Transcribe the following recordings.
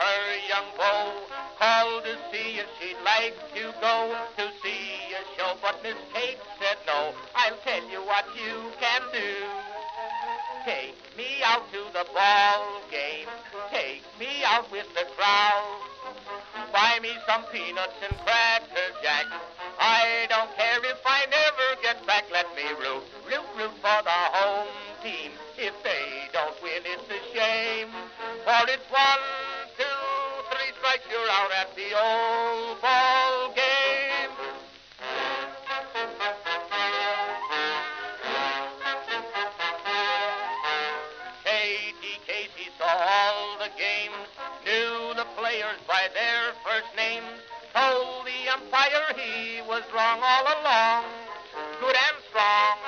her young beau called to see if she'd like to go to see a show, but Miss Kate said no. I'll tell you what you can do. Take me out to the ball game. Take me out with the crowd. Buy me some peanuts and cracker jack. I don't care if I never get back. Let me root for the home team. If they don't win, it's a shame. For it's 1, 2, 3 strikes, you're out at the old ball game. Casey saw all the games, knew the players by their first names, told the umpire he was wrong all along, good and strong.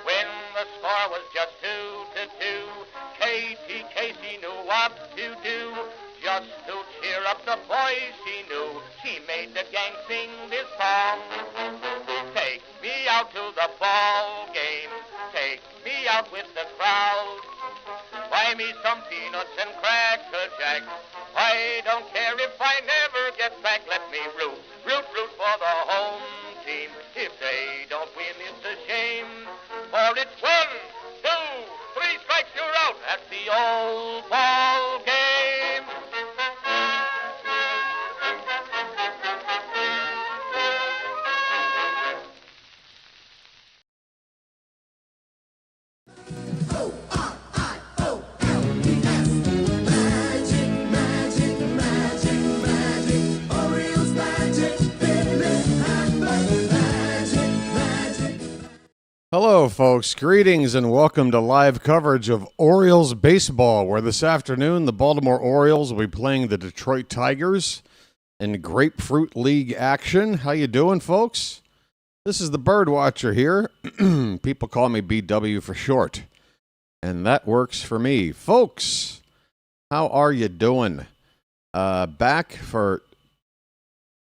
When the score was just 2-2, Casey knew what to do. Just to cheer up the boys she knew, she made the gang sing this song. Take me out to the ball game, take me out with the crowd. Buy me some peanuts and cracker jack. I don't care if I never get back. Let me root for the home team. If they don't win, it's a shame. For it's 1, 2, 3 strikes, you're out at the old ball game. Hello, folks. Greetings and welcome to live coverage of Orioles baseball, where this afternoon the Baltimore Orioles will be playing the Detroit Tigers in Grapefruit League action. How you doing, folks? This is the BirdWatcher here. People call me BW for short, and that works for me. Folks, how are you doing? Back for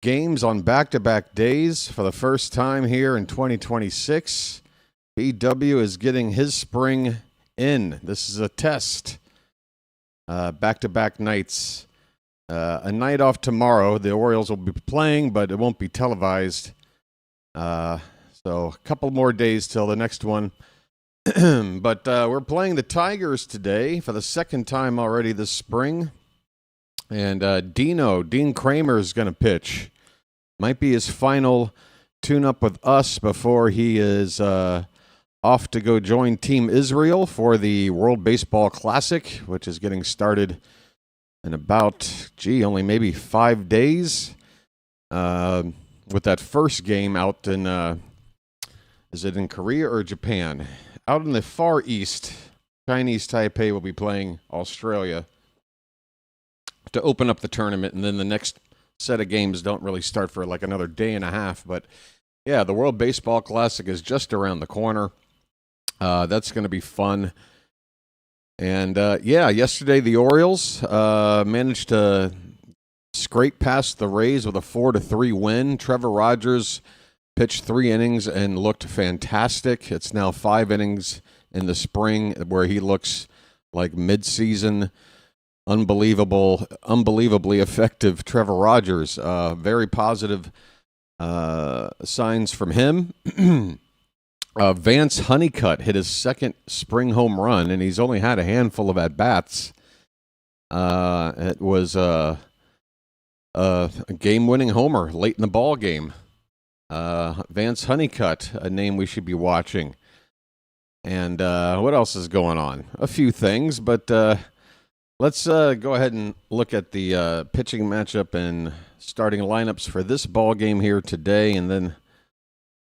games on back-to-back days for the first time here in 2026. BW is getting his spring in. This is a test. Back-to-back nights. A night off tomorrow. The Orioles will be playing, but it won't be televised. So a couple more days till the next one. But we're playing the Tigers today for the second time already this spring. And Dean Kremer is going to pitch. Might be his final tune-up with us before he is off to go join Team Israel for the World Baseball Classic, which is getting started in about, only maybe 5 days. With that first game out in, is it in Korea or Japan? Out in the Far East, Chinese Taipei will be playing Australia to open up the tournament, and then the next set of games don't really start for like another day and a half. But yeah, the World Baseball Classic is just around the corner. That's going to be fun. And yesterday the Orioles managed to scrape past the Rays with a 4-3 win. Trevor Rogers pitched 3 innings and looked fantastic. It's now 5 innings in the spring where he looks like midseason, unbelievably effective Trevor Rogers. Very positive signs from him. Vance Honeycutt hit his second spring home run, and he's only had a handful of at-bats. It was a game-winning homer late in the ball game. Vance Honeycutt, a name we should be watching. And what else is going on? A few things, but let's go ahead and look at the pitching matchup and starting lineups for this ball game here today, and then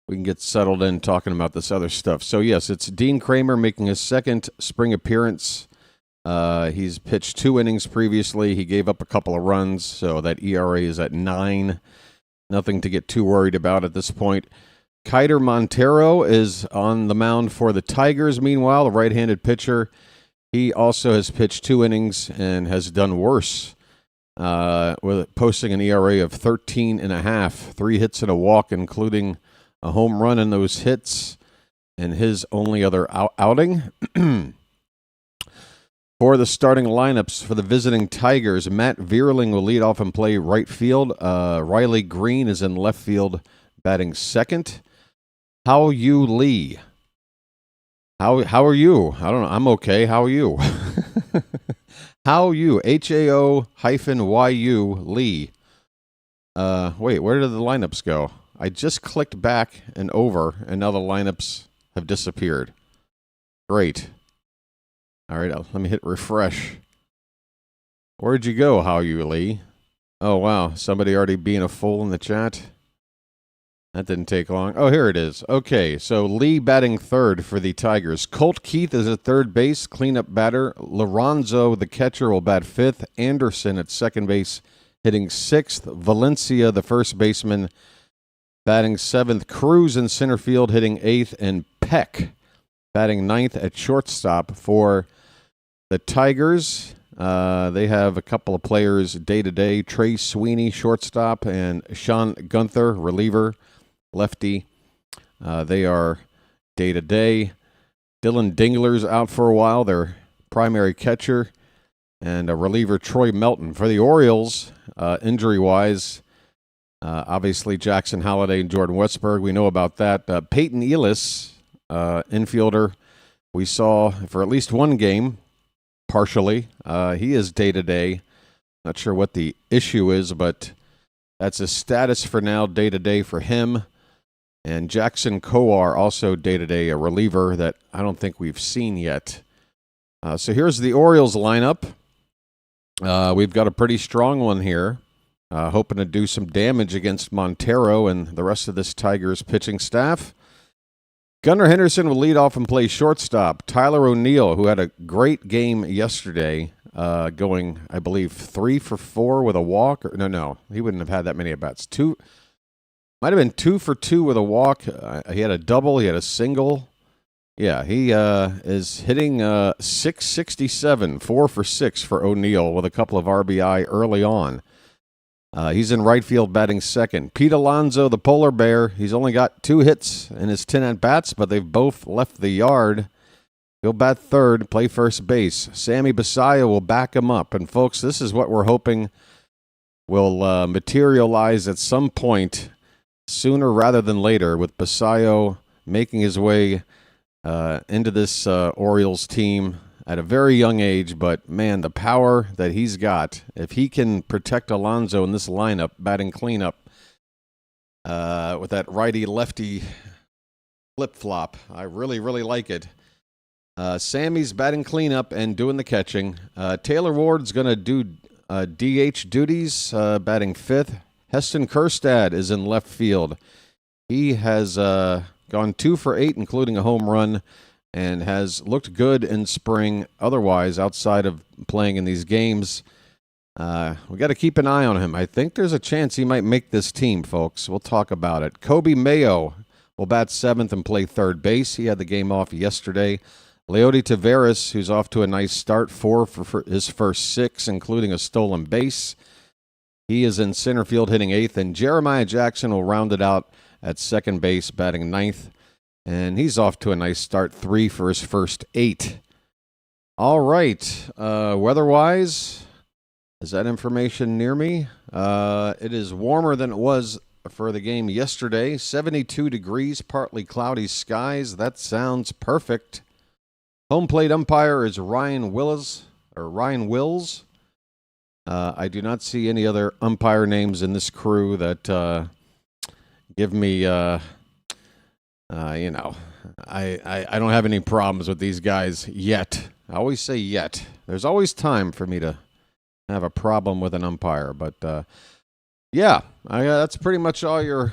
we can get settled in talking about this other stuff. So, yes, it's Dean Kremer making his second spring appearance. He's pitched 2 innings previously. He gave up a couple of runs, so that ERA is at 9. Nothing to get too worried about at this point. Kiter Montero is on the mound for the Tigers. Meanwhile, the right-handed pitcher, he also has pitched 2 innings and has done worse, with posting an ERA of 13.5, 3 hits and a walk, including a home run in those hits, and his only other outing. For the starting lineups for the visiting Tigers, Matt Vierling will lead off and play right field. Riley Green is in left field, batting second. How you, Lee? How are you? I don't know. I'm okay. How are you? How you? HAO-YU Lee. Wait, where did the lineups go? I just clicked back and over, and now the lineups have disappeared. Great. All right, let me hit refresh. Where'd you go, How you, Lee? Oh, wow. Somebody already being a fool in the chat? That didn't take long. Oh, here it is. Okay, so Lee batting third for the Tigers. Colt Keith is at third base, cleanup batter. Lorenzo, the catcher, will bat fifth. Anderson at second base, hitting sixth. Valencia, the first baseman, batting seventh. Cruz in center field, hitting eighth. And Peck batting ninth at shortstop for the Tigers. They have a couple of players day-to-day. Trey Sweeney, shortstop, and Sean Gunther, reliever, lefty. They are day-to-day. Dylan Dingler's out for a while, their primary catcher. And a reliever, Troy Melton. For the Orioles, injury-wise, obviously Jackson Holliday and Jordan Westberg. We know about that. Peyton Elis, infielder, we saw for at least one game, partially. He is day-to-day. Not sure what the issue is, but that's his status for now, day-to-day for him. And Jackson Kowar, also day-to-day, a reliever that I don't think we've seen yet. So here's the Orioles lineup. We've got a pretty strong one here, hoping to do some damage against Montero and the rest of this Tigers pitching staff. Gunnar Henderson will lead off and play shortstop. Tyler O'Neill, who had a great game yesterday, going, I believe, 3 for 4 with a walk. No, he wouldn't have had that many at-bats. Might have been 2 for 2 with a walk. He had a double. He had a single. Yeah, he is hitting .667, 4 for 6 for O'Neill with a couple of RBI early on. He's in right field batting second. Pete Alonso, the polar bear, he's only got 2 hits in his 10 at-bats, but they've both left the yard. He'll bat third, play first base. Sammy Basayo will back him up. And, folks, this is what we're hoping will materialize at some point sooner rather than later, with Basayo making his way into this Orioles team at a very young age. But, man, the power that he's got, if he can protect Alonso in this lineup, batting cleanup, with that righty-lefty flip-flop, I really, really like it. Sammy's batting cleanup and doing the catching. Taylor Ward's going to do DH duties, batting fifth. Heston Kjerstad is in left field. He has gone 2 for 8, including a home run, and has looked good in spring otherwise outside of playing in these games. We got to keep an eye on him. I think there's a chance he might make this team, folks. We'll talk about it. Kobe Mayo will bat seventh and play third base. He had the game off yesterday. Leody Taveras, who's off to a nice start, 4 for his first 6, including a stolen base. He is in center field hitting eighth, and Jeremiah Jackson will round it out at second base, batting ninth. And he's off to a nice start, 3 for his first 8. All right, weather-wise, is that information near me? It is warmer than it was for the game yesterday. 72 degrees, partly cloudy skies. That sounds perfect. Home plate umpire is Ryan Wills. I do not see any other umpire names in this crew that give me, I don't have any problems with these guys yet. I always say yet. There's always time for me to have a problem with an umpire. But, that's pretty much all your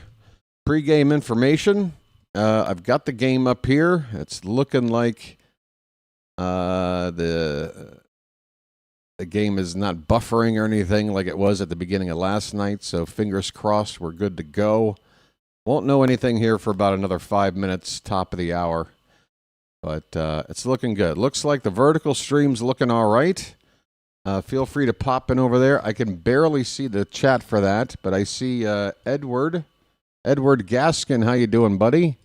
pregame information. I've got the game up here. It's looking like the game is not buffering or anything like it was at the beginning of last night, so fingers crossed we're good to go. Won't know anything here for about another 5 minutes, top of the hour, but it's looking good. Looks like the vertical stream's looking all right. Feel free to pop in over there. I can barely see the chat for that, but I see Edward Gaskin. How you doing, buddy?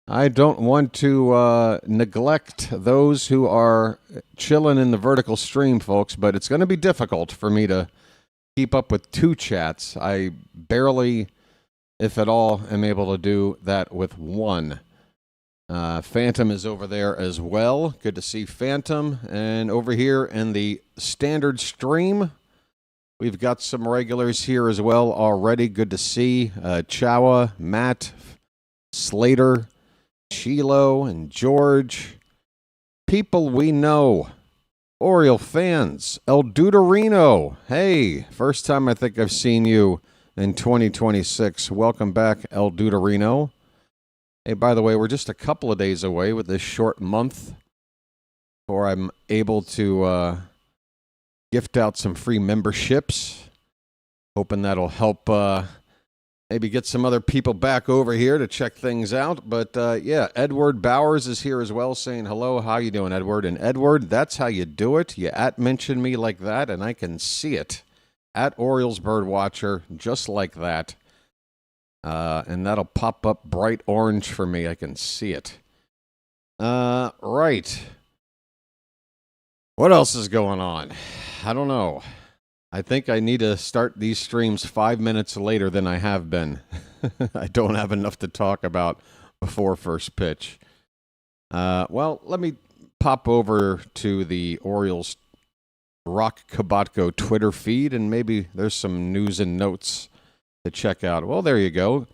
I don't want to neglect those who are chilling in the vertical stream, folks, but it's going to be difficult for me to keep up with two chats. I barely, if at all, am able to do that with one. Phantom is over there as well. Good to see Phantom. And over here in the standard stream, we've got some regulars here as well already. Good to see Chawa, Matt, Slater, Chilo, and George. People we know. Oriole fans. El Duderino. Hey, first time I think I've seen you in 2026. Welcome back, El Duderino. Hey, by the way, we're just a couple of days away with this short month before I'm able to gift out some free memberships. Hoping that'll help maybe get some other people back over here to check things out. But, yeah, Edward Bowers is here as well saying hello. How you doing, Edward? And, Edward, that's how you do it. You mention me like that, and I can see it. At Orioles BirdWatcher, just like that. And that'll pop up bright orange for me. I can see it. Right. What else is going on? I don't know. I think I need to start these streams 5 minutes later than I have been. I don't have enough to talk about before first pitch. Well, let me pop over to the Orioles Rock Kabatko Twitter feed, and maybe there's some news and notes to check out. Well, there you go.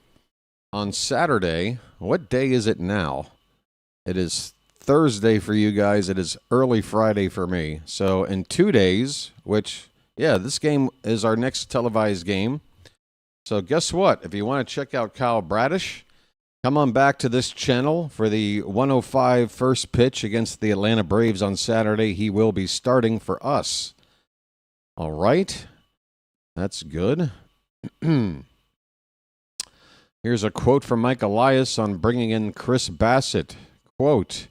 On Saturday, what day is it now? It is Thursday for you guys. It is early Friday for me. So in 2 days, which, yeah, this game is our next televised game. So guess what? If you want to check out Kyle Bradish, come on back to this channel for the 105 first pitch against the Atlanta Braves on Saturday. He will be starting for us. All right. That's good. Here's a quote from Mike Elias on bringing in Chris Bassett. Quote,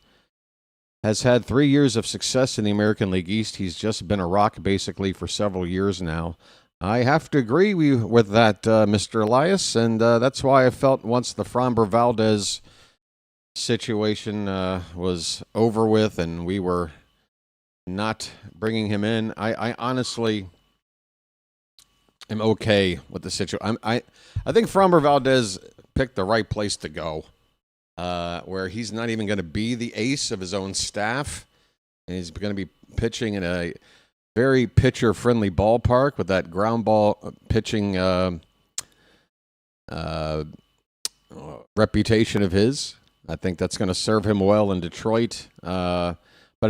has had 3 years of success in the American League East. He's just been a rock basically for several years now. I have to agree with that, Mr. Elias, and that's why I felt once the Framber Valdez situation was over with and we were not bringing him in, I honestly am okay with the situation. I think Framber Valdez picked the right place to go, where he's not even going to be the ace of his own staff, and he's going to be pitching in a very pitcher-friendly ballpark with that ground ball pitching reputation of his. I think that's going to serve him well in Detroit. But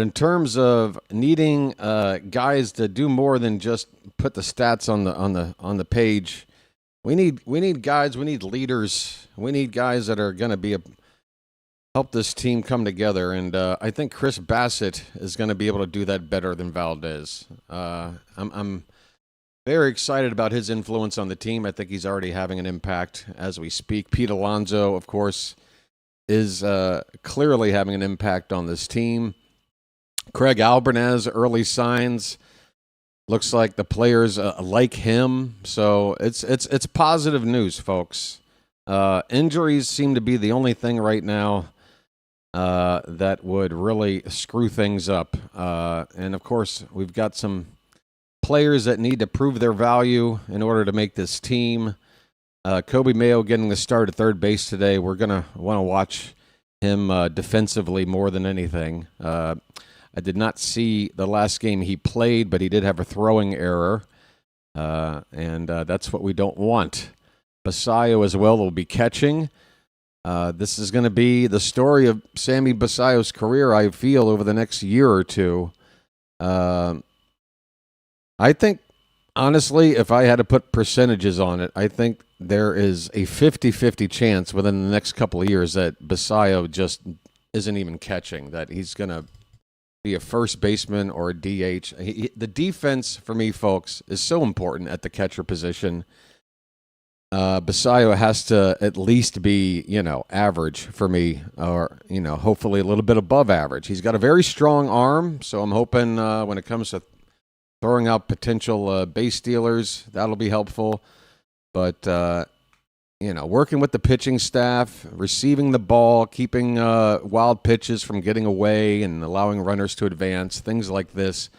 in terms of needing guys to do more than just put the stats on the page, we need guys. We need leaders. We need guys that are going to be help this team come together. And I think Chris Bassett is going to be able to do that better than Valdez. I'm very excited about his influence on the team. I think he's already having an impact as we speak. Pete Alonso, of course, is clearly having an impact on this team. Craig Albanez, early signs. Looks like the players like him. So it's positive news, folks. Injuries seem to be the only thing right now that would really screw things up. And, of course, we've got some players that need to prove their value in order to make this team. Kobe Mayo getting the start at third base today. We're going to want to watch him defensively more than anything. I did not see the last game he played, but he did have a throwing error, and that's what we don't want. Basayo as well will be catching. This is going to be the story of Sammy Basayo's career, I feel, over the next year or two. I think, honestly, if I had to put percentages on it, I think there is a 50-50 chance within the next couple of years that Basayo just isn't even catching, that he's going to be a first baseman or a DH. The defense, for me, folks, is so important at the catcher position. Basayo has to at least be, average for me, or, hopefully a little bit above average. He's got a very strong arm, so I'm hoping when it comes to throwing out potential base stealers, that'll be helpful. But, working with the pitching staff, receiving the ball, keeping wild pitches from getting away and allowing runners to advance, things like this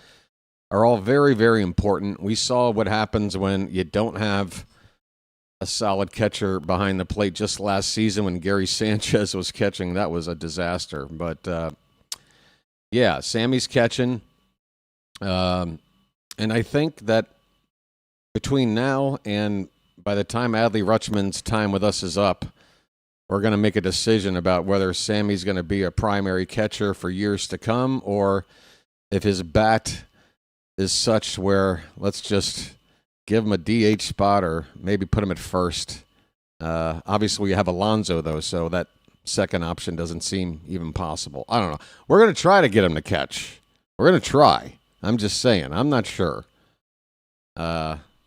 are all very, very important. We saw what happens when you don't have a solid catcher behind the plate just last season when Gary Sanchez was catching. That was a disaster. But, Sammy's catching. And I think that between now and by the time Adley Rutschman's time with us is up, we're going to make a decision about whether Sammy's going to be a primary catcher for years to come or if his bat is such where let's just give him a DH spot or maybe put him at first. Obviously, we have Alonso, though, so that second option doesn't seem even possible. I don't know. We're going to try to get him to catch. We're going to try. I'm just saying. I'm not sure.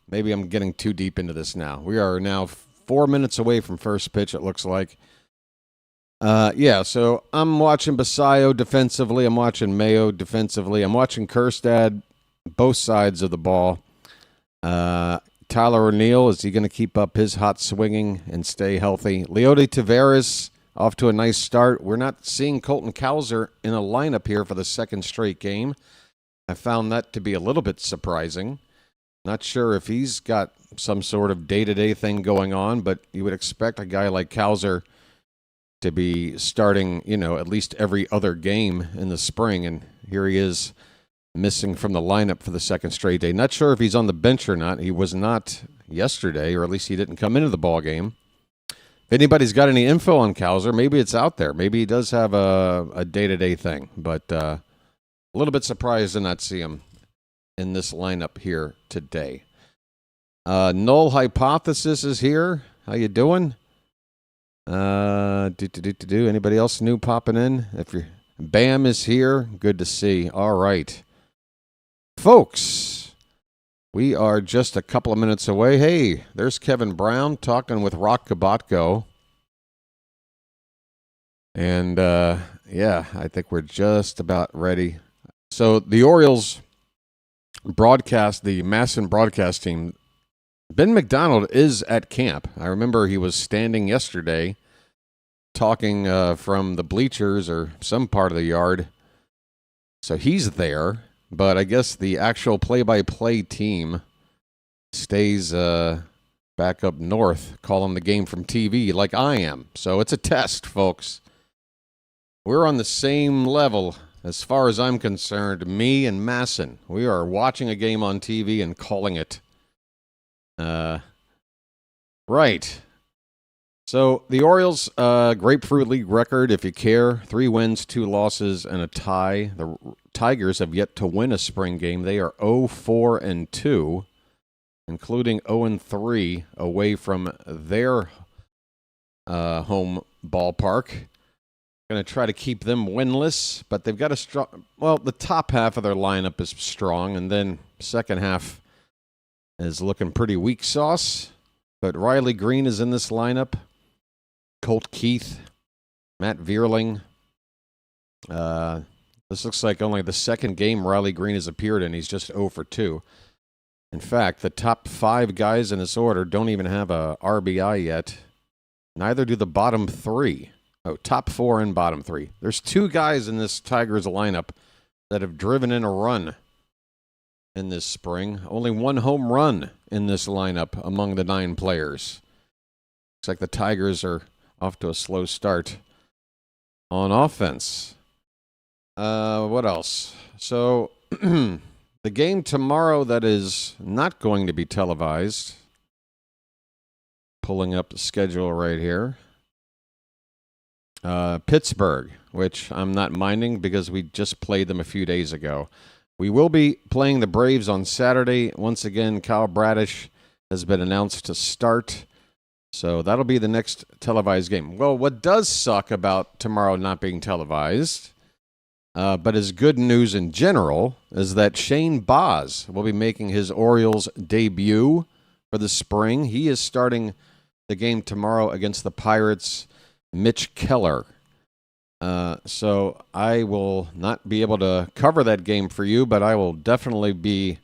Maybe I'm getting too deep into this now. We are now 4 minutes away from first pitch, it looks like. So I'm watching Basayo defensively. I'm watching Mayo defensively. I'm watching Kjerstad, both sides of the ball. Tyler O'Neill, is he going to keep up his hot swinging and stay healthy? Leody Taveras off to a nice start. We're not seeing Colton Cowser in a lineup here for the second straight game. I found that to be a little bit surprising. Not sure if he's got some sort of day-to-day thing going on, but you would expect a guy like Cowser to be starting, at least every other game in the spring, and here he is missing from the lineup for the second straight day. Not sure if he's on the bench or not. He was not yesterday, or at least he didn't come into the ball game. If anybody's got any info on Cowser, maybe it's out there. Maybe he does have a day-to-day thing, but a little bit surprised to not see him in this lineup here today. Null Hypothesis is here. How you doing? Anybody else new popping in? Bam is here. Good to see. All right. Folks, we are just a couple of minutes away. Hey, there's Kevin Brown talking with Rock Kabatko. And, I think we're just about ready. So the Orioles broadcast, the Masson broadcast team, Ben McDonald is at camp. I remember he was standing yesterday talking from the bleachers or some part of the yard. So he's there, but I guess the actual play-by-play team stays back up north, calling the game from TV like I am. So it's a test, folks. We're on the same level as far as I'm concerned, me and Masson. We are watching a game on TV and calling it. Right. So the Orioles, Grapefruit League record, if you care, 3 wins, 2 losses, and a tie. The Tigers have yet to win a spring game. They are 0-4-2, including 0-3 away from their home ballpark. Going to try to keep them winless, but they've got a strong... Well, the top half of their lineup is strong, and then second half is looking pretty weak sauce. But Riley Green is in this lineup. Colt Keith, Matt Vierling. This looks like only the second game Riley Green has appeared in. He's just 0-2. In fact, the top 5 guys in this order don't even have a RBI yet. Neither do the bottom 3. Top 4 and bottom 3. There's 2 guys in this Tigers lineup that have driven in a run in this spring. Only 1 home run in this lineup among the 9 players. Looks like the Tigers are off to a slow start on offense. What else? So, the game tomorrow that is not going to be televised. Pulling up the schedule right here. Pittsburgh, which I'm not minding because we just played them a few days ago. We will be playing the Braves on Saturday. Once again, Kyle Bradish has been announced to start. So that'll be the next televised game. Well, what does suck about tomorrow not being televised, but is good news in general, is that Shane Baz will be making his Orioles debut for the spring. He is starting the game tomorrow against the Pirates' Mitch Keller. So I will not be able to cover that game for you, but I will definitely be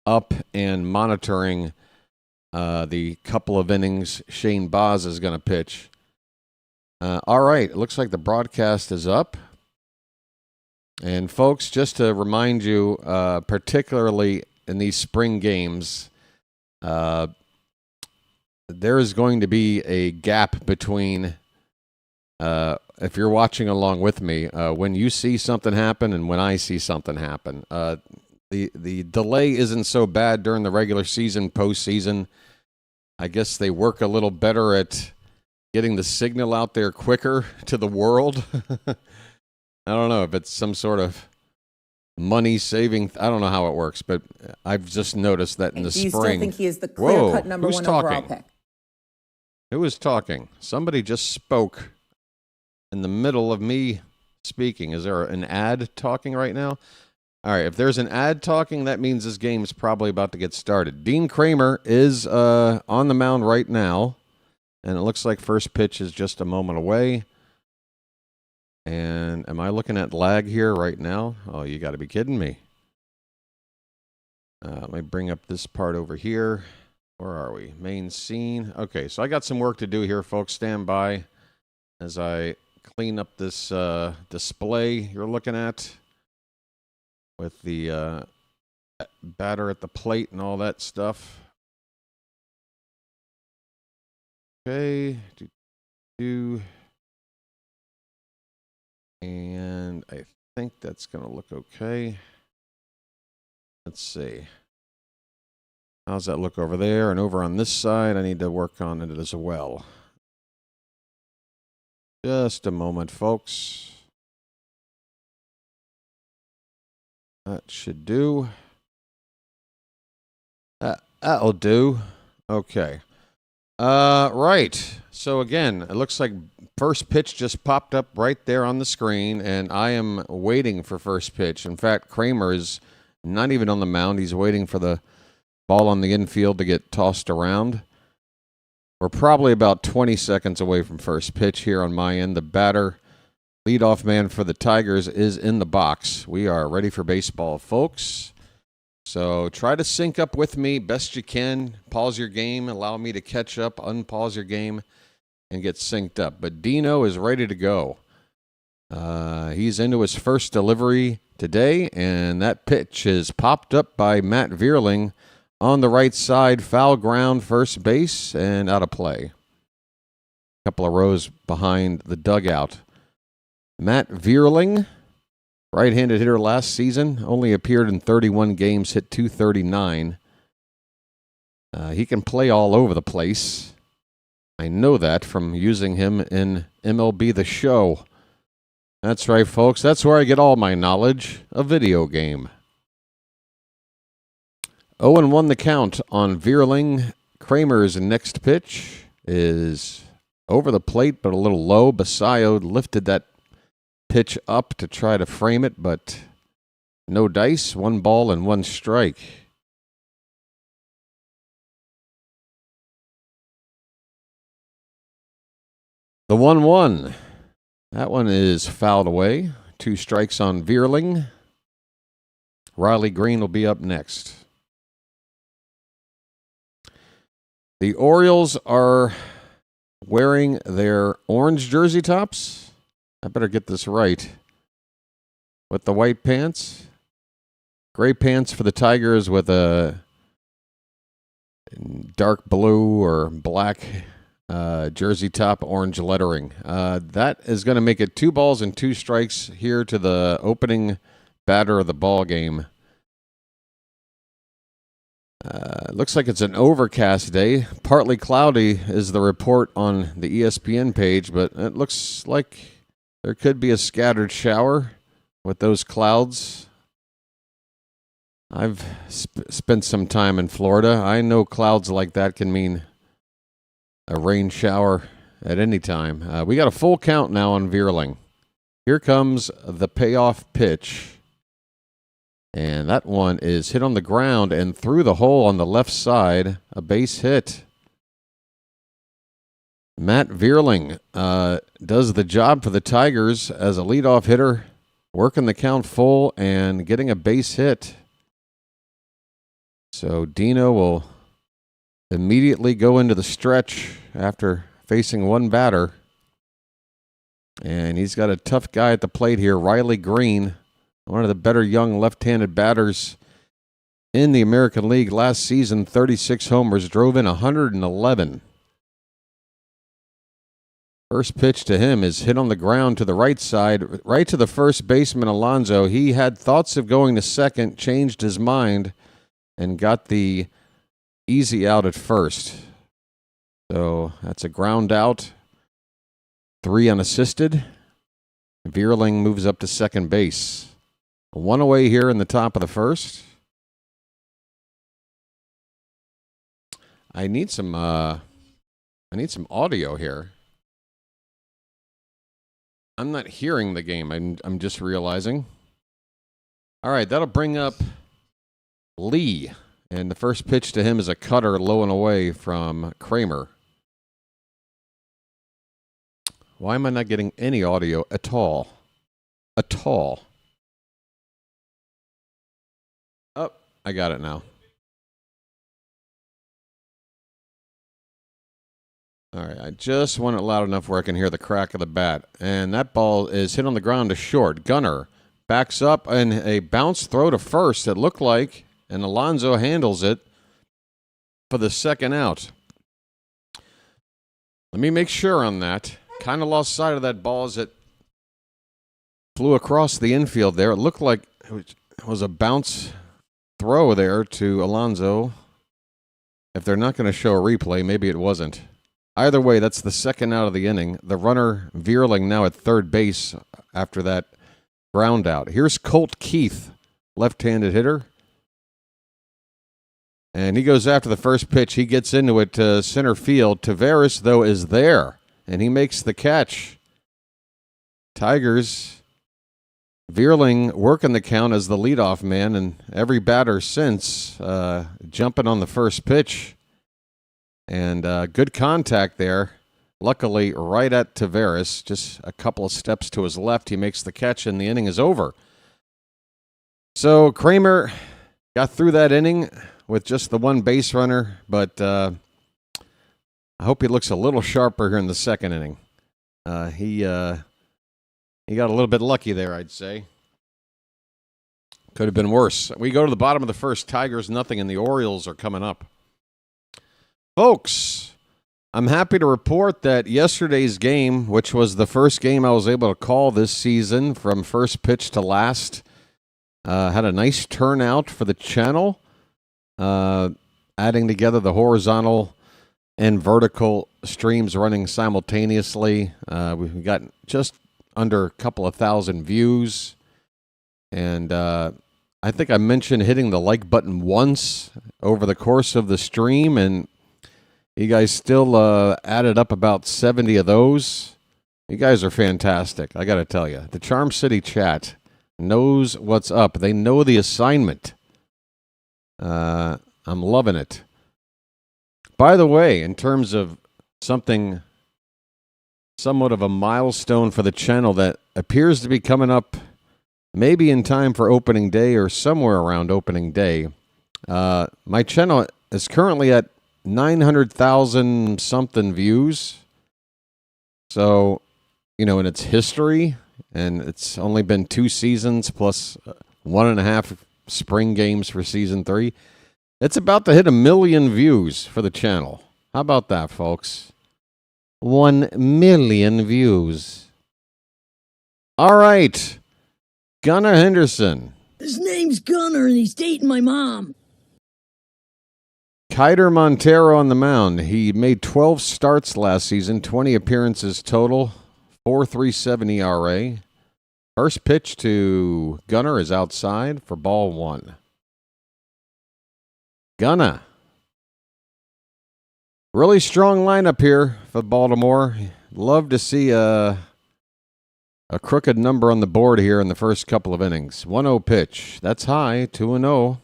up and monitoring the couple of innings Shane Baz is going to pitch. All right, it looks like the broadcast is up. And folks, just to remind you, particularly in these spring games, there is going to be a gap between, if you're watching along with me, when you see something happen and when I see something happen. The delay isn't so bad during the regular season, postseason. I guess they work a little better at getting the signal out there quicker to the world. I don't know if it's some sort of money saving. I don't know how it works, but I've just noticed that in the spring. Do you still think he is the clear-cut number one overall pick? Who is talking? Somebody just spoke in the middle of me speaking. Is there an ad talking right now? All right, if there's an ad talking, that means this game is probably about to get started. Dean Kremer is on the mound right now, and it looks like first pitch is just a moment away. And am I looking at lag here right now? Oh, you got to be kidding me. Let me bring up this part over here. Where are we? Main scene. Okay, so I got some work to do here, folks. Stand by as I clean up this display you're looking at with the batter at the plate and all that stuff. Okay. And I think that's going to look okay. Let's see. How's that look over there? And over on this side, I need to work on it as well. Just a moment, folks. That should do. That'll do. Okay. Right. So again, it looks like first pitch just popped up right there on the screen, and I am waiting for first pitch. In fact, Kremer is not even on the mound. He's waiting for the ball on the infield to get tossed around. We're probably about 20 seconds away from first pitch here on my end. The batter, leadoff man for the Tigers, is in the box. We are ready for baseball, folks. So try to sync up with me best you can. Pause your game. Allow me to catch up. Unpause your game and get synced up. But Dino is ready to go. He's into his first delivery today, and that pitch is popped up by Matt Vierling on the right side, foul ground, first base, and out of play. A couple of rows behind the dugout. Matt Vierling, right-handed hitter last season, only appeared in 31 games, hit .239. He can play all over the place. I know that from using him in MLB The Show. That's right, folks. That's where I get all my knowledge, a video game. 0-1 the count on Vierling. Kremer's next pitch is over the plate, but a little low. Basayo lifted that pitch up to try to frame it, but no dice. 1 ball and 1 strike. The 1-1. That one is fouled away. 2 strikes on Vierling. Riley Green will be up next. The Orioles are wearing their orange jersey tops. I better get this right. With the white pants. Gray pants for the Tigers with a dark blue or black jersey top, orange lettering. That is going to make it 2 balls and 2 strikes here to the opening batter of the ball game. Looks like it's an overcast day. Partly cloudy is the report on the ESPN page, but it looks like there could be a scattered shower with those clouds. I've spent some time in Florida. I know clouds like that can mean a rain shower at any time. We got a full count now on Vierling. Here comes the payoff pitch. And that one is hit on the ground and through the hole on the left side. A base hit. Matt Vierling does the job for the Tigers as a leadoff hitter, working the count full and getting a base hit. So Dino will immediately go into the stretch after facing one batter. And he's got a tough guy at the plate here, Riley Green, one of the better young left-handed batters in the American League last season. 36 homers, drove in 111. First pitch to him is hit on the ground to the right side, right to the first baseman, Alonso. He had thoughts of going to second, changed his mind, and got the easy out at first. So that's a ground out. 3 unassisted. Vierling moves up to second base. 1 away here in the top of the first. I need some audio here. I'm not hearing the game. I'm just realizing. All right, that'll bring up Lee. And the first pitch to him is a cutter low and away from Kremer. Why am I not getting any audio at all? Oh, I got it now. All right, I just want it loud enough where I can hear the crack of the bat. And that ball is hit on the ground to short. Gunnar backs up and a bounce throw to first, it looked like, and Alonso handles it for the second out. Let me make sure on that. Kind of lost sight of that ball as it flew across the infield there. It looked like it was a bounce throw there to Alonso. If they're not going to show a replay, maybe it wasn't. Either way, that's the second out of the inning. The runner, Vierling, now at third base after that ground out. Here's Colt Keith, left-handed hitter. And he goes after the first pitch. He gets into it to center field. Taveras, though, is there, and he makes the catch. Tigers, Vierling working the count as the leadoff man, and every batter since jumping on the first pitch. And good contact there. Luckily, right at Taveras, just a couple of steps to his left. He makes the catch, and the inning is over. So Kremer got through that inning with just the one base runner, but I hope he looks a little sharper here in the second inning. He got a little bit lucky there, I'd say. Could have been worse. We go to the bottom of the first. Tigers, nothing, and the Orioles are coming up. Folks, I'm happy to report that yesterday's game, which was the first game I was able to call this season from first pitch to last, had a nice turnout for the channel, adding together the horizontal and vertical streams running simultaneously. We've got just under a couple of thousand views, and I think I mentioned hitting the like button once over the course of the stream, and you guys still added up about 70 of those. You guys are fantastic, I got to tell you. The Charm City chat knows what's up. They know the assignment. I'm loving it. By the way, in terms of something somewhat of a milestone for the channel that appears to be coming up maybe in time for opening day or somewhere around opening day, my channel is currently at 900,000 something views. So, in its history, and it's only been 2 seasons plus 1.5 spring games for season 3. It's about to hit 1 million views for the channel. How about that, folks? 1 million views. All right. Gunnar Henderson. His name's Gunnar, and he's dating my mom. Kiter Montero on the mound. He made 12 starts last season, 20 appearances total, 4.37 ERA. First pitch to Gunnar is outside for ball 1. Gunnar. Really strong lineup here for Baltimore. Love to see a crooked number on the board here in the first couple of innings. 1-0 pitch. That's high, 2-0.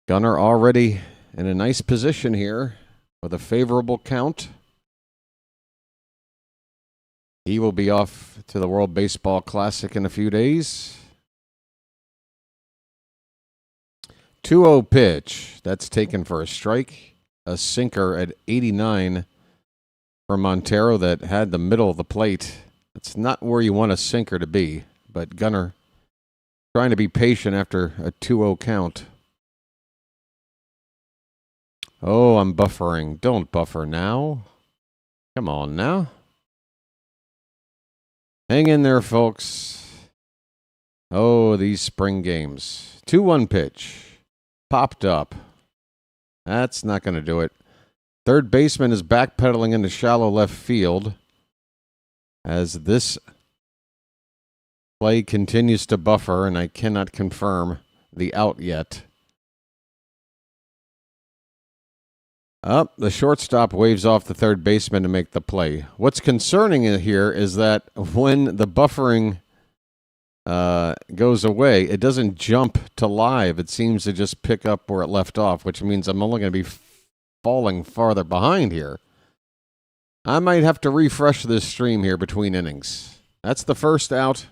Gunnar already in a nice position here with a favorable count. He will be off to the World Baseball Classic in a few days. 2-0 pitch. That's taken for a strike. A sinker at 89 from Montero that had the middle of the plate. It's not where you want a sinker to be, but Gunnar trying to be patient after a 2-0 count. Oh, I'm buffering. Don't buffer now. Come on now. Hang in there, folks. Oh, these spring games. 2-1 pitch. Popped up. That's not going to do it. Third baseman is backpedaling into shallow left field as this play continues to buffer, and I cannot confirm the out yet. Up, the shortstop waves off the third baseman to make the play. What's concerning here is that when the buffering goes away, it doesn't jump to live. It seems to just pick up where it left off, which means I'm only going to be falling farther behind here. I might have to refresh this stream here between innings. That's the first out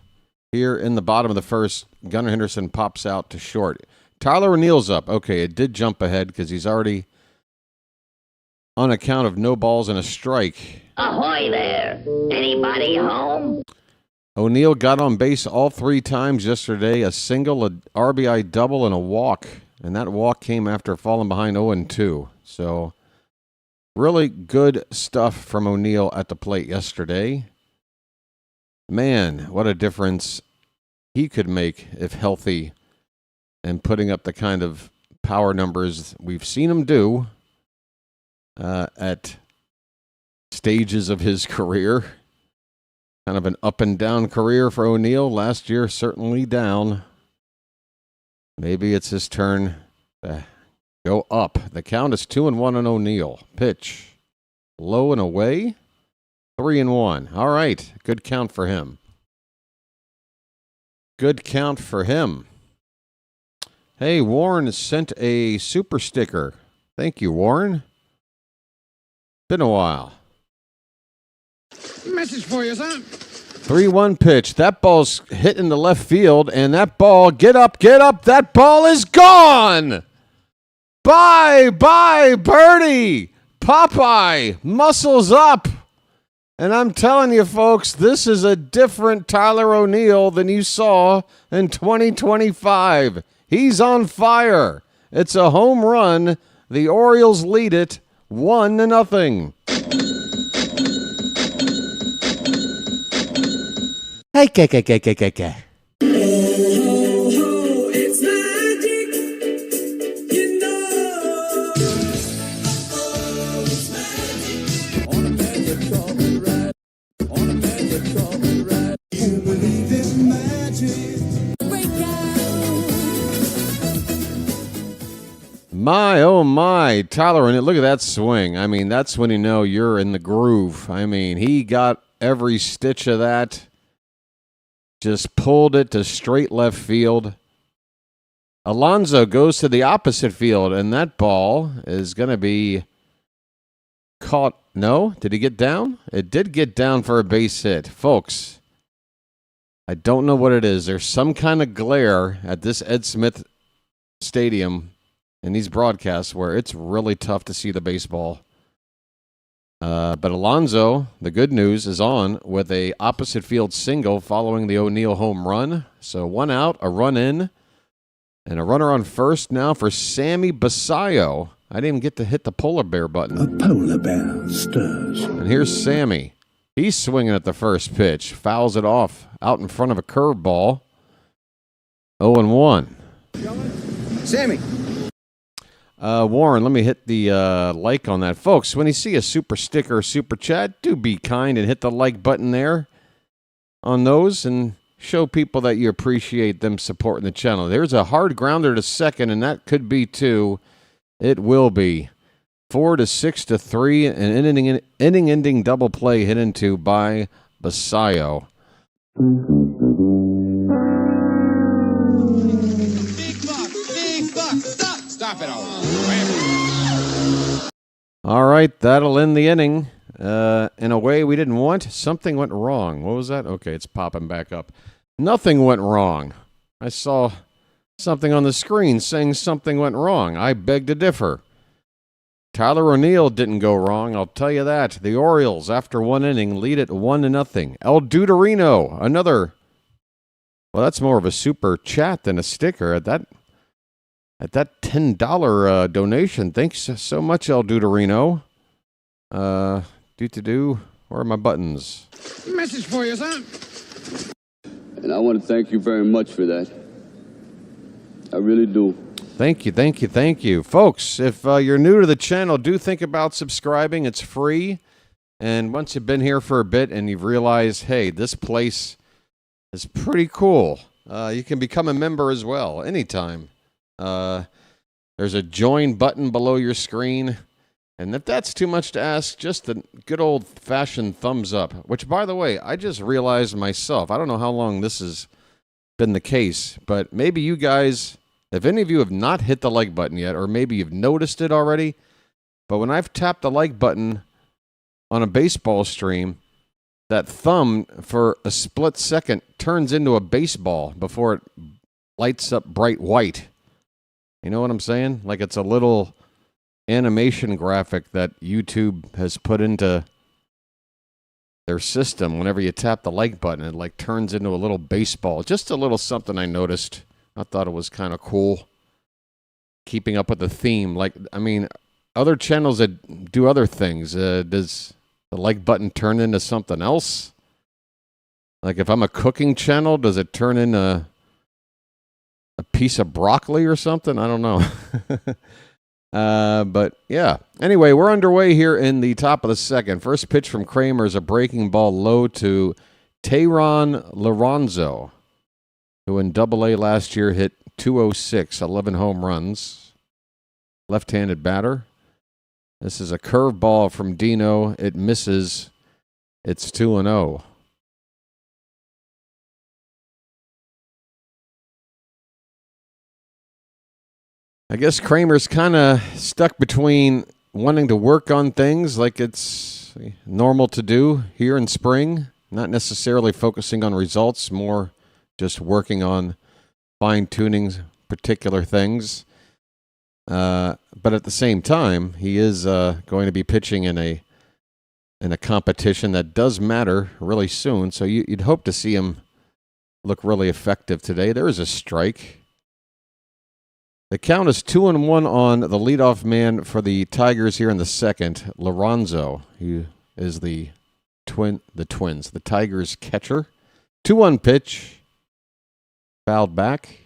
here in the bottom of the first. Gunnar Henderson pops out to short. Tyler O'Neill's up. Okay, it did jump ahead because he's already on account of no balls and a strike. Ahoy there! Anybody home? O'Neill got on base all 3 times yesterday, a single, a RBI double, and a walk. And that walk came after falling behind 0-2. So, really good stuff from O'Neill at the plate yesterday. Man, what a difference he could make if healthy and putting up the kind of power numbers we've seen him do at stages of his career. Kind of an up and down career for O'Neill. Last year, certainly down. Maybe it's his turn to go up. The count is 2-1 on O'Neill. Pitch. Low and away. 3-1. All right. Good count for him. Good count for him. Hey, Warren sent a super sticker. Thank you, Warren. Been a while. Message for you, son. 3-1 pitch. That ball's hit in the left field, and that ball, get up, that ball is gone! Bye, birdie! Popeye, muscles up! And I'm telling you, folks, this is a different Tyler O'Neill than you saw in 2025. He's on fire. It's a home run. The Orioles lead it 1-0. Hey, It's magic, you know. It's magic. On a magic carpet ride. On a magic carpet ride. You believe in magic. Break out. My, oh my, Tyler, and look at that swing. I mean, that's when you know you're in the groove. I mean, he got every stitch of that. Just pulled it to straight left field. Alonso goes to the opposite field, and that ball is going to be caught. No? Did he get down? It did get down for a base hit. Folks, I don't know what it is. There's some kind of glare at this Ed Smith Stadium in these broadcasts where it's really tough to see the baseball. But Alonso, the good news, is on with a opposite field single following the O'Neill home run. So 1 out, a run in, and a runner on first now for Sammy Basayo. I didn't even get to hit the polar bear button. A polar bear stirs. And here's Sammy. He's swinging at the first pitch, fouls it off out in front of a curveball. 0-1. Sammy. Warren, let me hit the like on that. Folks, when you see a super sticker or super chat, do be kind and hit the like button there on those and show people that you appreciate them supporting the channel. There's a hard grounder to second, and that could be 2. It will be 4-6-3, an inning-ending double play hit into by Basayo. Big buck. Stop it all. All right, that'll end the inning. In a way we didn't want. Something went wrong. What was that? Okay, it's popping back up. Nothing went wrong. I saw something on the screen saying something went wrong. I beg to differ. Tyler O'Neill didn't go wrong, I'll tell you that. The Orioles, after one inning, lead it 1-0. El Duderino, another. Well, that's more of a super chat than a sticker. At that $10 donation, thanks so much, El Duderino. Where are my buttons? Message for you, son. And I want to thank you very much for that. I really do. Thank you. Folks, if you're new to the channel, do think about subscribing. It's free. And once you've been here for a bit and you've realized, hey, this place is pretty cool, you can become a member as well anytime. There's a join button below your screen. And if that's too much to ask, just the good old-fashioned thumbs up, which, by the way, I just realized myself. I don't know how long this has been the case, but maybe you guys, if any of you have not hit the like button yet, or maybe you've noticed it already, but when I've tapped the like button on a baseball stream, that thumb for a split second turns into a baseball before it lights up bright white. You know what I'm saying? Like it's a little animation graphic that YouTube has put into their system. Whenever you tap the like button, it like turns into a little baseball. Just a little something I noticed. I thought it was kind of cool. Keeping up with the theme. Like, I mean, other channels that do other things, does the like button turn into something else? Like if I'm a cooking channel, does it turn into a piece of broccoli or something? I don't know. But yeah. Anyway, we're underway here in the top of the second. First pitch from Kremer is a breaking ball low to Tehran Lorenzo, who in Double-A last year hit .206, 11 home runs. Left-handed batter. This is a curveball from Dino. It misses. It's 2-0. I guess Kremer's kind of stuck between wanting to work on things like it's normal to do here in spring, not necessarily focusing on results, more just working on fine-tuning particular things. But at the same time, he is going to be pitching in a competition that does matter really soon, so you'd hope to see him look really effective today. There is a strike. The count is 2-1 on the leadoff man for the Tigers here in the second, Lorenzo. He is the Tigers catcher. 2-1 pitch. Fouled back.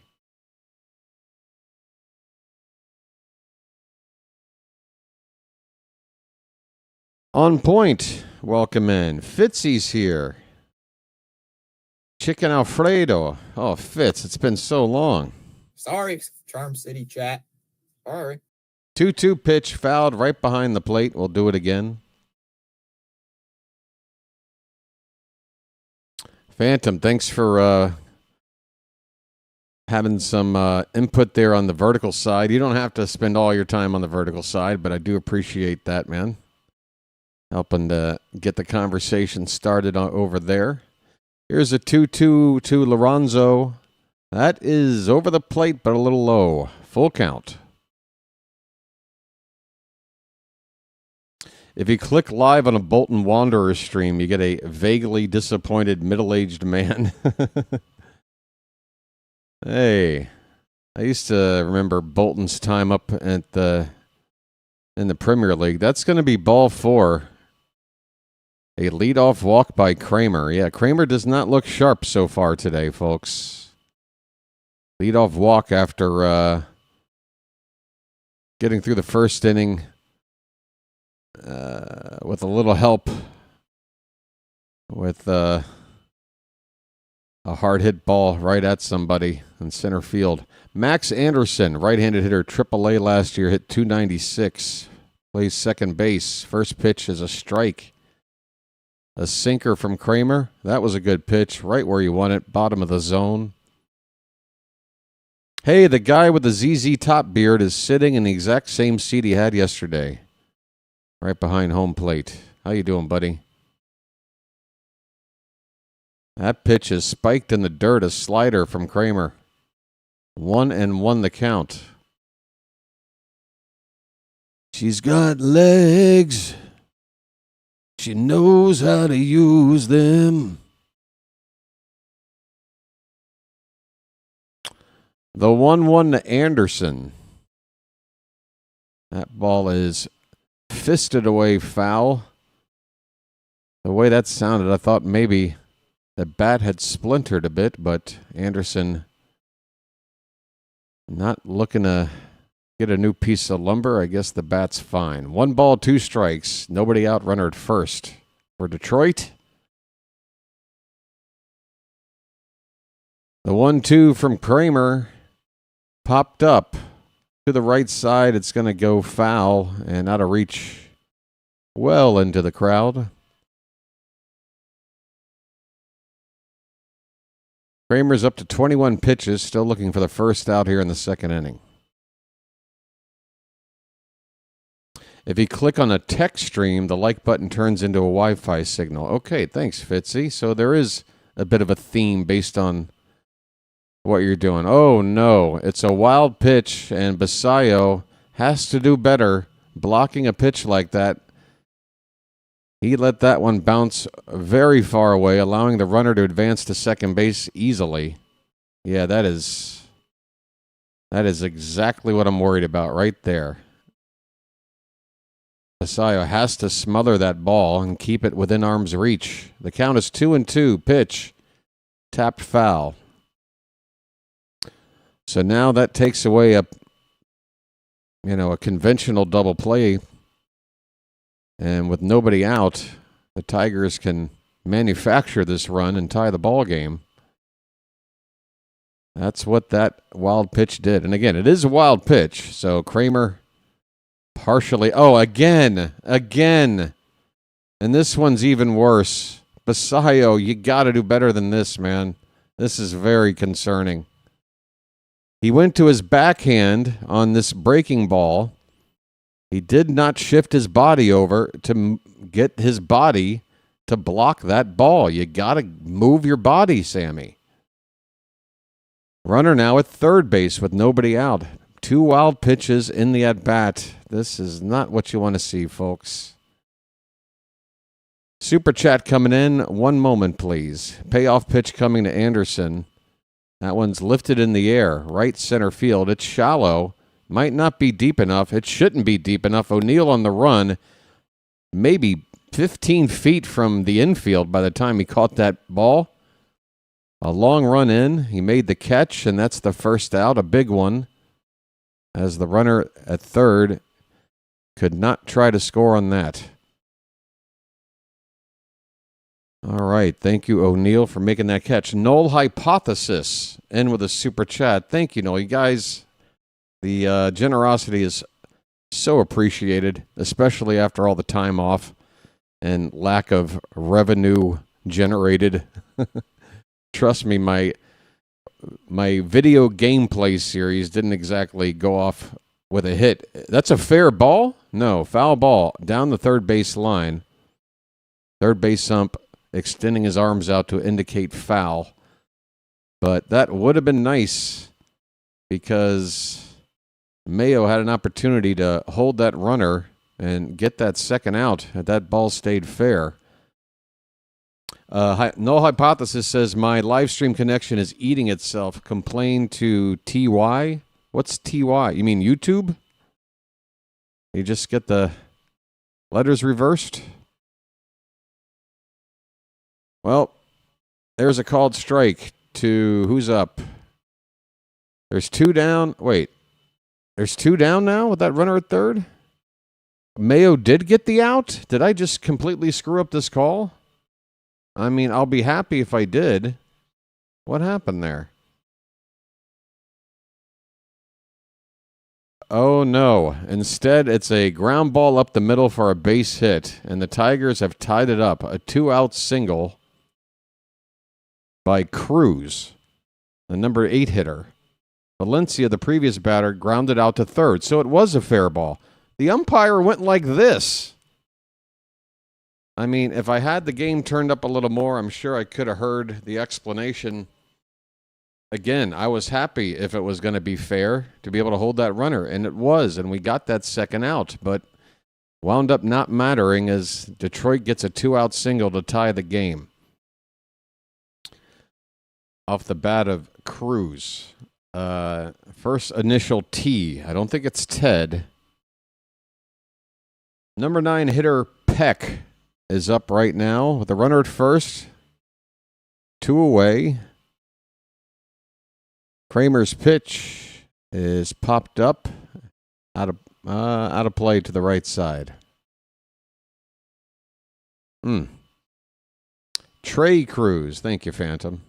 On point. Welcome in. Fitzy's here. Chicken Alfredo. Oh, Fitz, it's been so long. Sorry, Charm City chat. Sorry. 2-2 pitch, fouled right behind the plate. We'll do it again. Phantom, thanks for having some input there on the vertical side. You don't have to spend all your time on the vertical side, but I do appreciate that, man. Helping to get the conversation started over there. Here's a 2-2 to Lorenzo. That is over the plate, but a little low. Full count. If you click live on a Bolton Wanderers stream, you get a vaguely disappointed middle-aged man. Hey, I used to remember Bolton's time up at in the Premier League. That's going to be ball 4. A leadoff walk by Kremer. Yeah, Kremer does not look sharp so far today, folks. Leadoff walk after getting through the first inning with a little help with a hard hit ball right at somebody in center field. Max Anderson, right-handed hitter, AAA last year, hit .296. Plays second base. First pitch is a strike. A sinker from Kremer. That was a good pitch, right where you want it, bottom of the zone. Hey, the guy with the ZZ Top beard is sitting in the exact same seat he had yesterday. Right behind home plate. How you doing, buddy? That pitch is spiked in the dirt, a slider from Kremer. 1-1 the count. She's got legs. She knows how to use them. The 1-1 to Anderson. That ball is fisted away foul. The way that sounded, I thought maybe the bat had splintered a bit, but Anderson not looking to get a new piece of lumber. I guess the bat's fine. 1 ball, 2 strikes. Nobody out, runner at first for Detroit. The 1-2 from Kremer popped up to the right side. It's going to go foul and out of reach well into the crowd. Kremer's up to 21 pitches, still looking for the first out here in the second inning. If you click on a text stream, the like button turns into a Wi-Fi signal. Okay, thanks, Fitzy. So there is a bit of a theme based on what you're doing. Oh, no. It's a wild pitch, and Basayo has to do better blocking a pitch like that. He let that one bounce very far away, allowing the runner to advance to second base easily. Yeah, that is exactly what I'm worried about right there. Basayo has to smother that ball and keep it within arm's reach. The count is 2-2. Pitch. Tapped foul. So now that takes away a conventional double play. And with nobody out, the Tigers can manufacture this run and tie the ball game. That's what that wild pitch did. And again, it is a wild pitch. So Kremer partially. Oh, again. And this one's even worse. Basayo, you got to do better than this, man. This is very concerning. He went to his backhand on this breaking ball. He did not shift his body over to get his body to block that ball. You got to move your body, Sammy. Runner now at third base with nobody out. 2 wild pitches in the at-bat. This is not what you want to see, folks. Super chat coming in. 1 moment, please. Payoff pitch coming to Anderson. That one's lifted in the air. Right center field. It's shallow. Might not be deep enough. It shouldn't be deep enough. O'Neill on the run. Maybe 15 feet from the infield by the time he caught that ball. A long run in. He made the catch, and that's the first out. A big one. As the runner at third could not try to score on that. All right. Thank you, O'Neill, for making that catch. Null Hypothesis in with a super chat. Thank you, Null. You guys, the generosity is so appreciated, especially after all the time off and lack of revenue generated. Trust me, my video gameplay series didn't exactly go off with a hit. That's a fair ball? No, foul ball down the third base line. Third base ump extending his arms out to indicate foul. But that would have been nice because Mayo had an opportunity to hold that runner and get that second out. That ball stayed fair. Null Hypothesis says, my live stream connection is eating itself. Complain to TY. What's TY? You mean YouTube? You just get the letters reversed? Well, there's a called strike to who's up? There's 2 down. Wait. There's 2 down now with that runner at third? Mayo did get the out? Did I just completely screw up this call? I mean, I'll be happy if I did. What happened there? Oh, no. Instead, it's a ground ball up the middle for a base hit, and the Tigers have tied it up. A 2-out single by Cruz, the number 8 hitter. Valencia, the previous batter, grounded out to third, so it was a fair ball. The umpire went like this. I mean, if I had the game turned up a little more, I'm sure I could have heard the explanation. again, I was happy if it was going to be fair to be able to hold that runner, and it was, and we got that second out, but wound up not mattering as Detroit gets a 2-out single to tie the game. Off the bat of Cruz. First initial T. I don't think it's Ted. Number 9 hitter Peck is up right now with a runner at first. 2 away. Kremer's pitch is popped up out of play to the right side. Trey Cruz. Thank you, Phantom.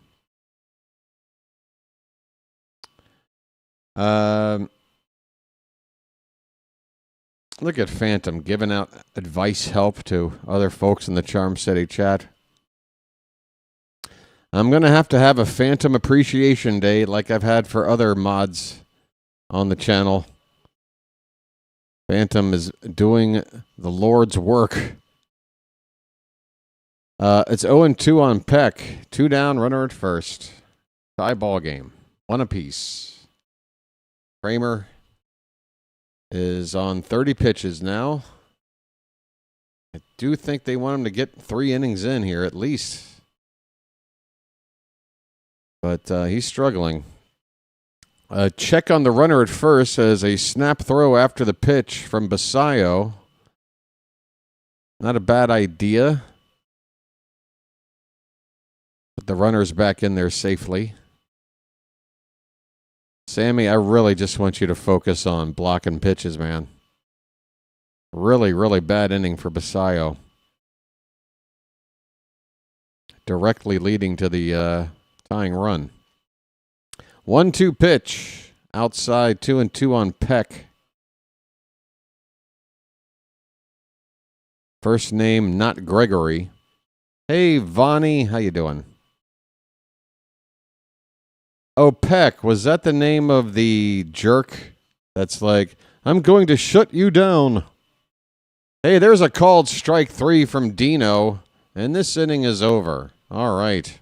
Look at Phantom giving out advice help to other folks in the Charm City chat. I'm going to have a Phantom Appreciation Day like I've had for other mods on the channel. Phantom is doing the Lord's work. It's 0-2 on Peck. 2 down, runner at first. Tie ball game. 1 apiece. Kremer is on 30 pitches now. I do think they want him to get 3 innings in here at least. But he's struggling. Check on the runner at first as a snap throw after the pitch from Basayo. Not a bad idea. But the runner's back in there safely. Sammy, I really just want you to focus on blocking pitches, man. Really, really bad inning for Basayo. Directly leading to the tying run. 1-2 pitch. Outside, 2-2 on Peck. First name, not Gregory. Hey, Vonnie, how you doing? Oh, Peck, was that the name of the jerk that's like, I'm going to shut you down? Hey, there's a called strike 3 from Dino, and this inning is over. All right.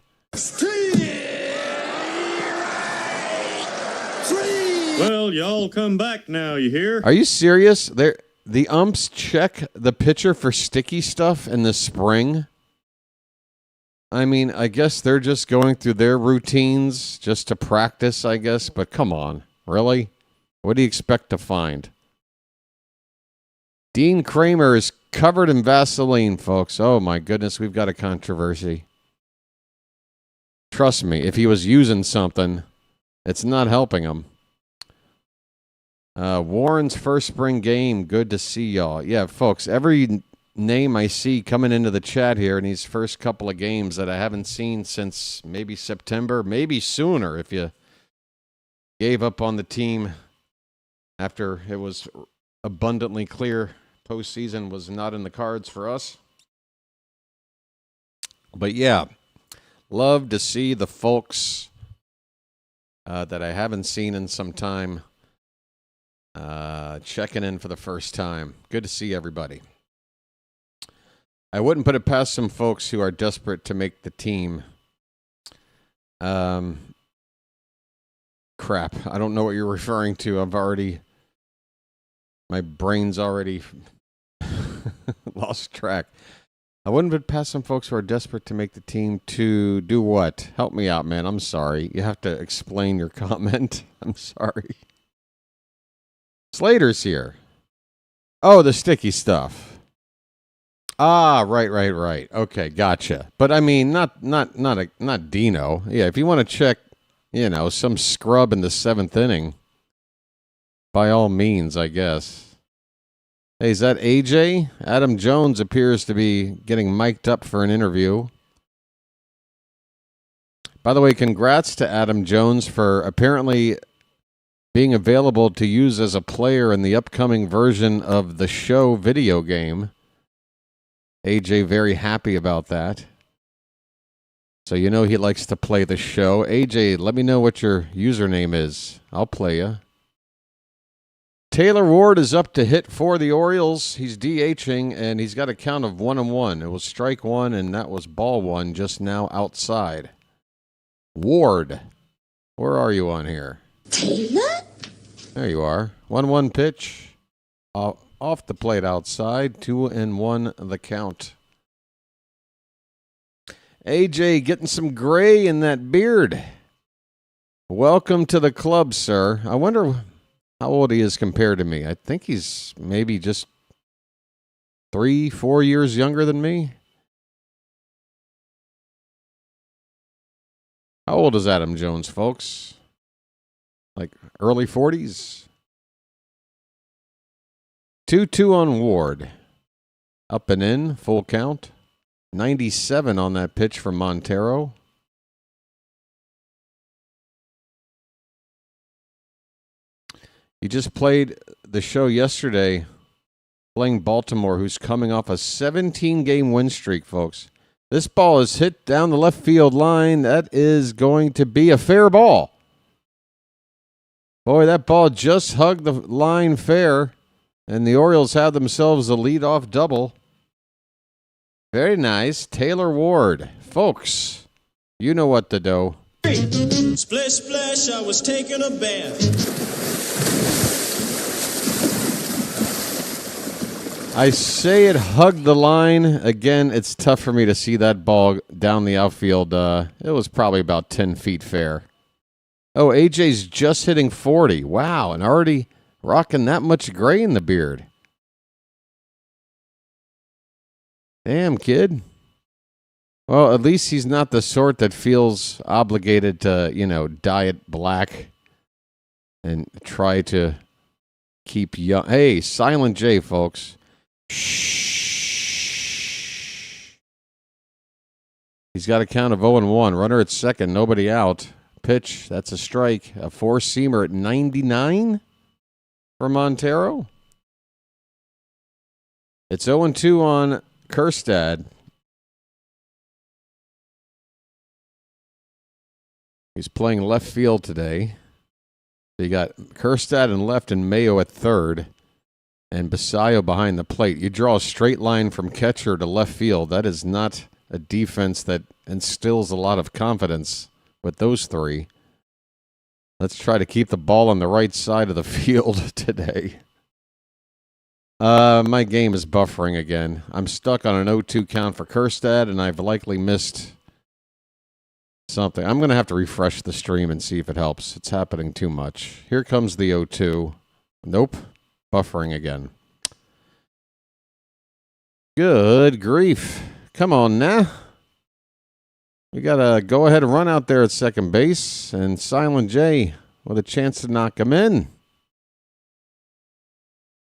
Well, y'all come back now, you hear? Are you serious? The umps check the pitcher for sticky stuff in the spring? I mean, I guess they're just going through their routines just to practice, I guess. But come on, really? What do you expect to find? Dean Kremer is covered in Vaseline, folks. Oh, my goodness, we've got a controversy. Trust me, if he was using something, it's not helping him. Warren's first spring game. Good to see y'all. Yeah, folks, every name I see coming into the chat here in these first couple of games that I haven't seen since maybe September, maybe sooner if you gave up on the team after it was abundantly clear postseason was not in the cards for us. But yeah, love to see the folks that I haven't seen in some time checking in for the first time. Good to see everybody. I wouldn't put it past some folks who are desperate to make the team. Crap. I don't know what you're referring to. My brain's already lost track. I wouldn't put it past some folks who are desperate to make the team to do what? Help me out, man. I'm sorry. You have to explain your comment. I'm sorry. Slater's here. Oh, the sticky stuff. Ah, right. Okay, gotcha. But I mean, not Dino. Yeah, if you want to check, some scrub in the 7th inning, by all means, I guess. Hey, is that AJ? Adam Jones appears to be getting mic'd up for an interview. By the way, congrats to Adam Jones for apparently being available to use as a player in the upcoming version of the show video game. AJ very happy about that. So he likes to play the show. AJ, let me know what your username is. I'll play you. Taylor Ward is up to hit for the Orioles. He's DHing, and he's got a count of 1-1. It was strike 1, and that was ball 1 just now outside. Ward Where are you on here? Taylor? There you are. 1-1 pitch. Off the plate outside. 2-1 the count. AJ getting some gray in that beard. Welcome to the club, sir. I wonder how old he is compared to me. I think he's maybe just 3-4 years younger than me. How old is Adam Jones, folks? Like early 40s? 2-2 on Ward. Up and in, full count. 97 on that pitch from Montero. He just played the show yesterday, playing Baltimore, who's coming off a 17-game win streak, folks. This ball is hit down the left field line. That is going to be a fair ball. Boy, that ball just hugged the line fair, and the Orioles have themselves a leadoff double. Very nice. Taylor Ward. Folks, you know what to do. Splish, splash, I was taking a bath. I say it hugged the line. Again, it's tough for me to see that ball down the outfield. It was probably about 10 feet fair. Oh, AJ's just hitting 40. Wow, and already rocking that much gray in the beard. Damn, kid. Well, at least he's not the sort that feels obligated to, dye it black and try to keep young. Hey, Silent J, folks. Shh. He's got a count of 0-1. Runner at second, nobody out. Pitch, that's a strike. A four-seamer at 99 for Montero. It's 0-2 on Kjerstad. He's playing left field today. So you got Kjerstad in left and Mayo at third. And Basayo behind the plate. You draw a straight line from catcher to left field. That is not a defense that instills a lot of confidence with those three. Let's try to keep the ball on the right side of the field today. My game is buffering again. I'm stuck on an 0-2 count for Kjerstad, and I've likely missed something. I'm going to have to refresh the stream and see if it helps. It's happening too much. Here comes the 0-2. Nope. Buffering again. Good grief. Come on now. We got a go-ahead run out there at second base, and Silent J with a chance to knock him in.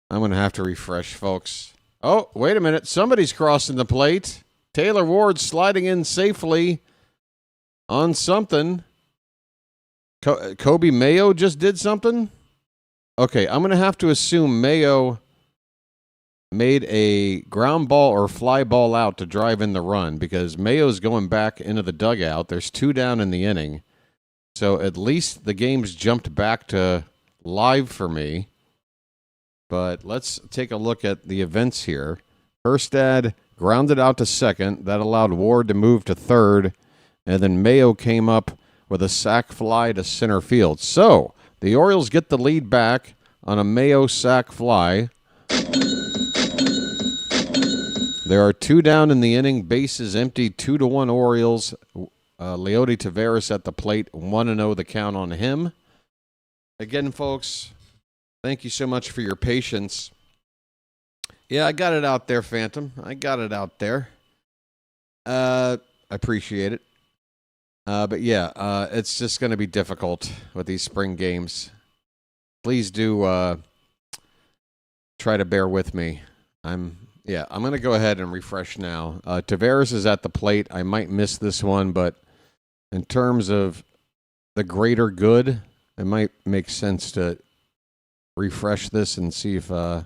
I'm going to have to refresh, folks. Oh, wait a minute. Somebody's crossing the plate. Taylor Ward sliding in safely on something. Kobe Mayo just did something? Okay, I'm going to have to assume Mayo made a ground ball or fly ball out to drive in the run because Mayo's going back into the dugout. There's 2 down in the inning. So at least the game's jumped back to live for me. But let's take a look at the events here. Kjerstad grounded out to second. That allowed Ward to move to third. And then Mayo came up with a sac fly to center field. So the Orioles get the lead back on a Mayo sac fly. There are 2 down in the inning. Bases empty. 2-1 Orioles. Leody Taveras at the plate. 1-0 the count on him. Again, folks, thank you so much for your patience. Yeah, I got it out there, Phantom. I got it out there. I appreciate it. But yeah, it's just going to be difficult with these spring games. Please do try to bear with me. I'm going to go ahead and refresh now. Taveras is at the plate. I might miss this one, but in terms of the greater good, it might make sense to refresh this and see if that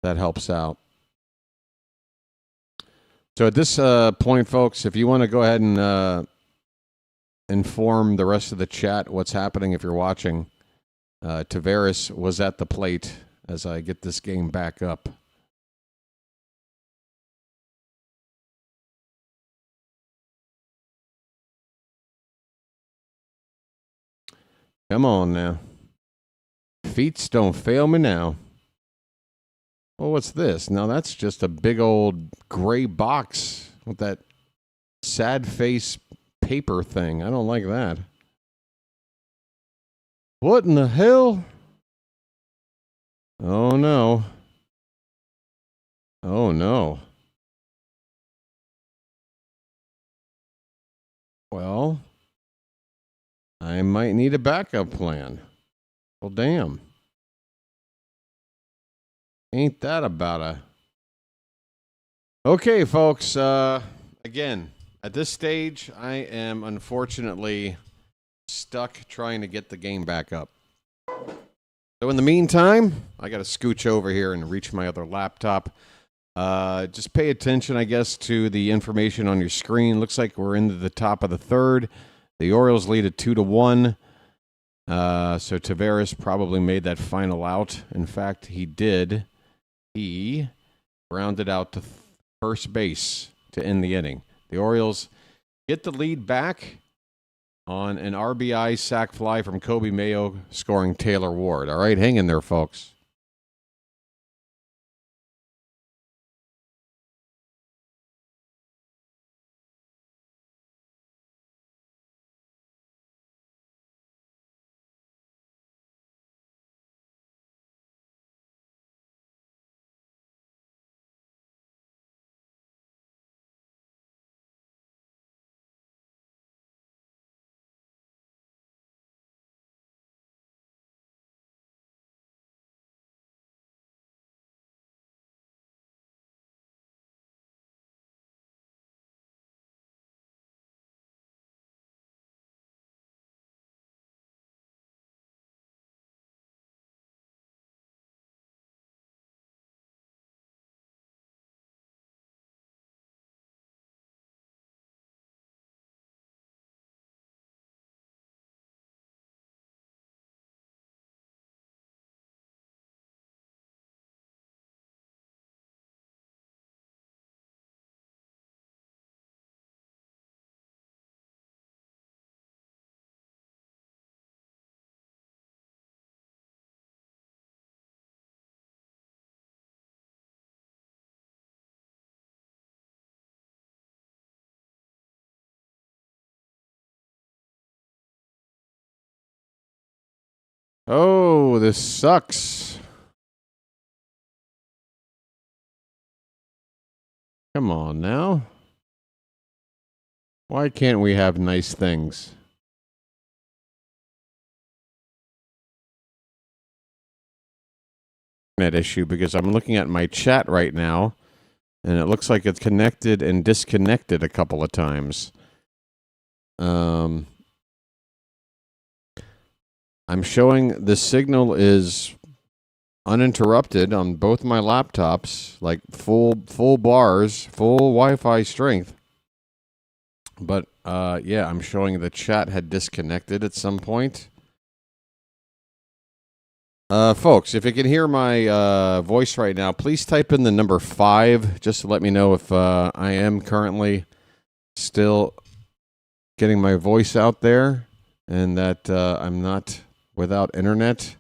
helps out. So at this point, folks, if you want to go ahead and inform the rest of the chat what's happening if you're watching, Taveras was at the plate as I get this game back up. Come on now. Feets don't fail me now. Well, what's this? Now that's just a big old gray box with that sad face paper thing. I don't like that. What in the hell? Oh no. Oh no. Well, I might need a backup plan. Well, damn. Ain't that about a... Okay, folks. Again, at this stage, I am unfortunately stuck trying to get the game back up. So in the meantime, I got to scooch over here and reach my other laptop. Just pay attention, I guess, to the information on your screen. Looks like we're into the top of the third. The Orioles lead at 2-1. So Tavares probably made that final out. In fact, he did. He rounded out to first base to end the inning. The Orioles get the lead back on an RBI sac fly from Kobe Mayo, scoring Taylor Ward. All right, hang in there, folks. Oh, this sucks. Come on now. Why can't we have nice things? That issue, because I'm looking at my chat right now and it looks like it's connected and disconnected a couple of times. I'm showing the signal is uninterrupted on both my laptops, like full bars, full Wi-Fi strength. But yeah, I'm showing the chat had disconnected at some point. Folks, if you can hear my voice right now, please type in the number 5 just to let me know if I am currently still getting my voice out there and that I'm not without internet.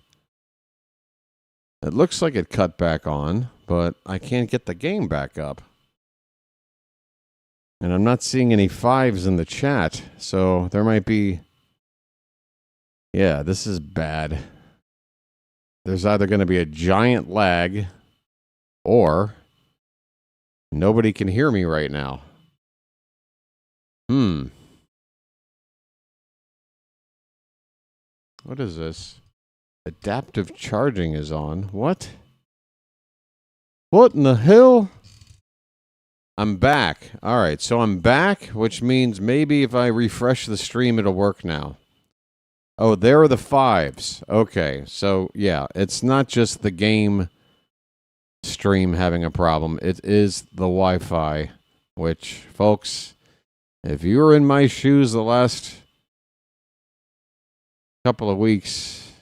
It looks like it cut back on, but I can't get the game back up. And I'm not seeing any 5s in the chat, so there might be... Yeah, this is bad. There's either going to be a giant lag or nobody can hear me right now. What is this? Adaptive charging is on. What? What in the hell? I'm back. All right, so I'm back, which means maybe if I refresh the stream, it'll work now. Oh, there are the 5s. Okay, so yeah, it's not just the game stream having a problem. It is the Wi-Fi, which, folks, if you were in my shoes the last couple of weeks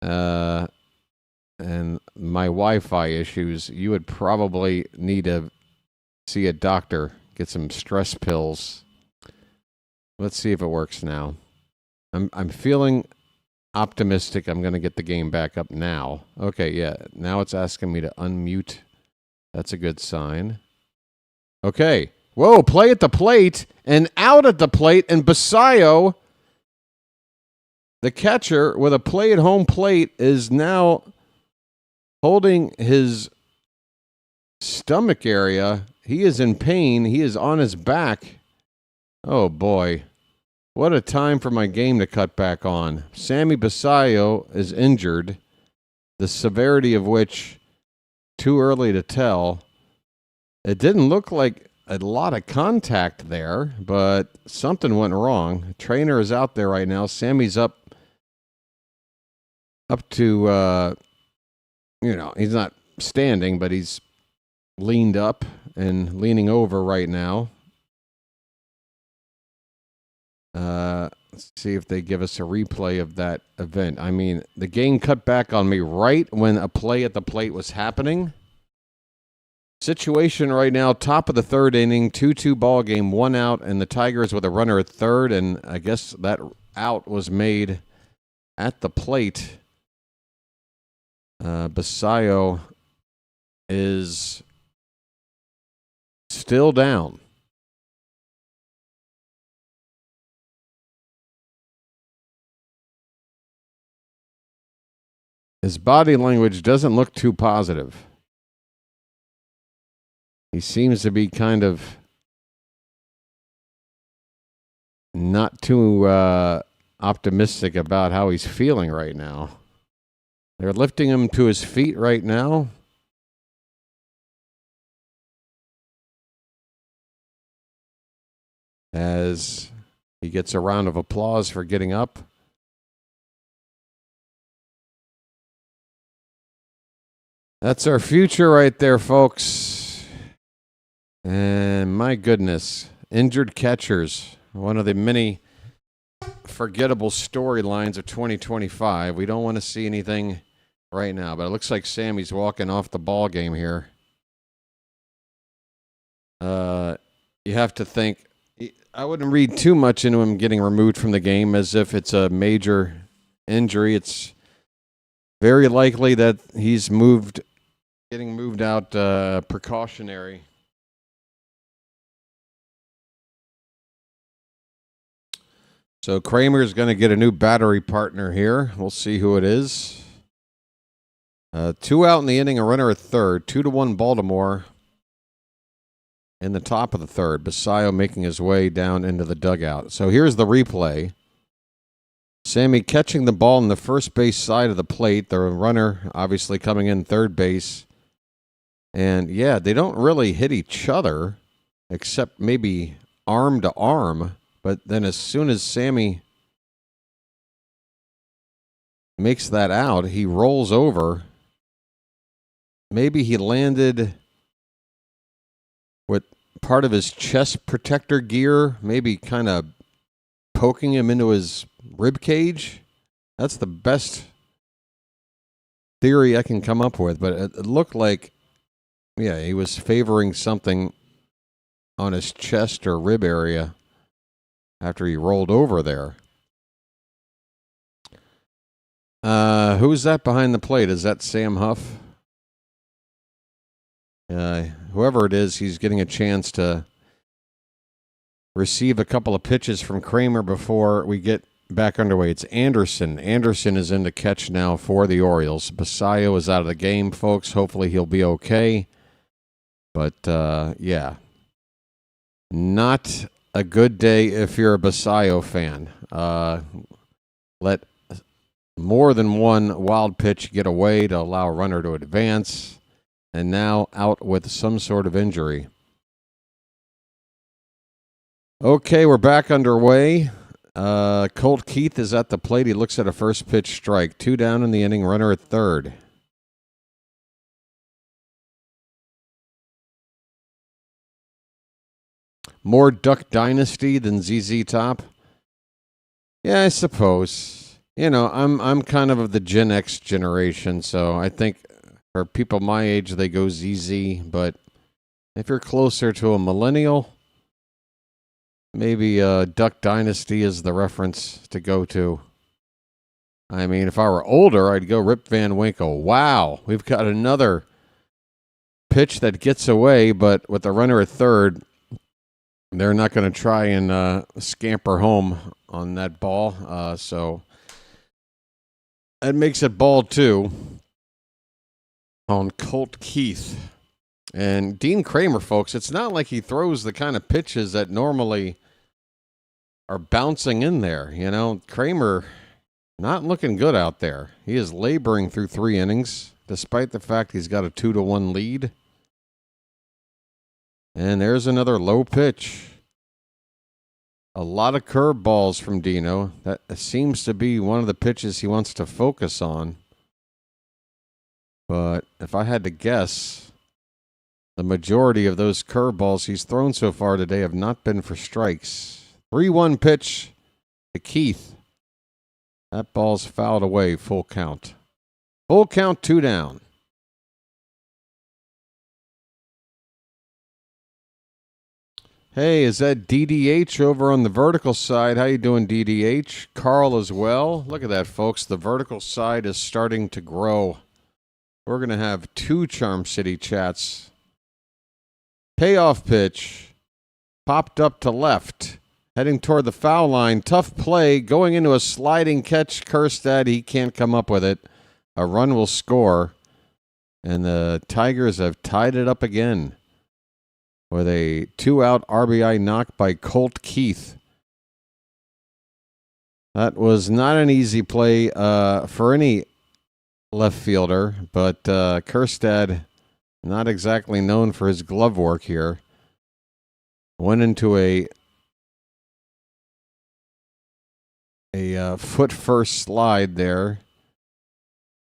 and my Wi-Fi issues, you would probably need to see a doctor, get some stress pills. Let's see if it works now. I'm feeling optimistic I'm going to get the game back up now. Okay, yeah. Now it's asking me to unmute. That's a good sign. Okay. Whoa, play at the plate and out at the plate. And Basayo, the catcher with a play at home plate, is now holding his stomach area. He is in pain. He is on his back. Oh, boy. What a time for my game to cut back on. Sammy Basayo is injured, the severity of which, too early to tell. It didn't look like a lot of contact there, but something went wrong. The trainer is out there right now. Sammy's up to, he's not standing, but he's leaned up and leaning over right now. Let's see if they give us a replay of that event. I mean, the game cut back on me right when a play at the plate was happening. Situation right now, top of the third inning, 2-2 ball game, 1 out, and the Tigers with a runner at third, and I guess that out was made at the plate. Basayo is still down. His body language doesn't look too positive. He seems to be kind of not too optimistic about how he's feeling right now. They're lifting him to his feet right now. As he gets a round of applause for getting up. That's our future right there, folks. And my goodness, injured catchers, one of the many forgettable storylines of 2025. We don't want to see anything right now, but it looks like Sammy's walking off the ball game here. You have to think, I wouldn't read too much into him getting removed from the game as if it's a major injury. It's very likely that he's getting moved out precautionary. So Kremer is going to get a new battery partner here. We'll see who it is. 2 out in the inning, a runner at third. 2-1 Baltimore in the top of the third. Basayo making his way down into the dugout. So here's the replay. Sammy catching the ball in the first base side of the plate. The runner obviously coming in third base. And, yeah, they don't really hit each other except maybe arm to arm. But then as soon as Sammy makes that out, he rolls over. Maybe he landed with part of his chest protector gear, maybe kind of poking him into his rib cage. That's the best theory I can come up with. But it looked like, yeah, he was favoring something on his chest or rib area after he rolled over there. Who's that behind the plate? Is that Sam Huff? Whoever it is, he's getting a chance to receive a couple of pitches from Kremer before we get back underway. It's Anderson. Anderson is in to catch now for the Orioles. Basayo is out of the game, folks. Hopefully he'll be okay. But, yeah, not a good day if you're a Basayo fan. Let more than one wild pitch get away to allow a runner to advance, and now out with some sort of injury. Okay, we're back underway. Colt Keith is at the plate. He looks at a first pitch strike. 2 down in the inning, runner at third. More Duck Dynasty than ZZ Top? Yeah, I suppose. You know, I'm kind of the Gen X generation, so I think for people my age, they go ZZ. But if you're closer to a millennial, maybe Duck Dynasty is the reference to go to. I mean, if I were older, I'd go Rip Van Winkle. Wow, we've got another pitch that gets away, but with the runner at third, they're not going to try and scamper home on that ball. So that makes it ball 2 on Colt Keith. And Dean Kremer, folks, it's not like he throws the kind of pitches that normally are bouncing in there. You know, Kremer not looking good out there. He is laboring through 3 innings, despite the fact he's got a 2-1 lead. And there's another low pitch. A lot of curveballs from Dino. That seems to be one of the pitches he wants to focus on. But if I had to guess, the majority of those curveballs he's thrown so far today have not been for strikes. 3-1 pitch to Keith. That ball's fouled away, full count. Full count, 2 down. Hey, is that DDH over on the vertical side? How you doing, DDH? Carl as well. Look at that, folks. The vertical side is starting to grow. We're going to have 2 Charm City chats. Payoff pitch. Popped up to left. Heading toward the foul line. Tough play. Going into a sliding catch. Kjerstad, he can't come up with it. A run will score. And the Tigers have tied it up again with a 2-out RBI knock by Colt Keith. That was not an easy play for any left fielder, but Kjerstad, not exactly known for his glove work here, went into a foot-first slide there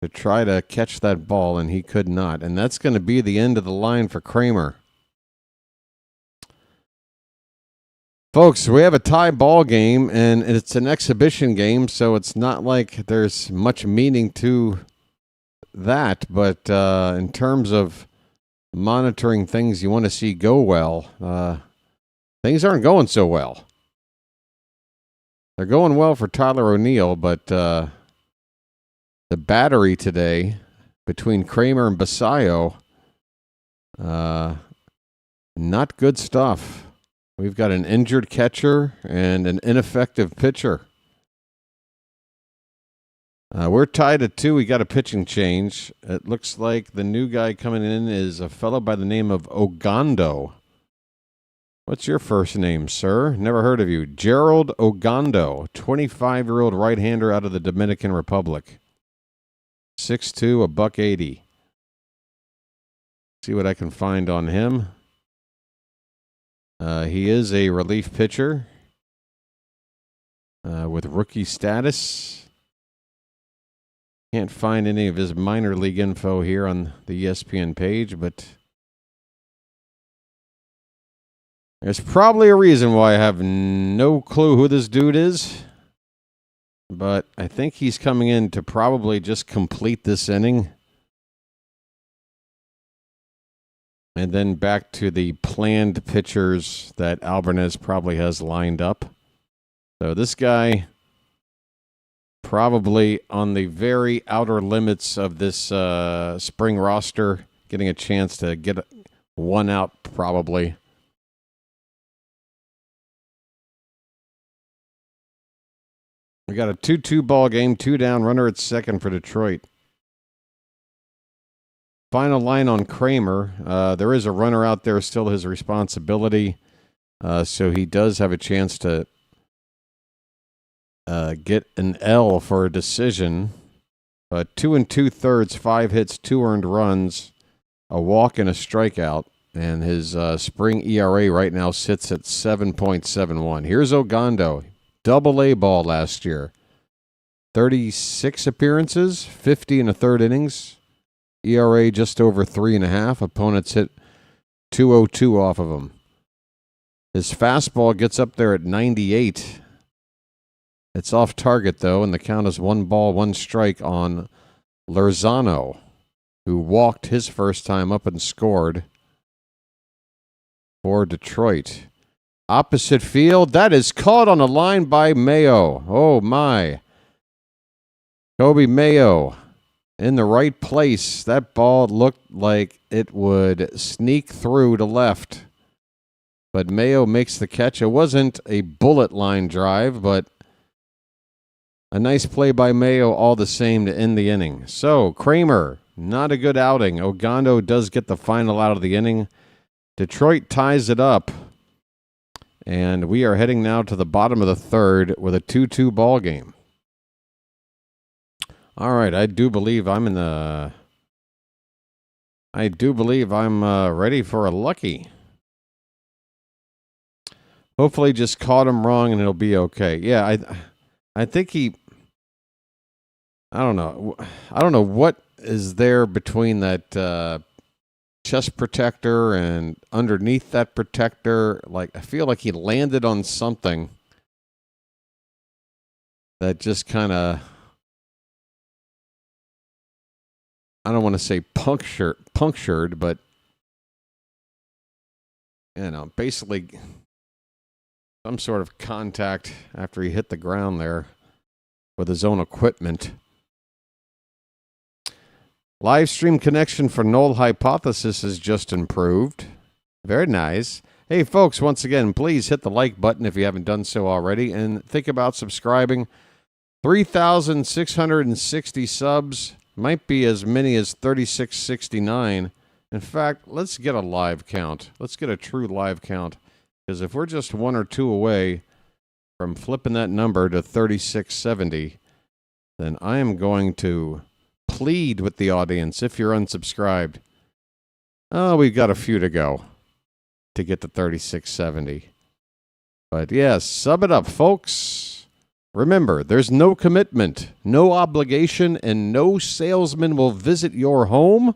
to try to catch that ball, and he could not. And that's going to be the end of the line for Kremer. Folks, we have a tie ball game, and it's an exhibition game, so it's not like there's much meaning to that. But in terms of monitoring things you want to see go well, things aren't going so well. They're going well for Tyler O'Neill, but the battery today between Kremer and Basayo, not good stuff. We've got an injured catcher and an ineffective pitcher. We're tied at 2. We got a pitching change. It looks like the new guy coming in is a fellow by the name of Ogando. What's your first name, sir? Never heard of you. Gerald Ogando, 25-year-old right-hander out of the Dominican Republic. 6'2", $180. See what I can find on him. He is a relief pitcher with rookie status. Can't find any of his minor league info here on the ESPN page, but there's probably a reason why I have no clue who this dude is. But I think he's coming in to probably just complete this inning. And then back to the planned pitchers that Alvarez probably has lined up. So this guy probably on the very outer limits of this spring roster, getting a chance to get one out probably. We got a 2-2 ball game, 2 down, runner at second for Detroit. Final line on Kremer. There is a runner out there, still his responsibility. So he does have a chance to get an L for a decision. 2 2/3, 5 hits, 2 earned runs, a walk and a strikeout. And his spring ERA right now sits at 7.71. Here's Ogando. Double-A ball last year. 36 appearances, 50 1/3 innings. ERA just over 3.5. Opponents hit 202 off of him. His fastball gets up there at 98. It's off target, though, and the count is 1 ball, 1 strike on Lozano, who walked his first time up and scored for Detroit. Opposite field, that is caught on a line by Mayo. Oh, my. Kobe Mayo in the right place. That ball looked like it would sneak through to left. But Mayo makes the catch. It wasn't a bullet line drive, but a nice play by Mayo all the same to end the inning. So, Kremer, not a good outing. Ogando does get the final out of the inning. Detroit ties it up. And we are heading now to the bottom of the third with a 2-2 ball game. All right, I do believe I'm ready for a lucky. Hopefully just caught him wrong and it'll be okay. Yeah, I think I don't know what is there between that chest protector and underneath that protector. Like, I feel like he landed on something that just kind of, I don't want to say punctured, but, basically some sort of contact after he hit the ground there with his own equipment. Live stream connection for Null Hypothesis has just improved. Very nice. Hey, folks, once again, please hit the like button if you haven't done so already, and think about subscribing. 3,660 subs. Might be as many as 3,669. In fact, let's get a live count. Let's get a true live count. Because if we're just one or two away from flipping that number to 3,670, then I am going to plead with the audience, if you're unsubscribed. Oh, we've got a few to go to get to 3,670. But yes, sub it up, folks. Remember, there's no commitment, no obligation, and no salesman will visit your home.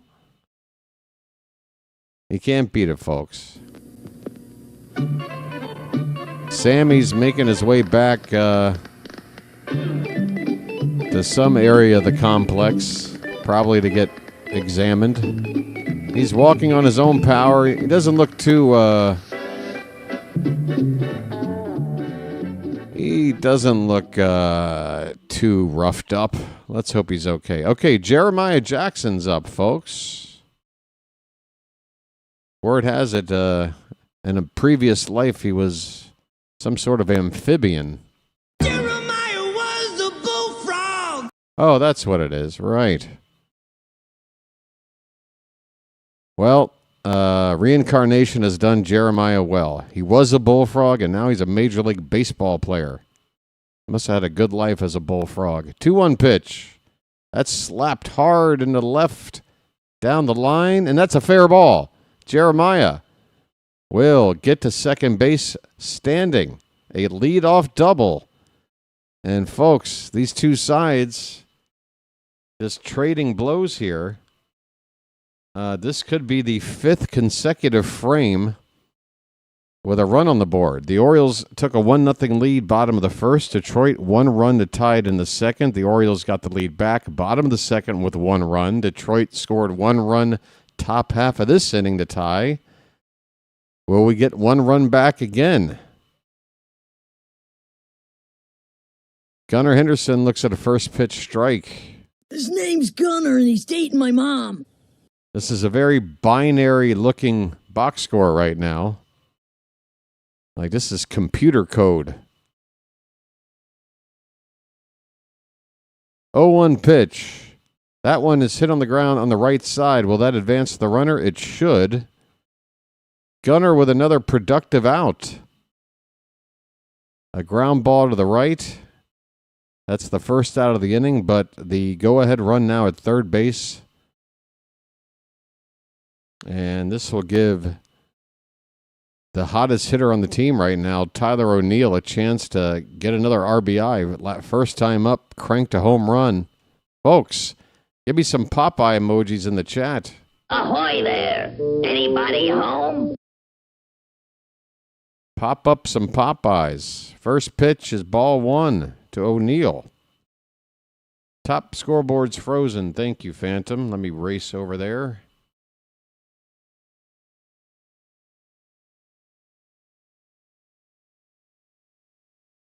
You can't beat it, folks. Sammy's making his way back to some area of the complex, probably to get examined. He's walking on his own power. He doesn't look too too roughed up. Let's hope he's okay. Okay, Jeremiah Jackson's up, folks. Word has it, in a previous life, he was some sort of amphibian. Jeremiah was a bullfrog. Oh, that's what it is. Right. Well, reincarnation has done Jeremiah well. He was a bullfrog, and now he's a Major League Baseball player. Must have had a good life as a bullfrog. 2-1 pitch. That's slapped hard into the left down the line, and that's a fair ball. Jeremiah will get to second base standing. A leadoff double. And folks, these two sides just trading blows here. This could be the fifth consecutive frame with a run on the board. The Orioles took a 1-0 lead bottom of the first. Detroit 1 run to tie it in the second. The Orioles got the lead back bottom of the second with 1 run. Detroit scored 1 run top half of this inning to tie. Will we get 1 run back again? Gunnar Henderson looks at a first pitch strike. His name's Gunnar and he's dating my mom. This is a very binary looking box score right now. Like, this is computer code. 0-1 pitch. That one is hit on the ground on the right side. Will that advance the runner? It should. Gunnar with another productive out. A ground ball to the right. That's the first out of the inning, but the go-ahead run now at third base. And this will give the hottest hitter on the team right now, Tyler O'Neill, a chance to get another RBI. First time up, cranked a home run. Folks, give me some Popeye emojis in the chat. Ahoy there! Anybody home? Pop up some Popeyes. First pitch is ball 1 to O'Neill. Top scoreboard's frozen. Thank you, Phantom. Let me race over there.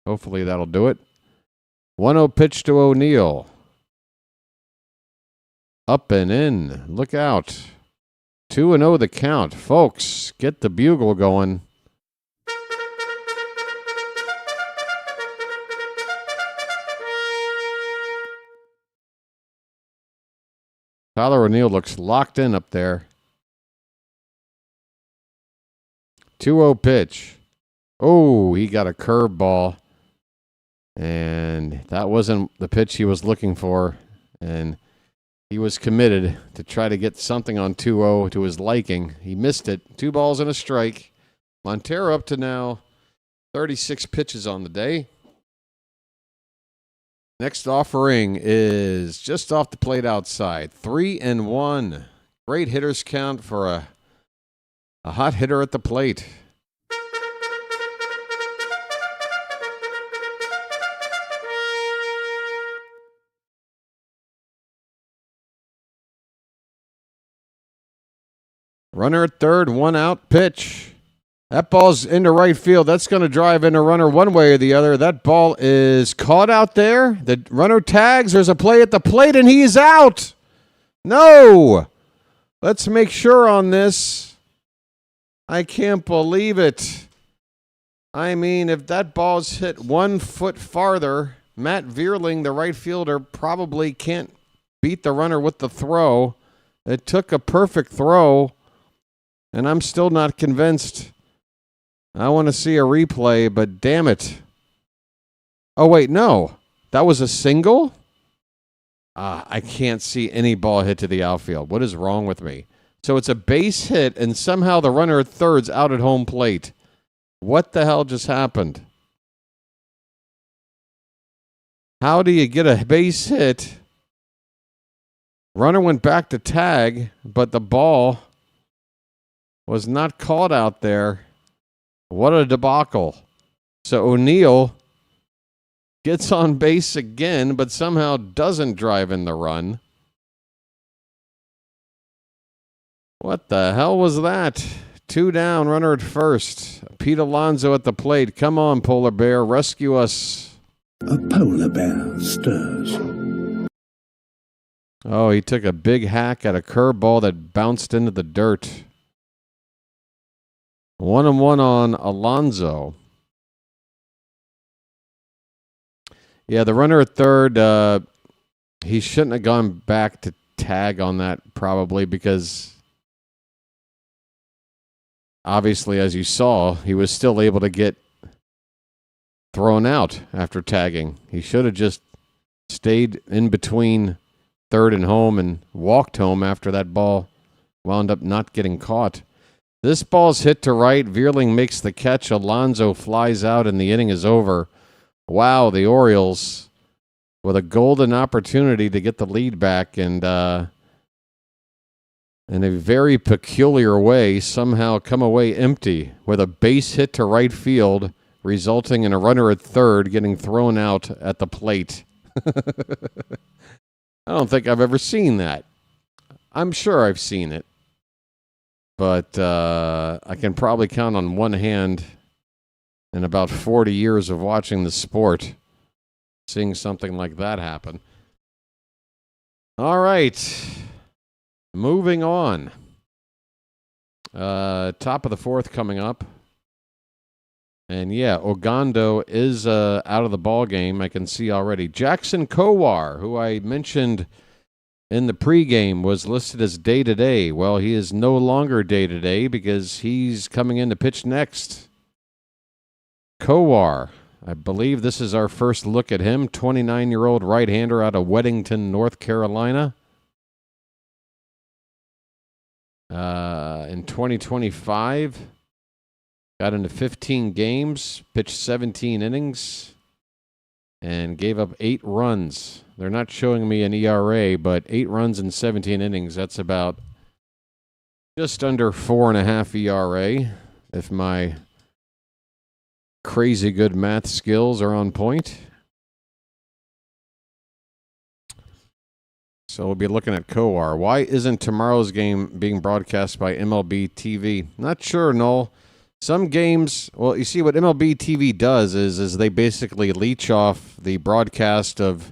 Hopefully that'll do it. 1-0 pitch to O'Neill. Up and in. Look out. 2-0 the count. Folks, get the bugle going. Tyler O'Neill looks locked in up there. 2-0 pitch. Oh, he got a curveball. And that wasn't the pitch he was looking for. And he was committed to try to get something on 2-0 to his liking. He missed it. 2 balls and a strike. Montero up to now 36 pitches on the day. Next offering is just off the plate outside. 3-1. Great hitters count for a hot hitter at the plate. Runner at third, 1 out, pitch. That ball's into right field. That's going to drive in a runner one way or the other. That ball is caught out there. The runner tags. There's a play at the plate, and he's out. No. Let's make sure on this. I can't believe it. I mean, if that ball's hit 1 foot farther, Matt Vierling, the right fielder, probably can't beat the runner with the throw. It took a perfect throw. And I'm still not convinced. I want to see a replay, but damn it. Oh, wait, no. That was a single? I can't see any ball hit to the outfield. What is wrong with me? So it's a base hit, and somehow the runner at third's out at home plate. What the hell just happened? How do you get a base hit? Runner went back to tag, but the ball was not caught out there. What a debacle. So O'Neill gets on base again, but somehow doesn't drive in the run. What the hell was that? 2 down, runner at first. Pete Alonso at the plate. Come on, Polar Bear, rescue us. A polar bear stirs. Oh, he took a big hack at a curveball that bounced into the dirt. 1-1 on Alonso. Yeah, the runner at third, he shouldn't have gone back to tag on that probably because obviously, as you saw, he was still able to get thrown out after tagging. He should have just stayed in between third and home and walked home after that ball wound up not getting caught. This ball's hit to right. Vierling makes the catch. Alonso flies out, and the inning is over. Wow, the Orioles with a golden opportunity to get the lead back, and in a very peculiar way, somehow come away empty with a base hit to right field, resulting in a runner at third getting thrown out at the plate. I don't think I've ever seen that. I'm sure I've seen it. But I can probably count on one hand in about 40 years of watching the sport, seeing something like that happen. All right. Moving on. Top of the fourth coming up. And yeah, Ogando is out of the ball game. I can see already. Jackson Kowar, who I mentioned in the pregame, was listed as day-to-day. Well, he is no longer day-to-day because he's coming in to pitch next. Kowar, I believe this is our first look at him. 29-year-old right-hander out of Weddington, North Carolina. In 2025, got into 15 games, pitched 17 innings, and gave up 8 runs. They're not showing me an ERA, but 8 runs in 17 innings. That's about just under 4.5 ERA, if my crazy good math skills are on point. So we'll be looking at Kowar. Why isn't tomorrow's game being broadcast by MLB TV? Not sure, Noel. Some games, well, you see what MLB TV does is they basically leech off the broadcast of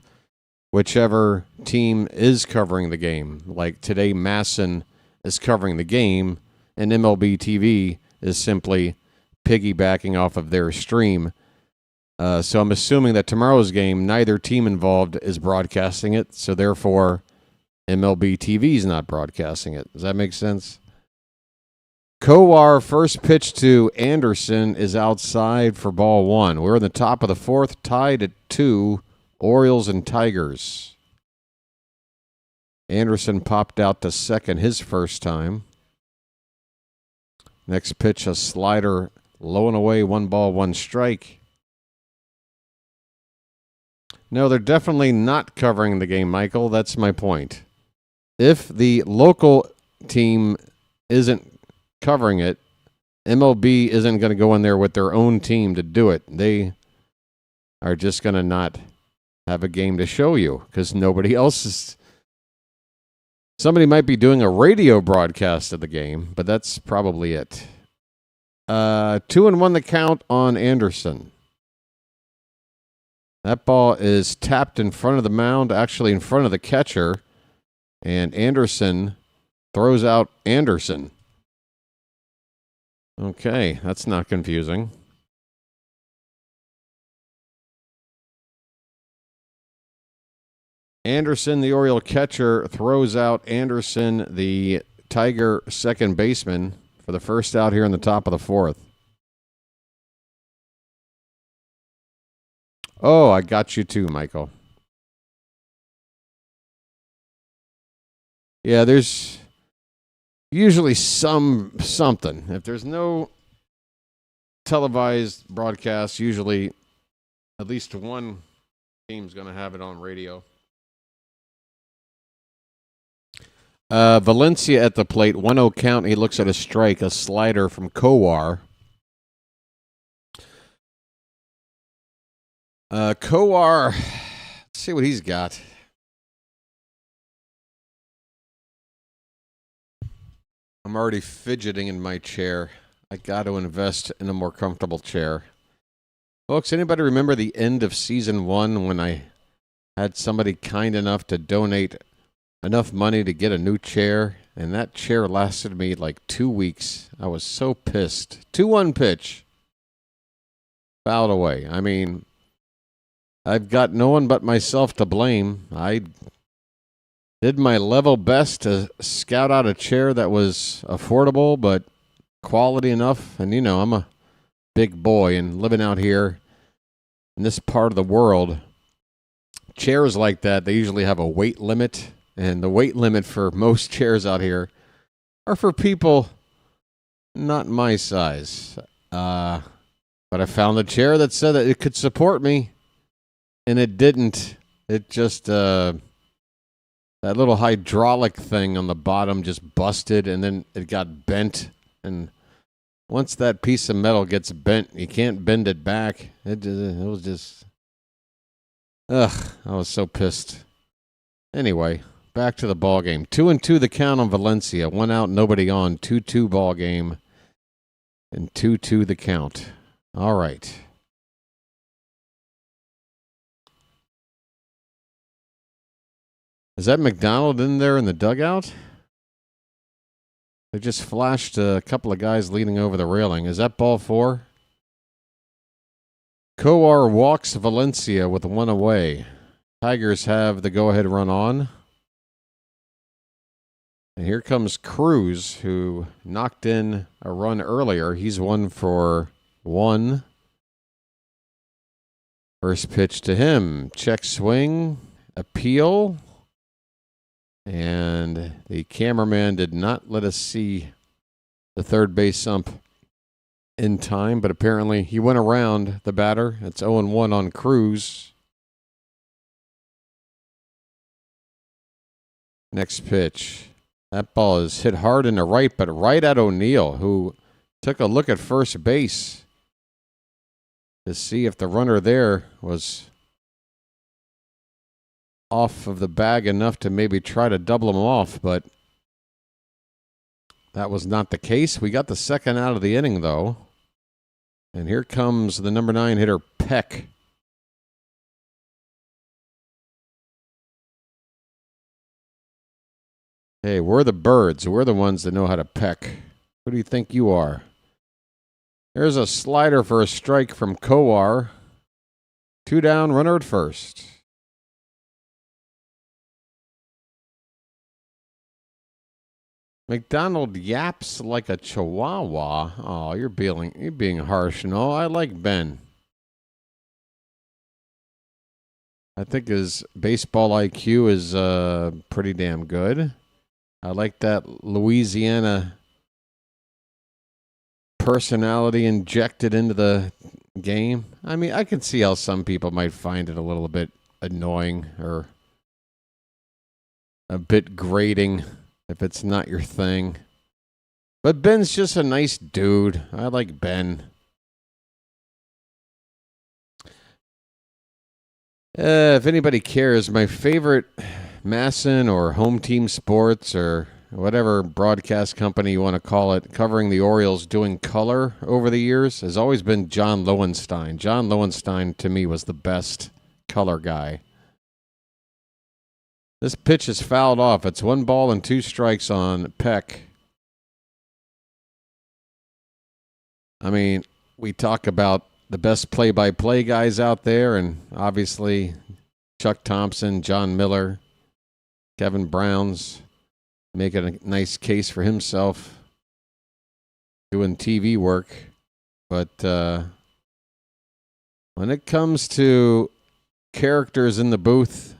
whichever team is covering the game. Like today, Masson is covering the game, and MLB TV is simply piggybacking off of their stream. So I'm assuming that tomorrow's game, neither team involved is broadcasting it, so therefore MLB TV is not broadcasting it. Does that make sense? Kowar, first pitch to Anderson, is outside for ball one. We're in the top of the fourth, tied at 2, Orioles and Tigers. Anderson popped out to second his first time. Next pitch, a slider, low and away, 1 ball, 1 strike. No, they're definitely not covering the game, Michael. That's my point. If the local team isn't covering it, MLB isn't going to go in there with their own team to do it. They are just going to not have a game to show you because nobody else is. Somebody might be doing a radio broadcast of the game, but that's probably it. 2-1 the count on Anderson. That ball is tapped in front of the mound, actually in front of the catcher, and Anderson throws out Anderson. Okay, that's not confusing. Anderson, the Oriole catcher, throws out Anderson, the Tiger second baseman, for the first out here in the top of the fourth. Oh, I got you too, Michael. Yeah, there's usually something. If there's no televised broadcast, usually at least one team's going to have it on radio. Valencia at the plate, 1-0 count. He looks at a strike, a slider from Kowar. Kowar, let's see what he's got. I'm already fidgeting in my chair. I got to invest in a more comfortable chair. Folks, anybody remember the end of season 1 when I had somebody kind enough to donate enough money to get a new chair? And that chair lasted me like 2 weeks. I was so pissed. 2-1 pitch. Fouled away. I mean, I've got no one but myself to blame. I did my level best to scout out a chair that was affordable but quality enough. And, you know, I'm a big boy and living out here in this part of the world. Chairs like that, they usually have a weight limit. And the weight limit for most chairs out here are for people not my size. But I found a chair that said that it could support me. And it didn't. It just, that little hydraulic thing on the bottom just busted, and then it got bent. And once that piece of metal gets bent, you can't bend it back. It was just, I was so pissed. Anyway, back to the ball game. 2-2 the count on Valencia. 1 out, nobody on. 2-2 ball game. And 2-2 the count. All right. Is that McDonald in there in the dugout? They just flashed a couple of guys leaning over the railing. Is that ball 4? Kowar walks Valencia with 1 away. Tigers have the go-ahead run on. And here comes Cruz, who knocked in a run earlier. He's 1 for 1. First pitch to him. Check swing. Appeal. And the cameraman did not let us see the third base ump in time, but apparently he went around the batter. It's 0-1 on Cruz. Next pitch. That ball is hit hard in the right, but right at O'Neill, who took a look at first base to see if the runner there was off of the bag enough to maybe try to double him off, but that was not the case. We got the second out of the inning, though. And here comes the number 9 hitter, Peck. Hey, we're the birds. We're the ones that know how to peck. Who do you think you are? There's a slider for a strike from Kowar. 2 down, runner at first. McDonald yaps like a chihuahua. Oh, you're being harsh. No, I like Ben. I think his baseball IQ is pretty damn good. I like that Louisiana personality injected into the game. I mean, I can see how some people might find it a little bit annoying or a bit grating if it's not your thing. But Ben's just a nice dude. I like Ben. If anybody cares, my favorite Masson or Home Team Sports or whatever broadcast company you want to call it, covering the Orioles doing color over the years, has always been John Lowenstein. John Lowenstein, to me, was the best color guy. This pitch is fouled off. It's 1 ball and 2 strikes on Peck. I mean, we talk about the best play-by-play guys out there, and obviously Chuck Thompson, John Miller, Kevin Brown's making a nice case for himself doing TV work. But when it comes to characters in the booth,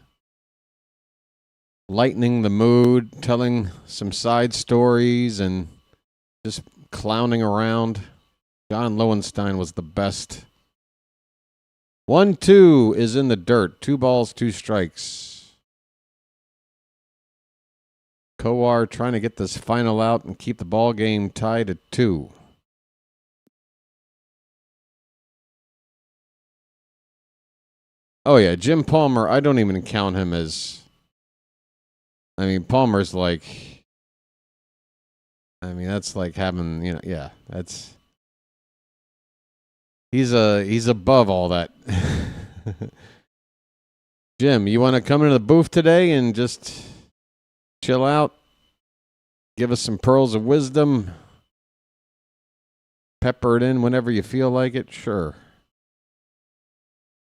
lightening the mood, telling some side stories, and just clowning around, John Lowenstein was the best. 1-2 is in the dirt. 2 balls, 2 strikes. Kowar trying to get this final out and keep the ball game tied at 2. Oh, yeah, Jim Palmer, I don't even count him as... I mean, Palmer's like... I mean, that's like having, you know, yeah, that's... He's above all that. Jim, you want to come into the booth today and just chill out? Give us some pearls of wisdom? Pepper it in whenever you feel like it? Sure.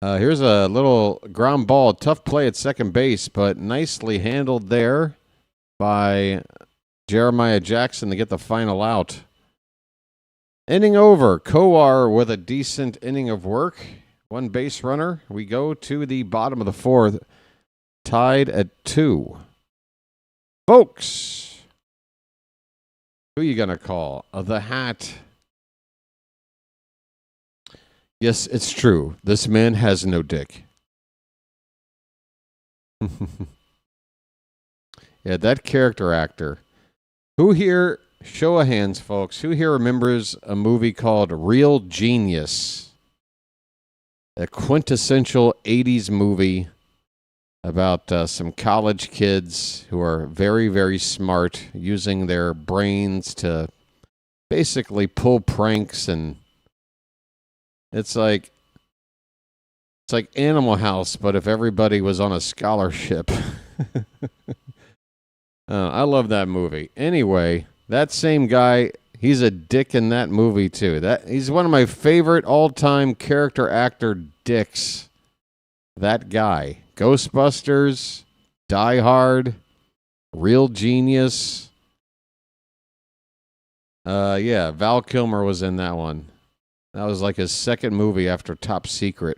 Here's a little ground ball. Tough play at second base, but nicely handled there by Jeremiah Jackson to get the final out. Inning over. Kowar with a decent inning of work. 1 base runner. We go to the bottom of the 4th. Tied at 2. Folks, who you going to call? The Hat. Yes, it's true. This man has no dick. Yeah, that character actor. Who here... Show of hands, folks. Who here remembers a movie called Real Genius? A quintessential 80s movie about some college kids who are very, very smart, using their brains to basically pull pranks, and it's like Animal House, but if everybody was on a scholarship. I love that movie. Anyway... That same guy, he's a dick in that movie, too. He's one of my favorite all-time character actor dicks. That guy. Ghostbusters, Die Hard, Real Genius. Yeah, Val Kilmer was in that one. That was like his second movie after Top Secret.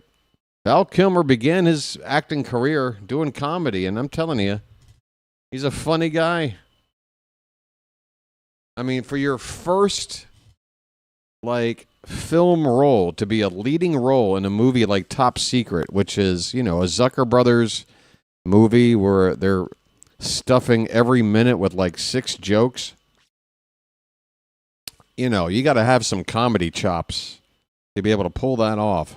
Val Kilmer began his acting career doing comedy, and I'm telling you, he's a funny guy. I mean, for your first, like, film role to be a leading role in a movie like Top Secret, which is, you know, a Zucker Brothers movie where they're stuffing every minute with, like, 6 jokes. You know, you got to have some comedy chops to be able to pull that off.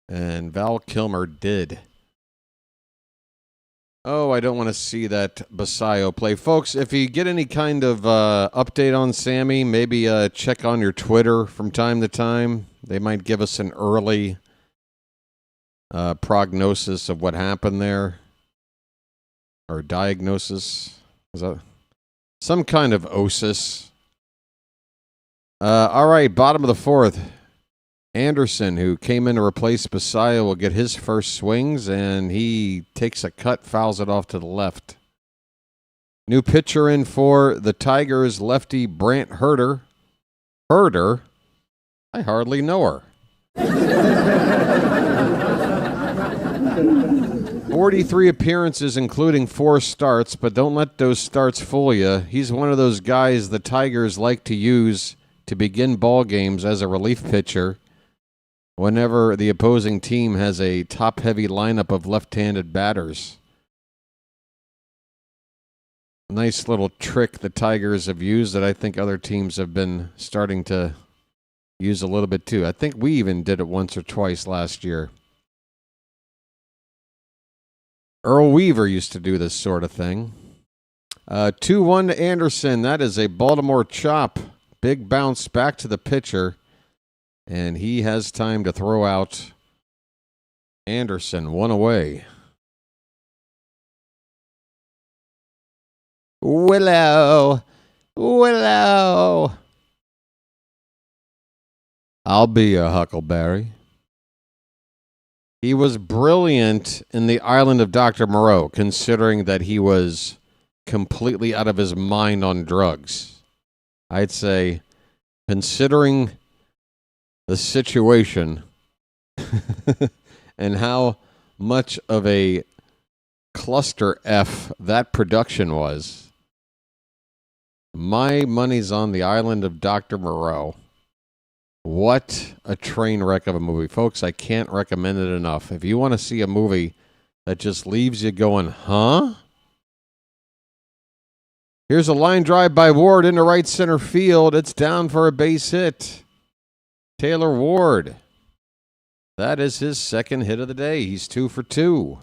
And Val Kilmer did. Oh, I don't want to see that Basayo play. Folks, if you get any kind of update on Sammy, maybe check on your Twitter from time to time. They might give us an early prognosis of what happened there, or diagnosis. Is that some kind of osis? All right, bottom of the fourth. Anderson, who came in to replace Basayo, will get his first swings, and he takes a cut, fouls it off to the left. New pitcher in for the Tigers, lefty Brant Herder. Herder? I hardly know her. 43 appearances, including 4 starts, but don't let those starts fool you. He's one of those guys the Tigers like to use to begin ball games as a relief pitcher whenever the opposing team has a top-heavy lineup of left-handed batters. Nice little trick the Tigers have used that I think other teams have been starting to use a little bit too. I think we even did it once or twice last year. Earl Weaver used to do this sort of thing. 2-1 to Anderson. That is a Baltimore chop. Big bounce back to the pitcher. And he has time to throw out Anderson. 1 away. Willow. I'll be a Huckleberry. He was brilliant in the Island of Dr. Moreau, considering that he was completely out of his mind on drugs. I'd say, considering the situation and how much of a cluster F that production was, my money's on the Island of Dr. Moreau. What a train wreck of a movie. Folks, I can't recommend it enough. If you want to see a movie that just leaves you going, huh? Here's a line drive by Ward into right center field. It's down for a base hit. Taylor Ward. That is his second hit of the day. He's 2 for 2.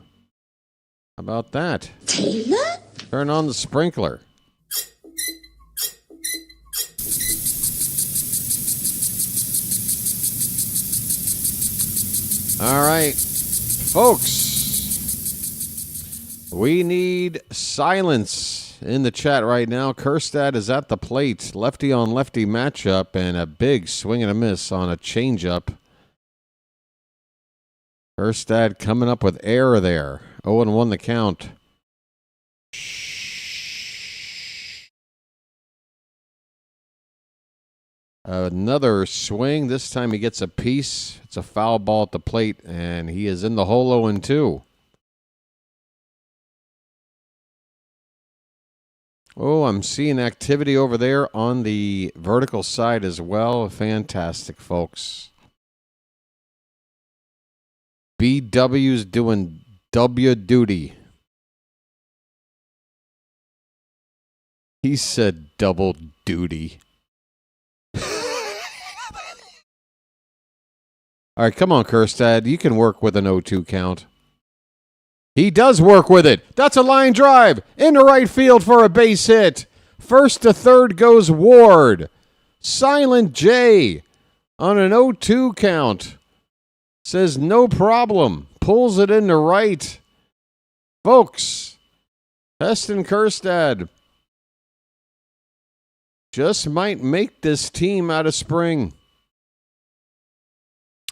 How about that? Taylor? Turn on the sprinkler. All right, folks, we need silence in the chat right now. Kerstad is at the plate, lefty on lefty matchup, and a big swing and a miss on a changeup. Kerstad coming up with error there. 0-1 the count. Another swing. This time he gets a piece. It's a foul ball at the plate, and he is in the hole 0-2. Oh, I'm seeing activity over there on the vertical side as well. Fantastic, folks. BW's doing W duty. He said double duty. All right, come on, Kerstad. You can work with an 0-2 count. He does work with it. That's a line drive into right field for a base hit. First to third goes Ward. Silent J on an 0-2 count. Says no problem. Pulls it into right. Folks, Heston Kerstad just might make this team out of spring.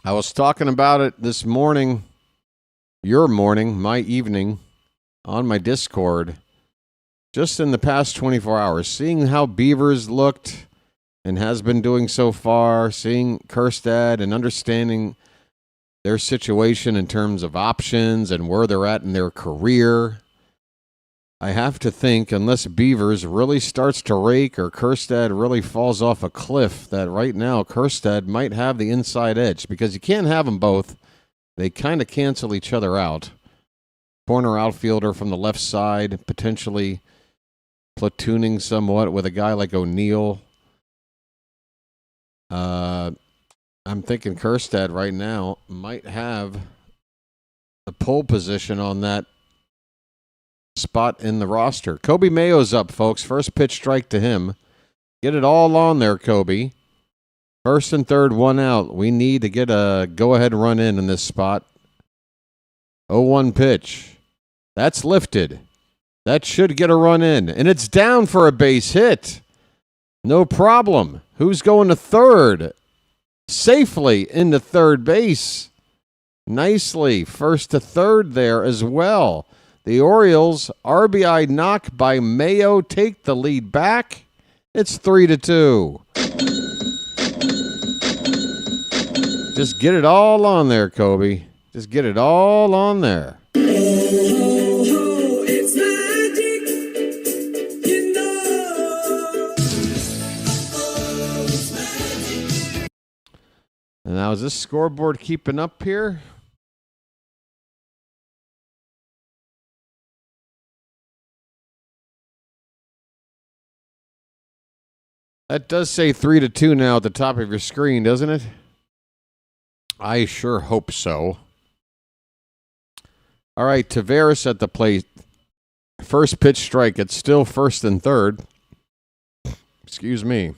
I was talking about it this morning, your morning, my evening, on my Discord, just in the past 24 hours, seeing how Beavers looked and has been doing so far, seeing Kerstad and understanding their situation in terms of options and where they're at in their career. I have to think, unless Beavers really starts to rake or Kerstad really falls off a cliff, that right now Kerstad might have the inside edge, because you can't have them both. They kind of cancel each other out. Corner outfielder from the left side, potentially platooning somewhat with a guy like O'Neill. I'm thinking Kerstad right now might have the pole position on that spot in the roster. Kobe Mayo's up, folks. First pitch strike to him. Get it all on there, Kobe. First and third, 1 out. We need to get a go-ahead run in this spot. 0-1 pitch. That's lifted. That should get a run in. And it's down for a base hit. No problem. Who's going to third? Safely into third base. Nicely. First to third there as well. The Orioles, RBI knock by Mayo, take the lead back. It's 3-2. Just get it all on there, Kobe. Just get it all on there. And now, is this scoreboard keeping up here? That does say 3-2 now at the top of your screen, doesn't it? I sure hope so. All right, Taveras at the plate. First pitch strike. It's still first and third. Excuse me.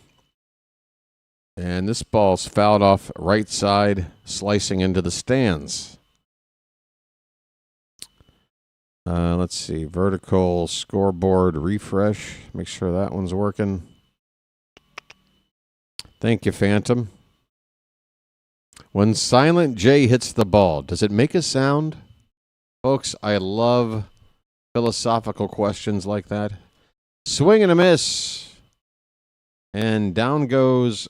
And this ball's fouled off right side, slicing into the stands. Let's see. Vertical scoreboard refresh. Make sure that one's working. Thank you, Phantom. When Silent J hits the ball, does it make a sound? Folks, I love philosophical questions like that. Swing and a miss. And down goes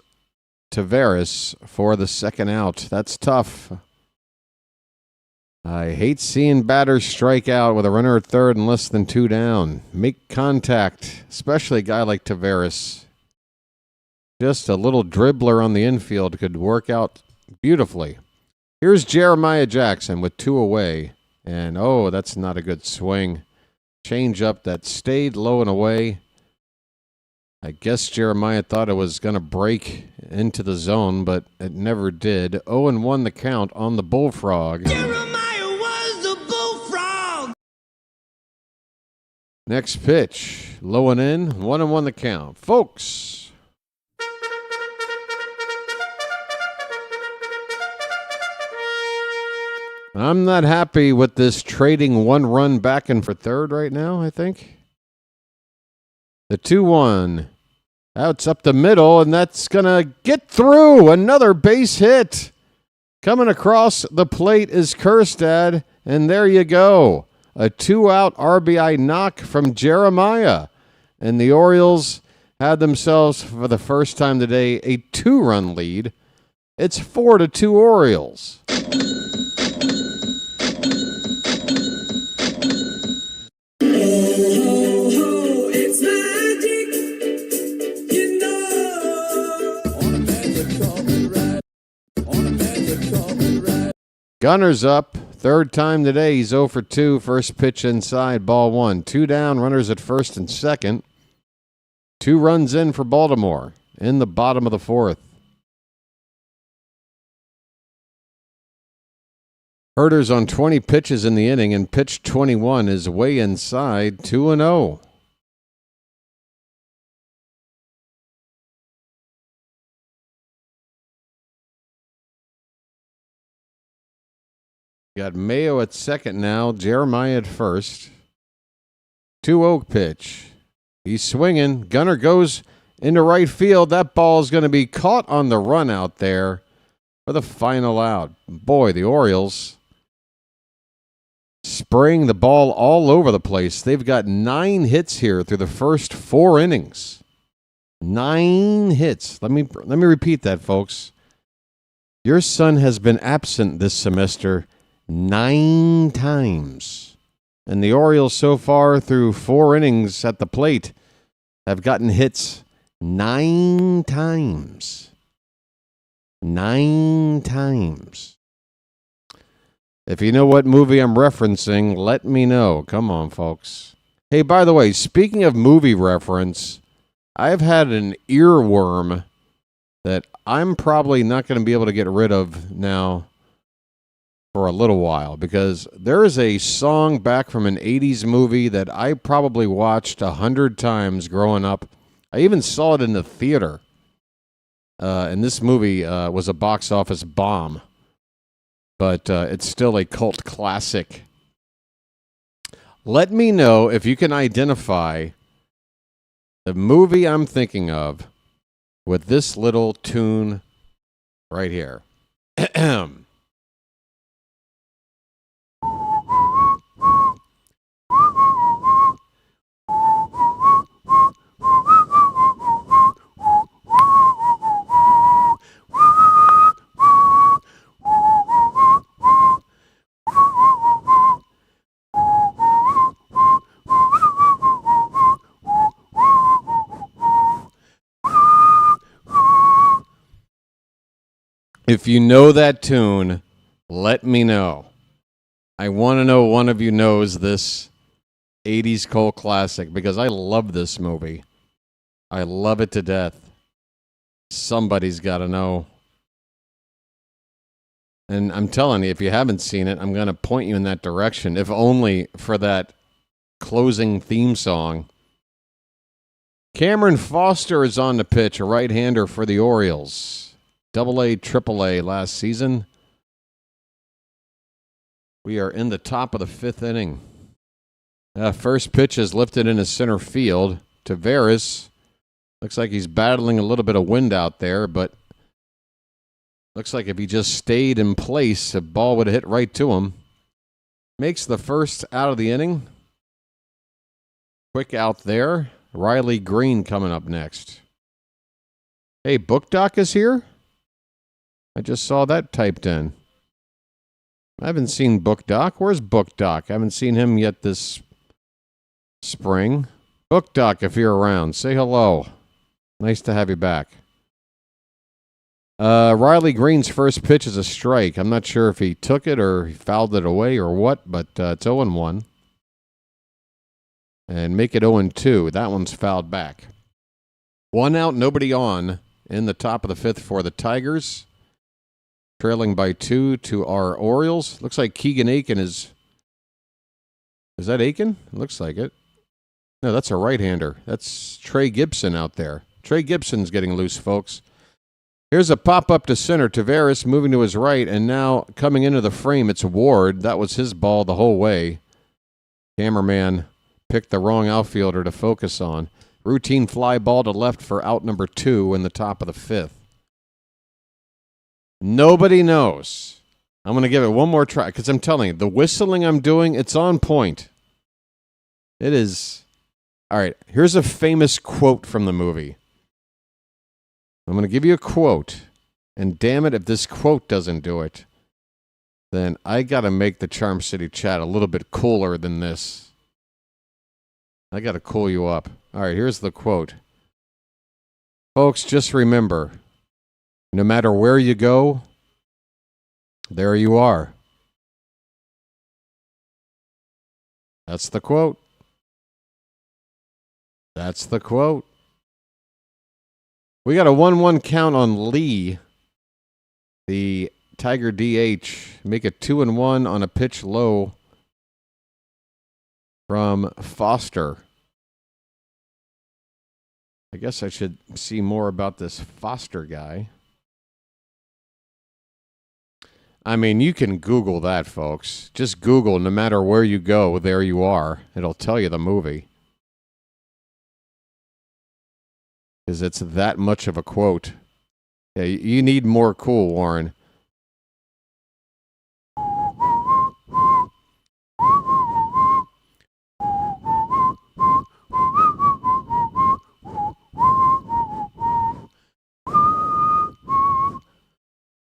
Taveras for the second out. That's tough. I hate seeing batters strike out with a runner at third and less than 2 down. Make contact, especially a guy like Taveras. Just a little dribbler on the infield could work out beautifully. Here's Jeremiah Jackson with 2 away. And, oh, that's not a good swing. Change up that stayed low and away. I guess Jeremiah thought it was going to break into the zone, but it never did. 0-1 the count on the Bullfrog. Jeremiah was the bullfrog. Next pitch. Low and in. 1-1 the count. Folks. I'm not happy with this trading 1 run back and for third right now, I think. The 2-1. Outs up the middle, and that's going to get through. Another base hit. Coming across the plate is Kjerstad, and there you go. A 2-out RBI knock from Jeremiah. And the Orioles had themselves, for the first time today, a 2-run lead. It's 4-2 Orioles. Gunner's up. Third time today. He's 0 for 2. First pitch inside. Ball 1. 2 down. Runners at first and second. 2 runs in for Baltimore in the bottom of the 4th. Herder's on 20 pitches in the inning, and pitch 21 is way inside. 2-0. Got Mayo at second now. Jeremiah at first. 2-0 pitch. He's swinging. Gunner goes into right field. That ball is going to be caught on the run out there for the final out. Boy, the Orioles spraying the ball all over the place. They've got 9 hits here through the first 4 innings. 9 hits. Let me repeat that, folks. Your son has been absent this semester 9 times. And the Orioles so far through 4 innings at the plate have gotten hits 9 times. 9 times. If you know what movie I'm referencing, let me know. Come on, folks. Hey, by the way, speaking of movie reference, I've had an earworm that I'm probably not going to be able to get rid of now for a little while, because there is a song back from an 80s movie that I probably watched 100 times growing up. I even saw it in the theater. And this movie was a box office bomb. But it's still a cult classic. Let me know if you can identify the movie I'm thinking of with this little tune right here. If you know that tune, let me know. I want to know one of you knows this 80s cult classic because I love this movie. I love it to death. Somebody's got to know. And I'm telling you, if you haven't seen it, I'm going to point you in that direction, if only for that closing theme song. Cameron Foster is on the pitch, a right-hander for the Orioles. AA, AAA last season. We are in the top of the fifth inning. First pitch is lifted into center field. Tavares looks like he's battling a little bit of wind out there, but looks like if he just stayed in place, a ball would have hit right to him. Makes the first out of the inning. Quick out there. Riley Green coming up next. Hey, Book Doc is here? I just saw that typed in. I haven't seen Book Doc. Where's Book Doc? I haven't seen him yet this spring. Book Doc, if you're around, say hello. Nice to have you back. Riley Green's first pitch is a strike. I'm not sure if he took it or he fouled it away or what, but it's 0-1. And make it 0-2. That one's fouled back. 1 out, nobody on in the top of the fifth for the Tigers. Trailing by 2 to our Orioles. Looks like Keegan Aiken is... Is that Aiken? Looks like it. No, that's a right-hander. That's Trey Gibson out there. Trey Gibson's getting loose, folks. Here's a pop-up to center. Tavares moving to his right, and now coming into the frame, it's Ward. That was his ball the whole way. Cameraman picked the wrong outfielder to focus on. Routine fly ball to left for out number 2 in the top of the fifth. Nobody knows. I'm going to give it one more try because I'm telling you, the whistling I'm doing, it's on point. It is. All right, here's a famous quote from the movie. I'm going to give you a quote, and damn it, if this quote doesn't do it, then I got to make the Charm City chat a little bit cooler than this. I got to cool you up. All right, here's the quote. Folks, just remember, no matter where you go, there you are. That's the quote. That's the quote. We got a 1-1 count on Lee, the Tiger DH. Make it 2-1 on a pitch low from Foster. I guess I should see more about this Foster guy. I mean, you can Google that, folks. Just Google, no matter where you go, there you are. It'll tell you the movie. Because it's that much of a quote. Yeah, you need more cool, Warren.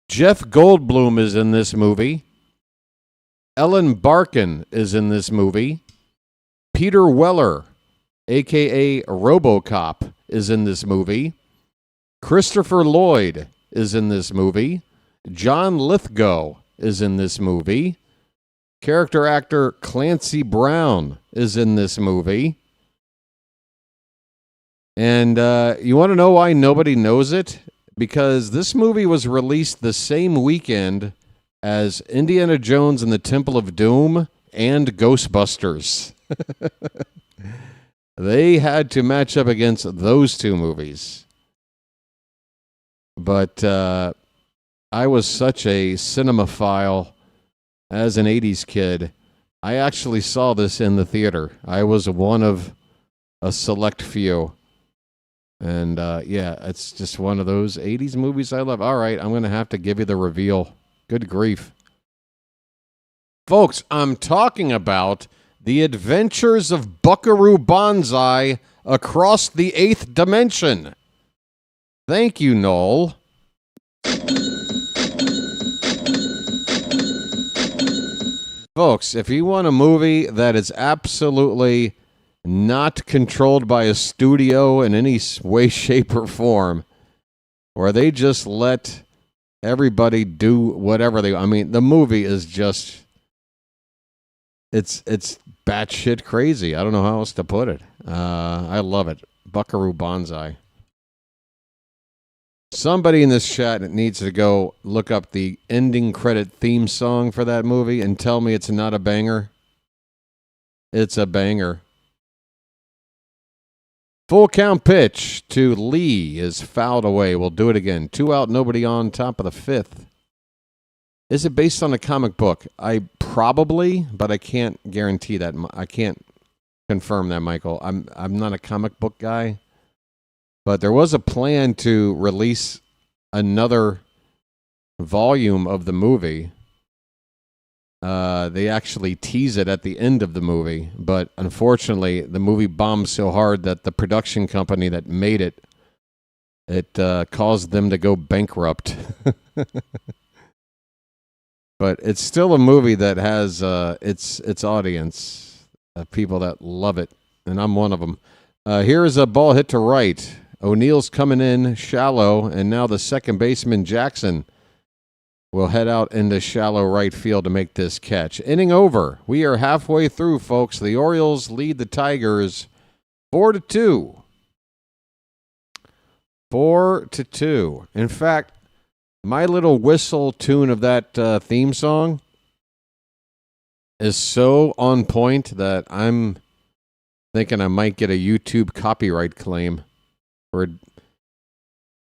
Jeff Goldblum is in this movie. Ellen Barkin is in this movie. Peter Weller, a.k.a. RoboCop, is in this movie. Christopher Lloyd is in this movie. John Lithgow is in this movie. Character actor Clancy Brown is in this movie. And you want to know why nobody knows it? Because this movie was released the same weekend as Indiana Jones and the Temple of Doom and Ghostbusters. They had to match up against those two movies. But I was such a cinemaphile as an 80s kid. I actually saw this in the theater. I was one of a select few. And, yeah, it's just one of those 80s movies I love. All right, I'm going to have to give you the reveal. Good grief. Folks, I'm talking about The Adventures of Buckaroo Banzai Across the Eighth Dimension. Thank you, Noel. Folks, if you want a movie that is absolutely not controlled by a studio in any way, shape, or form, where they just let everybody do whatever they... I mean, the movie is just... It's batshit crazy. I don't know how else to put it. I love it. Buckaroo Banzai. Somebody in this chat needs to go look up the ending credit theme song for that movie and tell me it's not a banger. It's a banger. Full count pitch to Lee is fouled away. We'll do it again. 2 out, nobody on, top of the 5th. Is it based on a comic book? I probably, but I can't guarantee that. I can't confirm that, Michael. I'm not a comic book guy. But there was a plan to release another volume of the movie. They actually tease it at the end of the movie, but unfortunately, the movie bombed so hard that the production company that made it caused them to go bankrupt. But it's still a movie that has its audience, people that love it, and I'm one of them. Here's a ball hit to right. O'Neill's coming in shallow, and now the second baseman, Jackson, will head out into shallow right field to make this catch. Inning over. We are halfway through, folks. The Orioles lead the Tigers 4-2. 4-2. In fact, my little whistle tune of that theme song is so on point that I'm thinking I might get a YouTube copyright claim for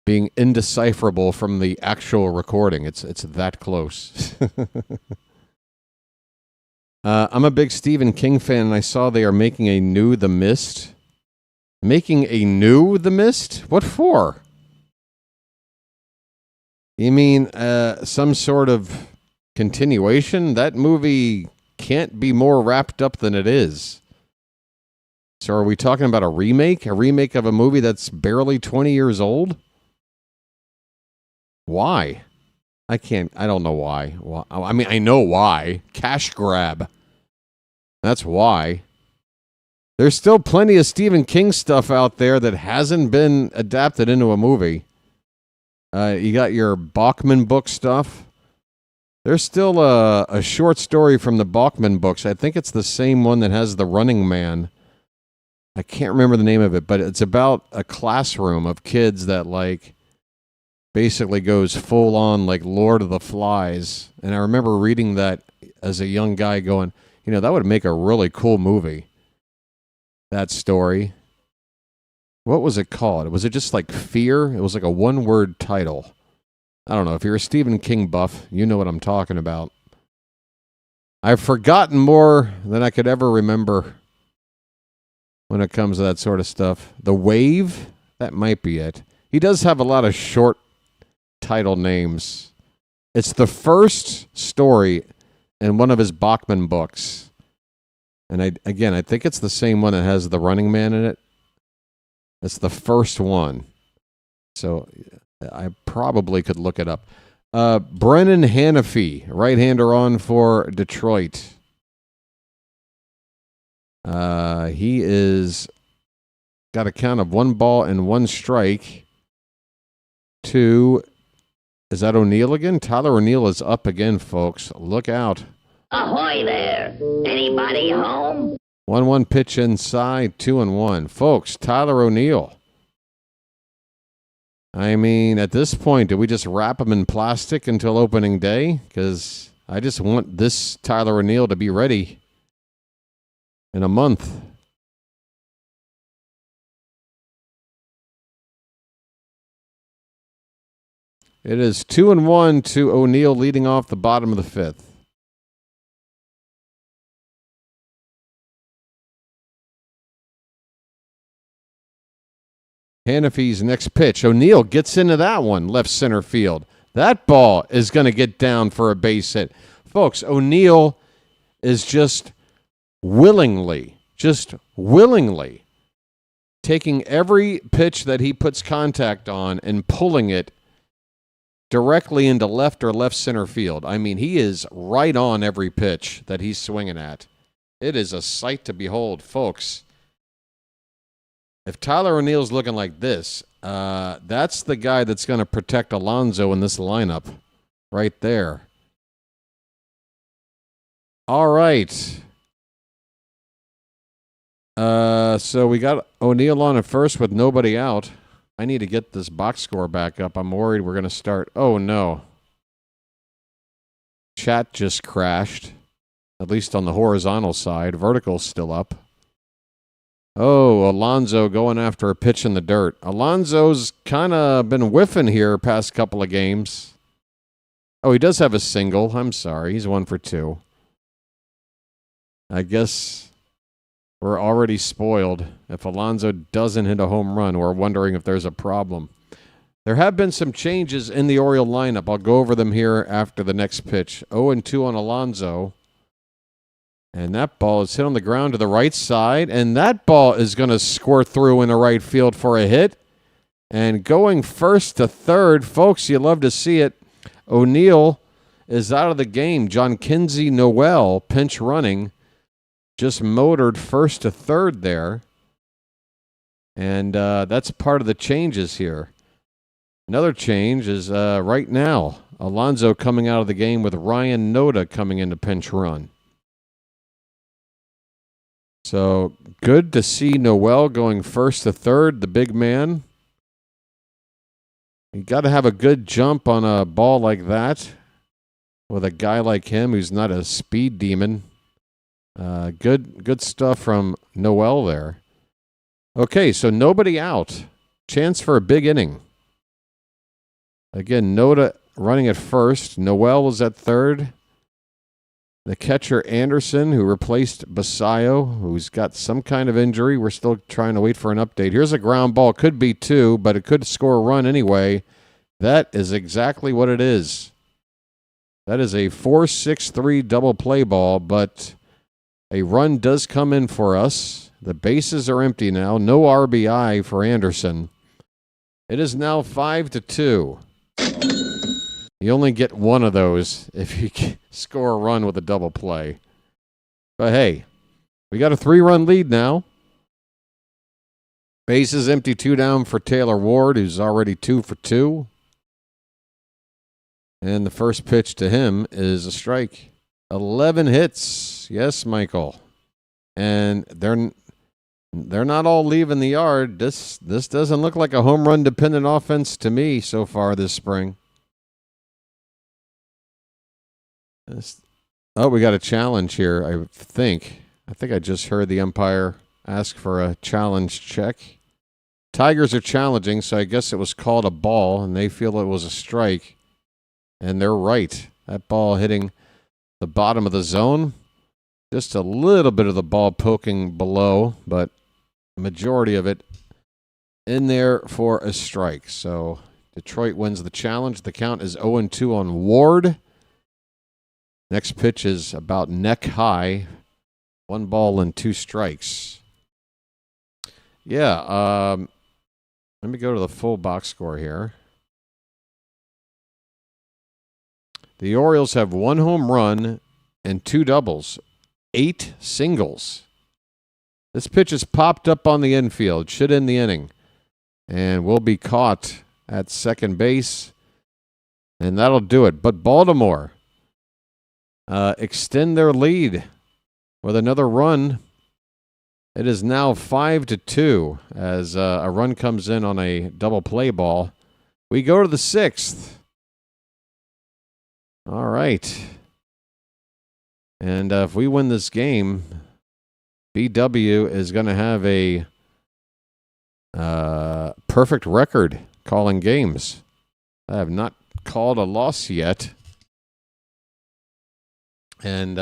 being indecipherable from the actual recording. It's that close. I'm a big Stephen King fan, and I saw they are making a new The Mist. Making a new The Mist? What for? You mean some sort of continuation? That movie can't be more wrapped up than it is. So are we talking about a remake? A remake of a movie that's barely 20 years old? Why? I don't know why. I mean, I know why. Cash grab. That's why. There's still plenty of Stephen King stuff out there that hasn't been adapted into a movie. You got your Bachman book stuff. There's still a short story from the Bachman books. I think it's the same one that has The Running Man. I can't remember the name of it, but it's about a classroom of kids that, like, basically goes full on, like, Lord of the Flies. And I remember reading that as a young guy going, you know, that would make a really cool movie. That story. What was it called? Was it just like Fear? It was like a one-word title. I don't know. If you're a Stephen King buff, you know what I'm talking about. I've forgotten more than I could ever remember when it comes to that sort of stuff. The Wave? That might be it. He does have a lot of short title names. It's the first story in one of his Bachman books. And I think it's the same one that has The Running Man in it. It's the first one. So I probably could look it up. Brennan Hanafy, right-hander on for Detroit. He is got a count of 1 ball and 1 strike to, is that O'Neill again? Tyler O'Neill is up again, folks. Look out. Ahoy there! Anybody home? 1-1 pitch inside, 2-1. Folks, Tyler O'Neill. I mean, at this point, do we just wrap him in plastic until opening day? Because I just want this Tyler O'Neill to be ready in a month. It is 2-1 to O'Neill leading off the bottom of the 5th. Hanafy's next pitch. O'Neill gets into that one, left center field. That ball is going to get down for a base hit. Folks, O'Neill is just willingly taking every pitch that he puts contact on and pulling it directly into left or left center field. I mean, he is right on every pitch that he's swinging at. It is a sight to behold, folks. If Tyler O'Neill's looking like this, that's the guy that's going to protect Alonso in this lineup right there. All right. So we got O'Neill on at first with nobody out. I need to get this box score back up. I'm worried we're going to start. Oh, no. Chat just crashed, at least on the horizontal side. Vertical's still up. Oh, Alonso going after a pitch in the dirt. Alonso's kind of been whiffing here past couple of games. Oh, he does have a single. I'm sorry. He's 1 for 2. I guess we're already spoiled. If Alonso doesn't hit a home run, we're wondering if there's a problem. There have been some changes in the Oriole lineup. I'll go over them here after the next pitch. 0-2 on Alonso. And that ball is hit on the ground to the right side. And that ball is going to squirt through in the right field for a hit. And going first to third, folks, you love to see it. O'Neill is out of the game. John Kinsey Noel, pinch running, just motored first to third there. And that's part of the changes here. Another change is right now, Alonso coming out of the game with Ryan Noda coming into pinch run. So good to see Noel going first to third, the big man. You got to have a good jump on a ball like that with a guy like him who's not a speed demon. Good stuff from Noel there. Okay, so nobody out. Chance for a big inning. Again, Noda running at first. Noel was at third. The catcher, Anderson, who replaced Basayo, who's got some kind of injury. We're still trying to wait for an update. Here's a ground ball. Could be 2, but it could score a run anyway. That is exactly what it is. That is a 4-6-3 double play ball, but a run does come in for us. The bases are empty now. No RBI for Anderson. It is now 5-2. You only get one of those if you score a run with a double play. But hey, we got a 3-run lead now. Bases empty, 2 down for Taylor Ward, who's already 2 for 2. And the first pitch to him is a strike. 11 hits. Yes, Michael. And they're not all leaving the yard. This doesn't look like a home run dependent offense to me so far this spring. Oh, we got a challenge here, I think. I think I just heard the umpire ask for a challenge check. Tigers are challenging, so I guess it was called a ball, and they feel it was a strike. And they're right. That ball hitting the bottom of the zone. Just a little bit of the ball poking below, but majority of it in there for a strike. So Detroit wins the challenge. The count is 0-2 on Ward. Next pitch is about neck high. 1 ball and 2 strikes. Yeah, let me go to the full box score here. The Orioles have 1 home run and 2 doubles, 8 singles. This pitch is popped up on the infield, should end the inning, and will be caught at second base, and that'll do it. But Baltimore extend their lead with another run. It is now 5-2 as a run comes in on a double play ball. We go to the 6th. All right. And if we win this game, BW is going to have a perfect record calling games. I have not called a loss yet. And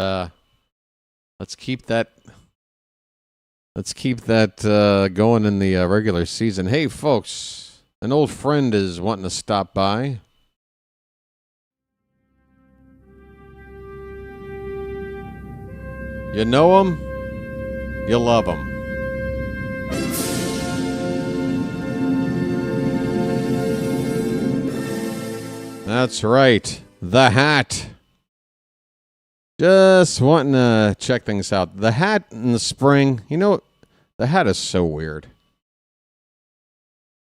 let's keep that Let's keep that going in the regular season. Hey, folks, an old friend is wanting to stop by. You know him, you love him. That's right, the Hat. Just wanting to check things out. The Hat in the spring, you know, the Hat is so weird.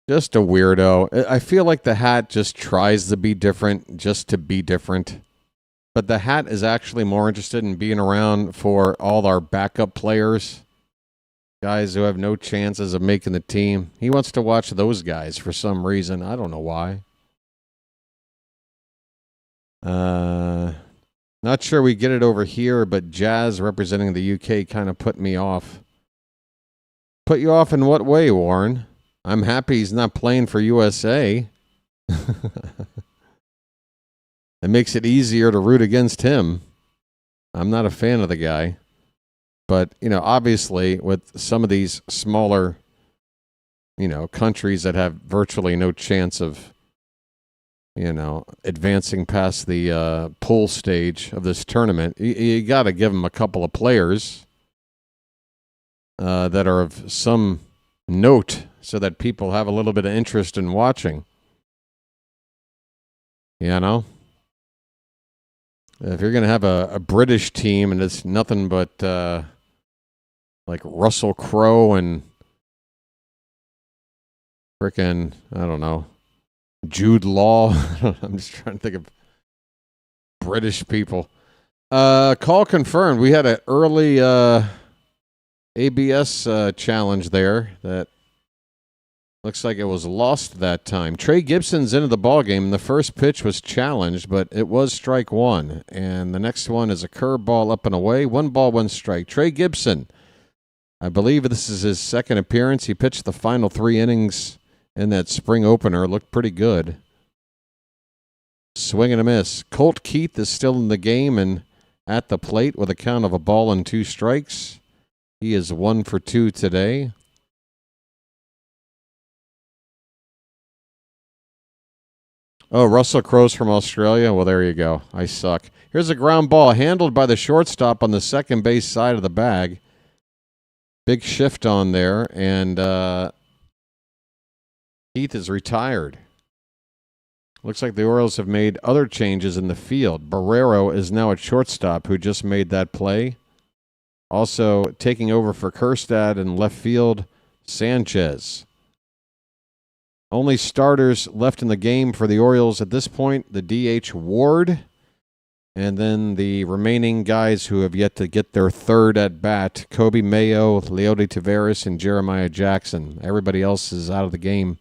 Just a weirdo. I feel like the Hat just tries to be different just to be different. But the Hat is actually more interested in being around for all our backup players, guys who have no chances of making the team. He wants to watch those guys for some reason. I don't know why. Not sure we get it over here, but Jazz representing the UK kind of put me off. Put you off in what way, Warren? I'm happy he's not playing for USA. It makes it easier to root against him. I'm not a fan of the guy. But, you know, obviously with some of these smaller, you know, countries that have virtually no chance of, you know, advancing past the pool stage of this tournament, you got to give them a couple of players that are of some note so that people have a little bit of interest in watching. You know? If you're going to have a British team and it's nothing but like Russell Crowe and frickin', I don't know, Jude Law. I'm just trying to think of British people. Call confirmed. We had an early ABS challenge there that looks like it was lost that time. Trey Gibson's into the ballgame. The first pitch was challenged, but it was strike one. And the next one is a curveball up and away. 1 ball, 1 strike. Trey Gibson, I believe this is his second appearance. He pitched the final 3 innings in that spring opener. Looked pretty good. Swing and a miss. Colt Keith is still in the game and at the plate with a count of 1 ball and 2 strikes. He is 1 for 2 today. Oh, Russell Crowe's from Australia? Well, there you go. I suck. Here's a ground ball handled by the shortstop on the second base side of the bag. Big shift on there, and Keith is retired. Looks like the Orioles have made other changes in the field. Barrero is now at shortstop, who just made that play. Also taking over for Kerstad in left field, Sanchez. Only starters left in the game for the Orioles at this point, the DH Ward, and then the remaining guys who have yet to get their third at bat, Kobe Mayo, Leody Taveras, and Jeremiah Jackson. Everybody else is out of the game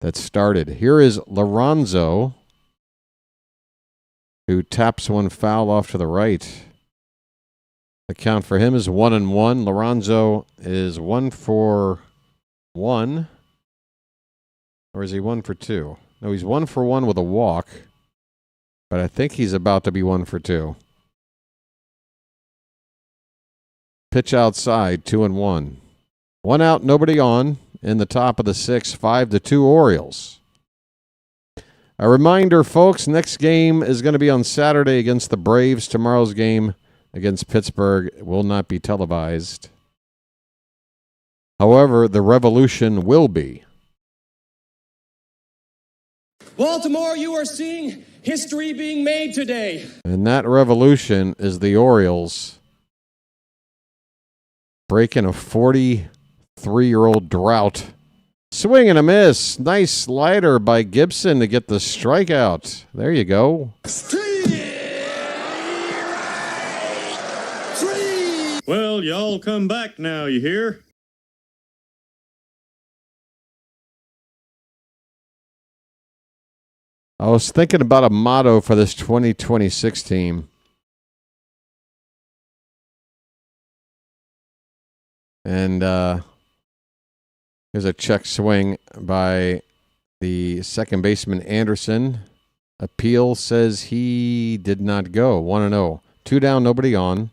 that started. Here is Lorenzo, who taps one foul off to the right. The count for him is 1-1. Lorenzo is 1 for 1. Or is he 1 for 2? No, he's 1 for 1 with a walk. But I think he's about to be 1 for 2. Pitch outside, 2-1. 1 out, nobody on. In the top of the 6th, 5-2 Orioles. A reminder, folks, next game is going to be on Saturday against the Braves. Tomorrow's game against Pittsburgh will not be televised. However, the revolution will be. Baltimore, you are seeing history being made today. And that revolution is the Orioles breaking a 43-year-old drought. Swing and a miss. Nice slider by Gibson to get the strikeout. There you go. Well, y'all come back now, you hear? I was thinking about a motto for this 2026 team. And here's a check swing by the second baseman Anderson. Appeal says he did not go. 1-0. 2 down, nobody on.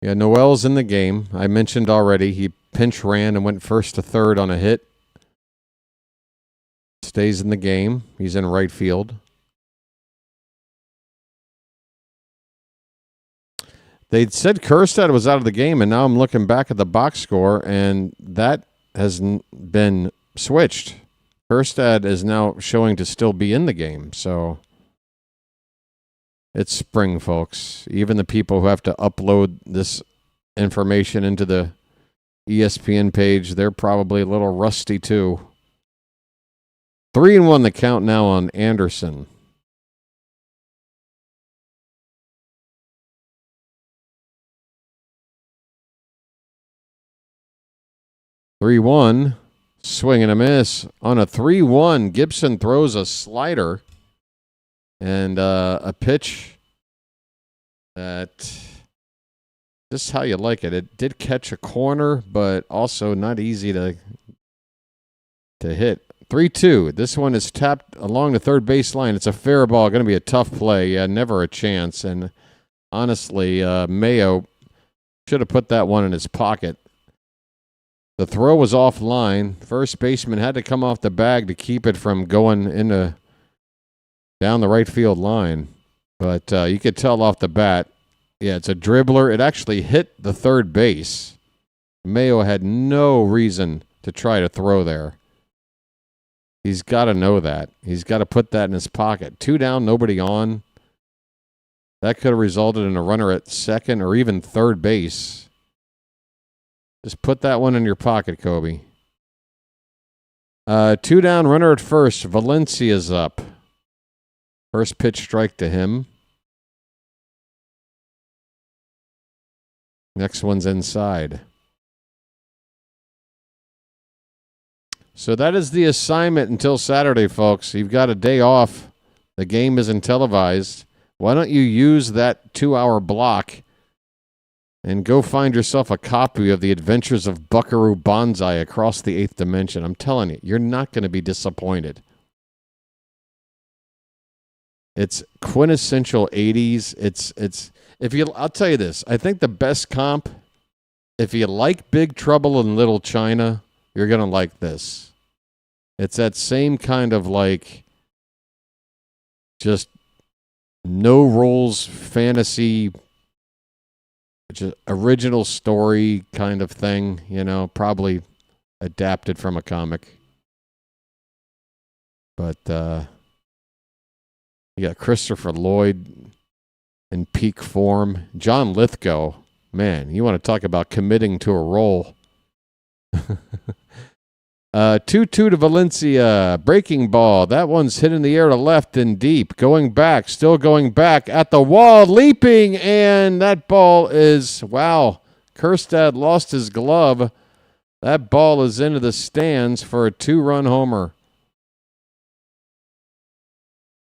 Yeah, Noel's in the game. I mentioned already he pinch ran and went first to third on a hit. Stays in the game. He's in right field. They said Kjerstad was out of the game, and now I'm looking back at the box score, and that has been switched. Kjerstad is now showing to still be in the game, so it's spring, folks. Even the people who have to upload this information into the ESPN page, they're probably a little rusty too. 3-1 the count now on Anderson. Three-one, swing and a miss. On a 3-1, Gibson throws a slider and a pitch that just how you like it. It did catch a corner, but also not easy to hit. 3-2. This one is tapped along the third base line. It's a fair ball. Going to be a tough play. Yeah, never a chance. And honestly, Mayo should have put that one in his pocket. The throw was offline. First baseman had to come off the bag to keep it from going down the right field line. But you could tell off the bat, yeah, it's a dribbler. It actually hit the third base. Mayo had no reason to try to throw there. He's got to know that. He's got to put that in his pocket. 2 down, nobody on. That could have resulted in a runner at second or even third base. Just put that one in your pocket, Kobe. 2 down, runner at first. Valencia's up. First pitch strike to him. Next one's inside. So that is the assignment until Saturday, folks. You've got a day off. The game isn't televised. Why don't you use that 2-hour block and go find yourself a copy of The Adventures of Buckaroo Banzai Across the Eighth Dimension? I'm telling you, you're not going to be disappointed. It's quintessential 80s. I'll tell you this. I think the best comp, if you like Big Trouble in Little China, you're going to like this. It's that same kind of like just no rules fantasy, just original story kind of thing, probably adapted from a comic. But you got Christopher Lloyd in peak form. John Lithgow, man, you want to talk about committing to a role. 2-2 to Valencia. Breaking ball. That one's hit in the air to left and deep. Going back. Still going back. At the wall. Leaping. And that ball is, wow. Kjerstad lost his glove. That ball is into the stands for a 2-run homer.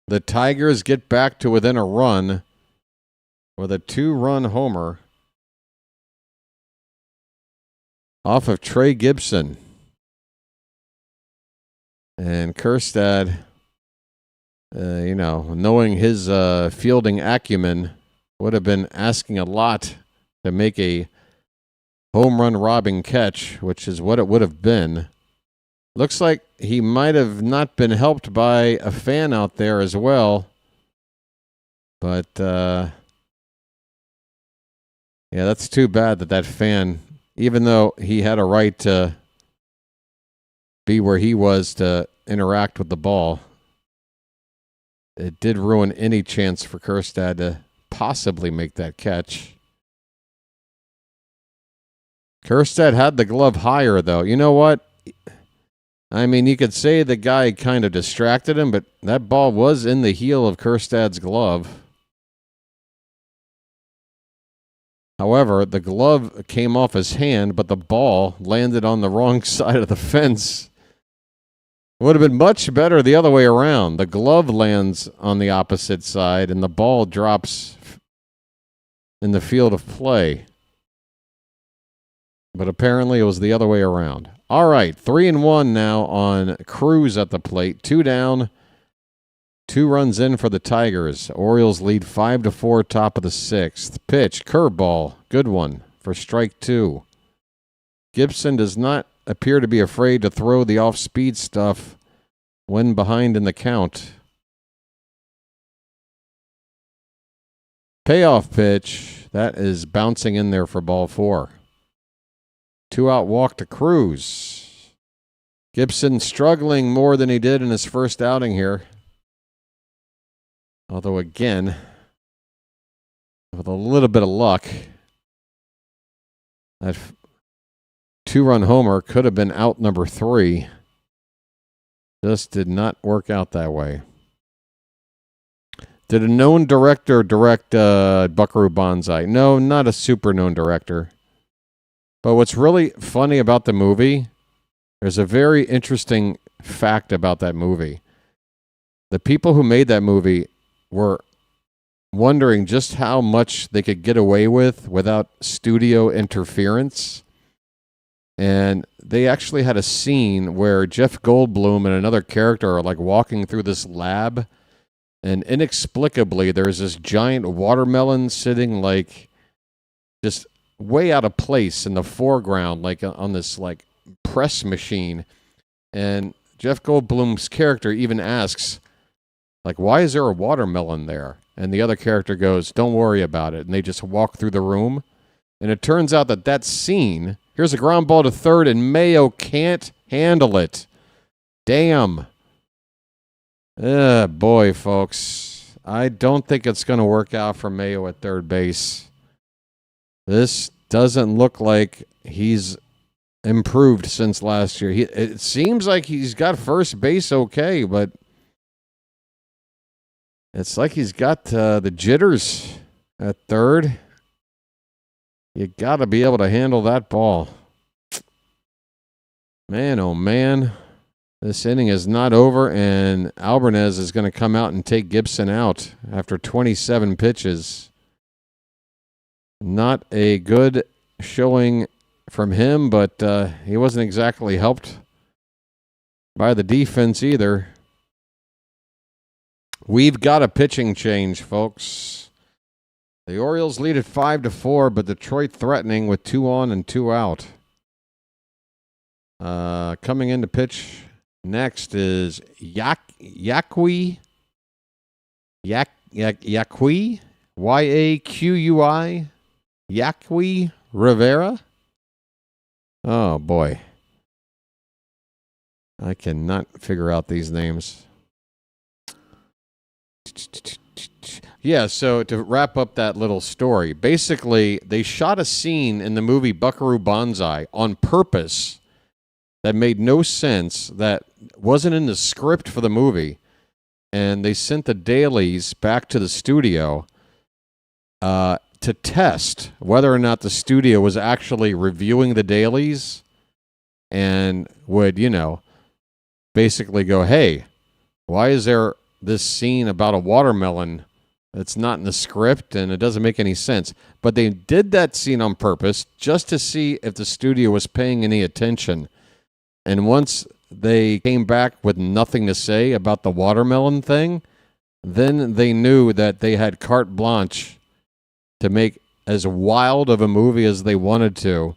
The Tigers get back to within a run with a 2-run homer off of Trey Gibson. And Kjerstad, knowing his fielding acumen, would have been asking a lot to make a home run robbing catch, which is what it would have been. Looks like he might have not been helped by a fan out there as well. But, yeah, that's too bad that fan, even though he had a right to be where he was to interact with the ball, it did ruin any chance for Kjerstad to possibly make that catch. Kjerstad had the glove higher, though. You know what? I mean, you could say the guy kind of distracted him, but that ball was in the heel of Kjerstad's glove. However, the glove came off his hand, but the ball landed on the wrong side of the fence. It would have been much better the other way around. The glove lands on the opposite side, and the ball drops in the field of play. But apparently it was the other way around. All right, 3-1 now on Cruz at the plate. 2 down, 2 runs in for the Tigers. Orioles lead 5-4, top of the 6th. Pitch, curveball, good one. for strike 2. Gibson does not appear to be afraid to throw the off-speed stuff when behind in the count. Payoff pitch. That is bouncing in there for ball 4. 2-out walk to Cruz. Gibson struggling more than he did in his first outing here. Although, again, with a little bit of luck, that 2-run homer could have been out number 3. Just did not work out that way. Did a known director direct Buckaroo Banzai? No, not a super known director. But what's really funny about the movie, there's a very interesting fact about that movie. The people who made that movie were wondering just how much they could get away with without studio interference. And they actually had a scene where Jeff Goldblum and another character are like walking through this lab, and inexplicably there's this giant watermelon sitting like just way out of place in the foreground, like on this like press machine. And Jeff Goldblum's character even asks, like, why is there a watermelon there? And the other character goes, don't worry about it. And they just walk through the room. And it turns out that scene, here's a ground ball to third, and Mayo can't handle it. Damn. Boy, folks. I don't think it's going to work out for Mayo at third base. This doesn't look like he's improved since last year. It seems like he's got first base okay, but it's like he's got the jitters at third. You got to be able to handle that ball. Man, oh man. This inning is not over, and Alvarez is going to come out and take Gibson out after 27 pitches. Not a good showing from him, but he wasn't exactly helped by the defense either. We've got a pitching change, folks. The Orioles lead at 5-4, but Detroit threatening with 2 on and 2 out. Coming in to pitch next is Yaqui. Yaqui? Y-A-Q-U-I? Yaqui Rivera? Oh, boy. I cannot figure out these names. Yeah, so to wrap up that little story, basically they shot a scene in the movie Buckaroo Banzai on purpose that made no sense, that wasn't in the script for the movie, and they sent the dailies back to the studio to test whether or not the studio was actually reviewing the dailies and would, basically go, hey, why is there this scene about a watermelon that's not in the script and it doesn't make any sense? But they did that scene on purpose just to see if the studio was paying any attention. And once they came back with nothing to say about the watermelon thing, then they knew that they had carte blanche to make as wild of a movie as they wanted to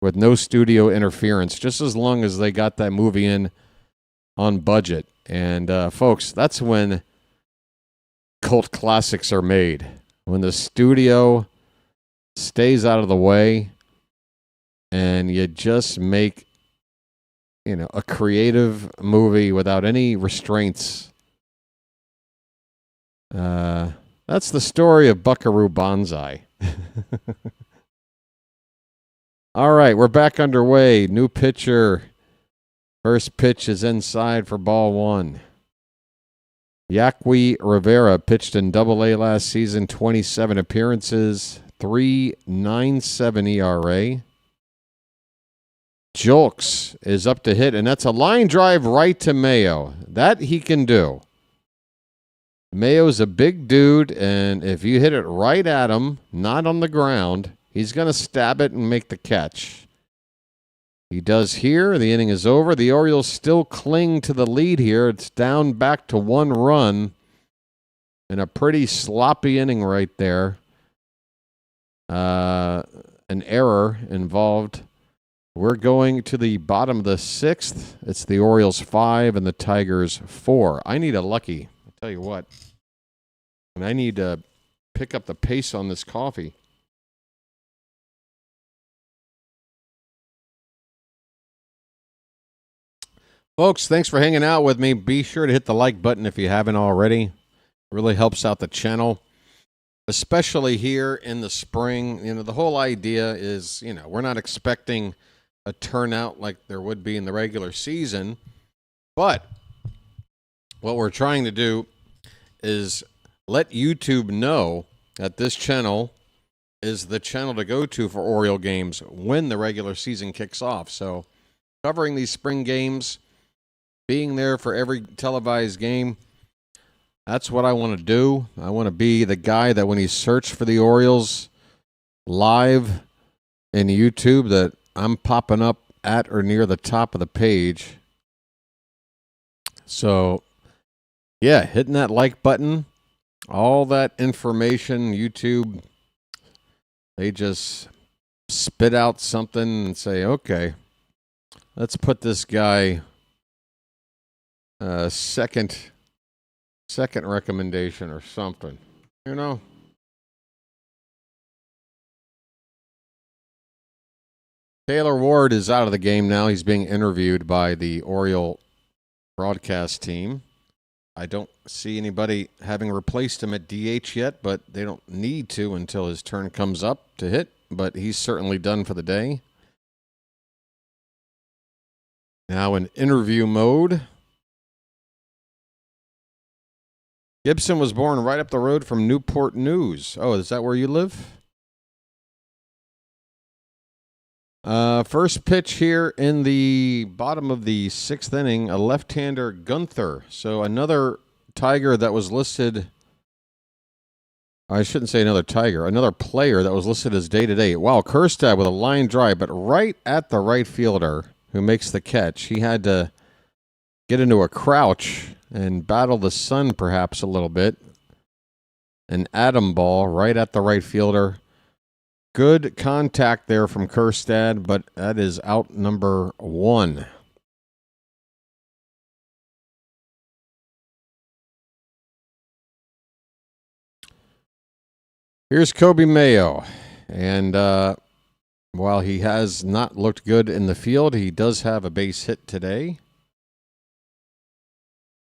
with no studio interference, just as long as they got that movie in on budget. And, folks, that's when cult classics are made. When the studio stays out of the way and you just make, a creative movie without any restraints. That's the story of Buckaroo Banzai. All right, we're back underway. New pitcher. First pitch is inside for ball 1. Yaqui Rivera pitched in Double-A last season, 27 appearances, 3.97 ERA. Julks is up to hit, and that's a line drive right to Mayo. That he can do. Mayo's a big dude, and if you hit it right at him, not on the ground, he's going to stab it and make the catch. He does here. The inning is over. The Orioles still cling to the lead here. It's down back to 1 run in a pretty sloppy inning right there. an error involved. We're going to the bottom of the 6th. It's the Orioles 5 and the Tigers 4. I need a lucky. I'll tell you what. And I need to pick up the pace on this coffee. Folks, thanks for hanging out with me. Be sure to hit the like button if you haven't already. It really helps out the channel, especially here in the spring. You know, the whole idea is, you know, we're not expecting a turnout like there would be in the regular season, but what we're trying to do is let YouTube know that this channel is the channel to go to for Oriole games when the regular season kicks off. So covering these spring games, being there for every televised game, that's what I want to do. I want to be the guy that when he searched for the Orioles live in YouTube, that I'm popping up at or near the top of the page. So, yeah, hitting that like button, all that information, YouTube, they just spit out something and say, okay, let's put this guy second recommendation or something, you know. Taylor Ward is out of the game now. He's being interviewed by the Oriole broadcast team. I don't see anybody having replaced him at DH yet, but they don't need to until his turn comes up to hit. But he's certainly done for the day. Now in interview mode. Gibson was born right up the road from Newport News. Oh, is that where you live? First pitch here in the bottom of the 6th inning, a left-hander Gunther. So another Tiger that was listed. I shouldn't say another Tiger, another player that was listed as day-to-day. Wow, Kjerstad with a line drive, but right at the right fielder who makes the catch. He had to get into a crouch and battle the sun perhaps a little bit. An atom ball right at the right fielder. Good contact there from Kjerstad, but that is out number 1. Here's Kobe Mayo. And while he has not looked good in the field, he does have a base hit today.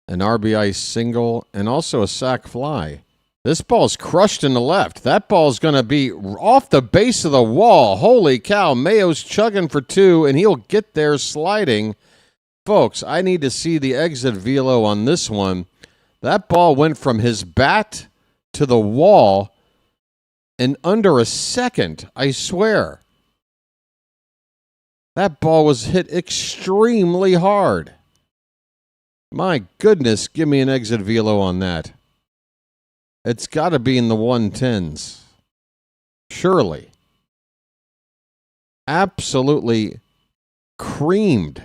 An RBI single, and also a sac fly. This ball's crushed in the left. That ball's going to be off the base of the wall. Holy cow, Mayo's chugging for 2, and he'll get there sliding. Folks, I need to see the exit velo on this one. That ball went from his bat to the wall in under a second, I swear. That ball was hit extremely hard. My goodness, give me an exit velo on that. It's got to be in the 110s. Surely. Absolutely creamed.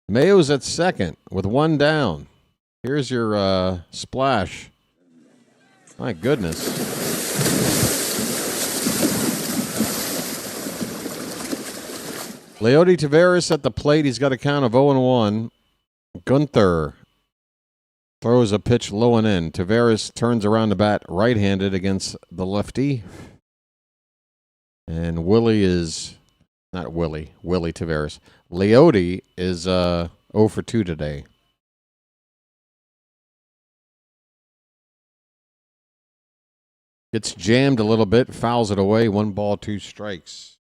Mayo's at second with 1 down. Here's your splash. My goodness. Leody Taveras at the plate. He's got a count of 0-1. Gunther throws a pitch low and in. Taveras turns around the bat right-handed against the lefty. And Willie Taveras. Leody is 0 for 2 today. Gets jammed a little bit, fouls it away. 1 ball, 2 strikes.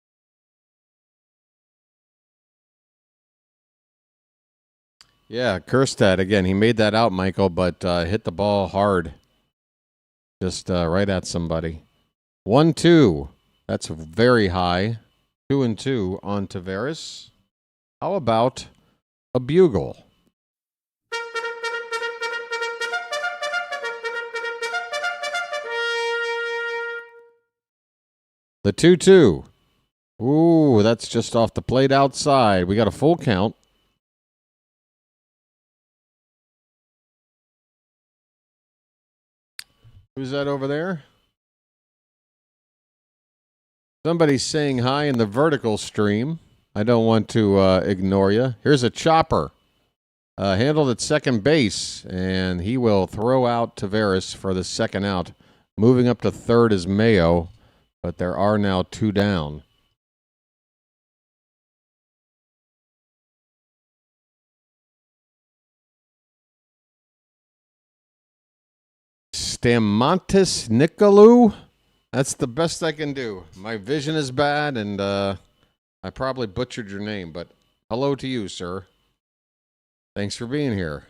Yeah, Kjerstad again. He made that out, Michael, but hit the ball hard. Just right at somebody. 1-2. That's very high. 2-2 on Taveras. How about a bugle? The 2-2. Ooh, that's just off the plate outside. We got a full count. Who's that over there? Somebody's saying hi in the vertical stream. I don't want to ignore you. Here's a chopper. Handled at second base, and he will throw out Taveras for the second out. Moving up to third is Mayo, but there are now 2 down. Stamantis Nicolou? That's the best I can do. My vision is bad, and I probably butchered your name, but hello to you, sir. Thanks for being here.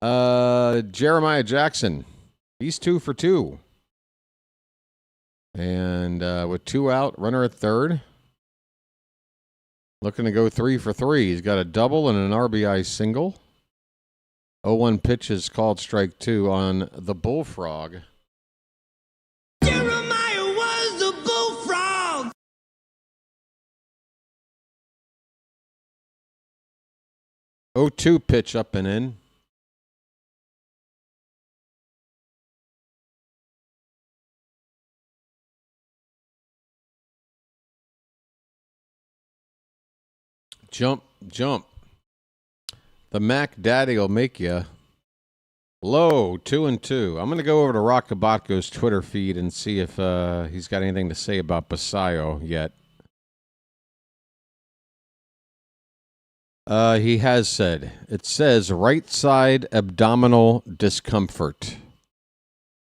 Jeremiah Jackson. He's 2 for 2. And with 2 out, runner at third. Looking to go 3 for 3. He's got a double and an RBI single. 0-1 pitch is called strike 2 on the Bullfrog. Jeremiah was the bullfrog. 0-2 pitch up and in. Jump, jump. The Mac Daddy will make you low, 2-2. I'm going to go over to Rock Kabatko's Twitter feed and see if he's got anything to say about Basayo yet. He has said, it says right side abdominal discomfort.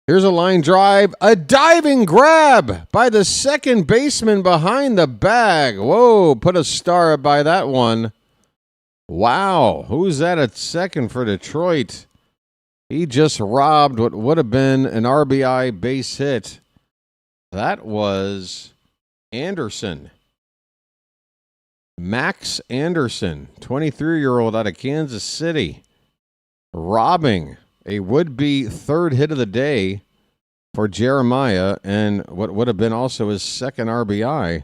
Here's a line drive, a diving grab by the second baseman behind the bag. Whoa, put a star by that one. Wow, who's that at second for Detroit? He just robbed what would have been an RBI base hit. That was Anderson. Max Anderson, 23-year-old out of Kansas City, robbing a would-be third hit of the day for Jeremiah and what would have been also his second RBI.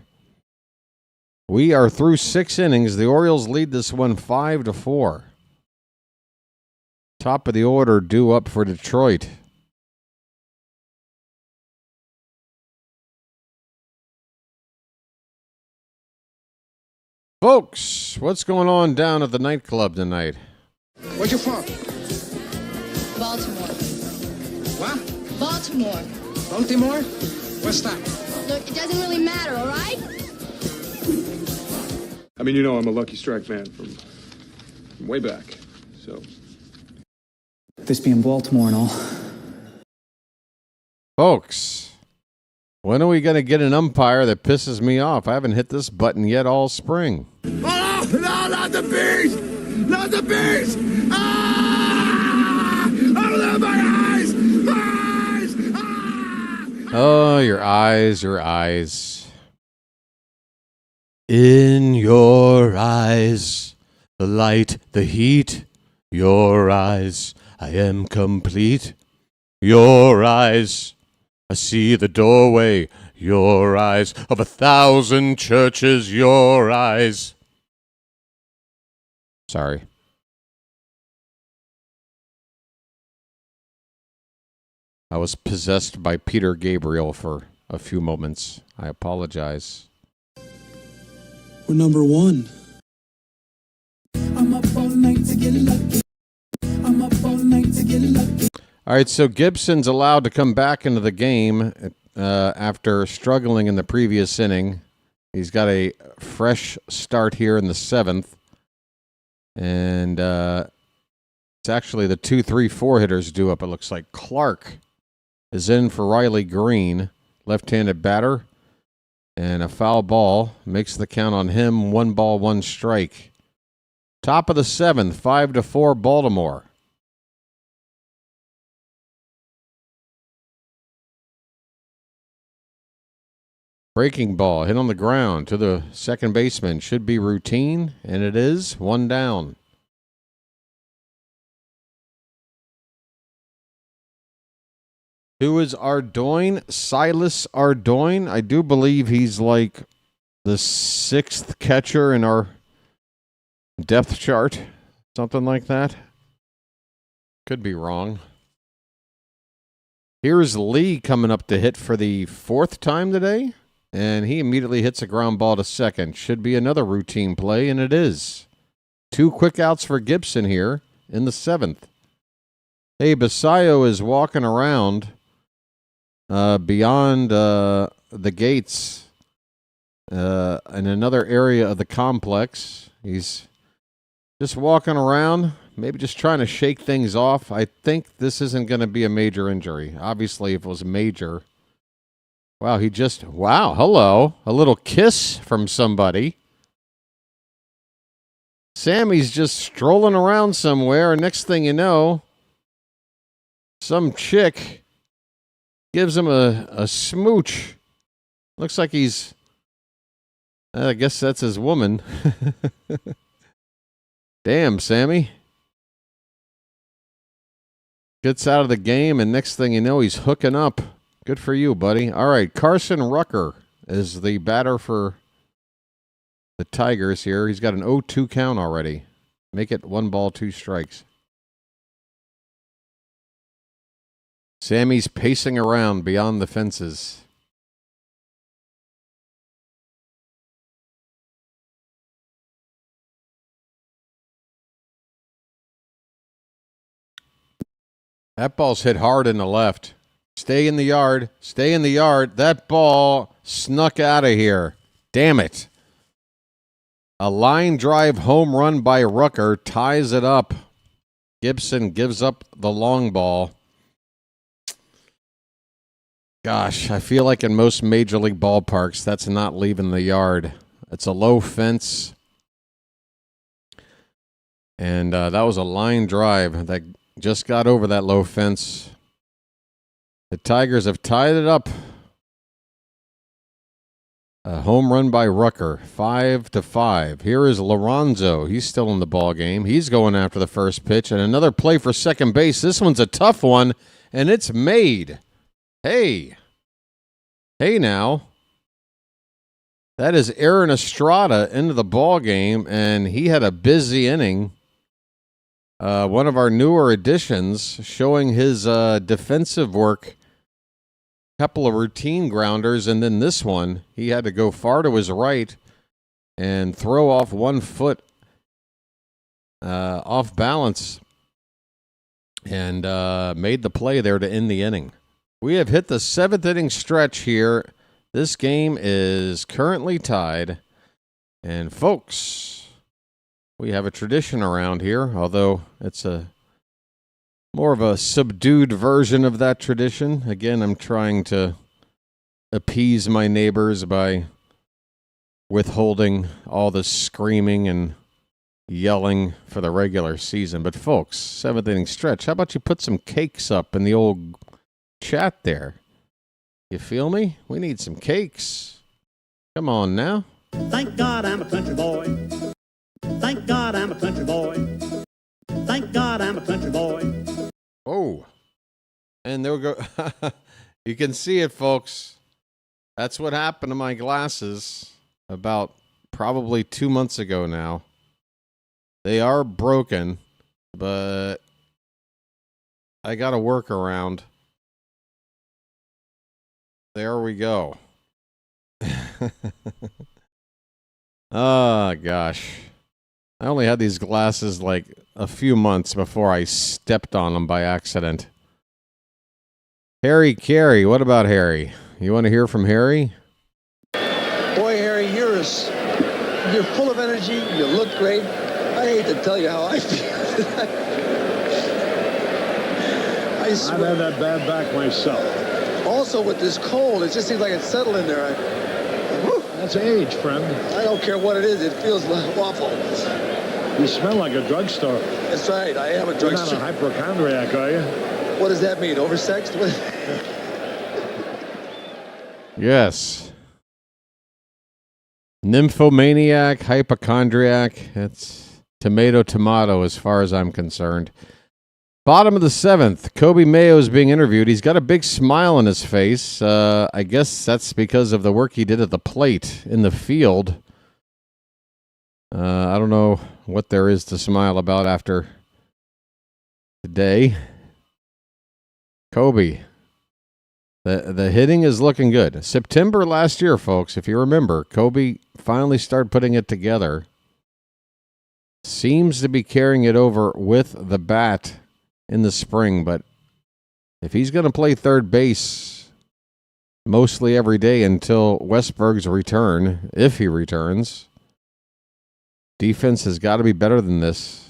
We are through 6 innings. The Orioles lead this one 5-4. Top of the order due up for Detroit. Folks, what's going on down at the nightclub tonight? Where you from? Baltimore. What? Baltimore. Baltimore? What's that? Look, it doesn't really matter, all right? I mean, you know I'm a Lucky Strike fan from way back, so. This being Baltimore and all. Folks, when are we going to get an umpire that pisses me off? I haven't hit this button yet all spring. Oh, no, not the bees! Not the bees! Ah! Oh, my eyes! Eyes! Ah! Oh, your eyes, your eyes. In your eyes, the light, the heat, your eyes, I am complete. Your eyes, I see the doorway, your eyes, of 1,000 churches, your eyes. Sorry. I was possessed by Peter Gabriel for a few moments. I apologize. We're number 1. I'm up all night to get lucky. I'm up all night to get lucky. All right, so Gibson's allowed to come back into the game after struggling in the previous inning. He's got a fresh start here in the 7th. And it's actually the 2, 3, 4 hitters due up. It looks like Clark is in for Riley Green, left-handed batter. And a foul ball makes the count on him. 1 ball, 1 strike. Top of the 7th, 5-4 Baltimore. Breaking ball hit on the ground to the second baseman. Should be routine, and it is. 1 down. Who is Ardoin? Silas Ardoin. I do believe he's like the 6th catcher in our depth chart. Something like that. Could be wrong. Here's Lee coming up to hit for the 4th time today. and he immediately hits a ground ball to second. Should be another routine play, and it is. 2 quick outs for Gibson here in the 7th. Hey, Basayo is walking around beyond the gates in another area of the complex. He's just walking around, maybe just trying to shake things off. I think this isn't going to be a major injury. Obviously, if it was major. Wow, hello. A little kiss from somebody. Sammy's just strolling around somewhere, and next thing you know, some chick gives him a smooch. Looks like I guess that's his woman. Damn, Sammy. Gets out of the game, and next thing you know, he's hooking up. Good for you, buddy. All right, Carson Rucker is the batter for the Tigers here. He's got an 0-2 count already. Make it 1 ball, 2 strikes. Sammy's pacing around beyond the fences. That ball's hit hard in the left. Stay in the yard. Stay in the yard. That ball snuck out of here. Damn it. A line drive home run by Rucker ties it up. Gibson gives up the long ball. Gosh, I feel like in most major league ballparks, that's not leaving the yard. It's a low fence. And that was a line drive that just got over that low fence. The Tigers have tied it up. A home run by Rucker, 5-5. Here is Lorenzo. He's still in the ball game. He's going after the first pitch, and another play for second base. This one's a tough one, and it's made. Hey now. That is Aaron Estrada into the ball game, and he had a busy inning. One of our newer additions, showing his defensive work. Couple of routine grounders, and then this one, he had to go far to his right and throw off 1 foot off balance, and made the play there to end the inning. We have hit the 7th inning stretch here. This game is currently tied, and folks, we have a tradition around here, although it's more of a subdued version of that tradition. Again, I'm trying to appease my neighbors by withholding all the screaming and yelling for the regular season. But folks, 7th inning stretch, how about you put some cakes up in the old chat there? You feel me? We need some cakes. Come on now. Thank God I'm a country boy. Thank God I'm a country boy. Thank God I'm a country boy. Oh, and there we go. You can see it, folks. That's what happened to my glasses about probably 2 months ago now. They are broken, but I got a workaround. There we go. Oh, gosh. I only had these glasses like a few months before I stepped on them by accident. Harry Carey. What about Harry? You want to hear from Harry? Boy, Harry, you're full of energy. You look great. I hate to tell you how I feel. I swear. I've had that bad back myself. Also, with this cold, it just seems like it's settled in there. That's age, friend. I don't care what it is. It feels awful. You smell like a drugstore. That's right. I am a drugstore. You're not a hypochondriac, are you? What does that mean? Oversexed? Yes. Nymphomaniac, hypochondriac. It's tomato as far as I'm concerned. Bottom of the 7th, Kobe Mayo is being interviewed. He's got a big smile on his face. I guess that's because of the work he did at the plate in the field. I don't know what there is to smile about after today. Kobe, The hitting is looking good. September last year, folks, if you remember, Kobe finally started putting it together. Seems to be carrying it over with the bat in the spring, but if he's going to play third base mostly every day until Westberg's return, if he returns, defense has got to be better than this.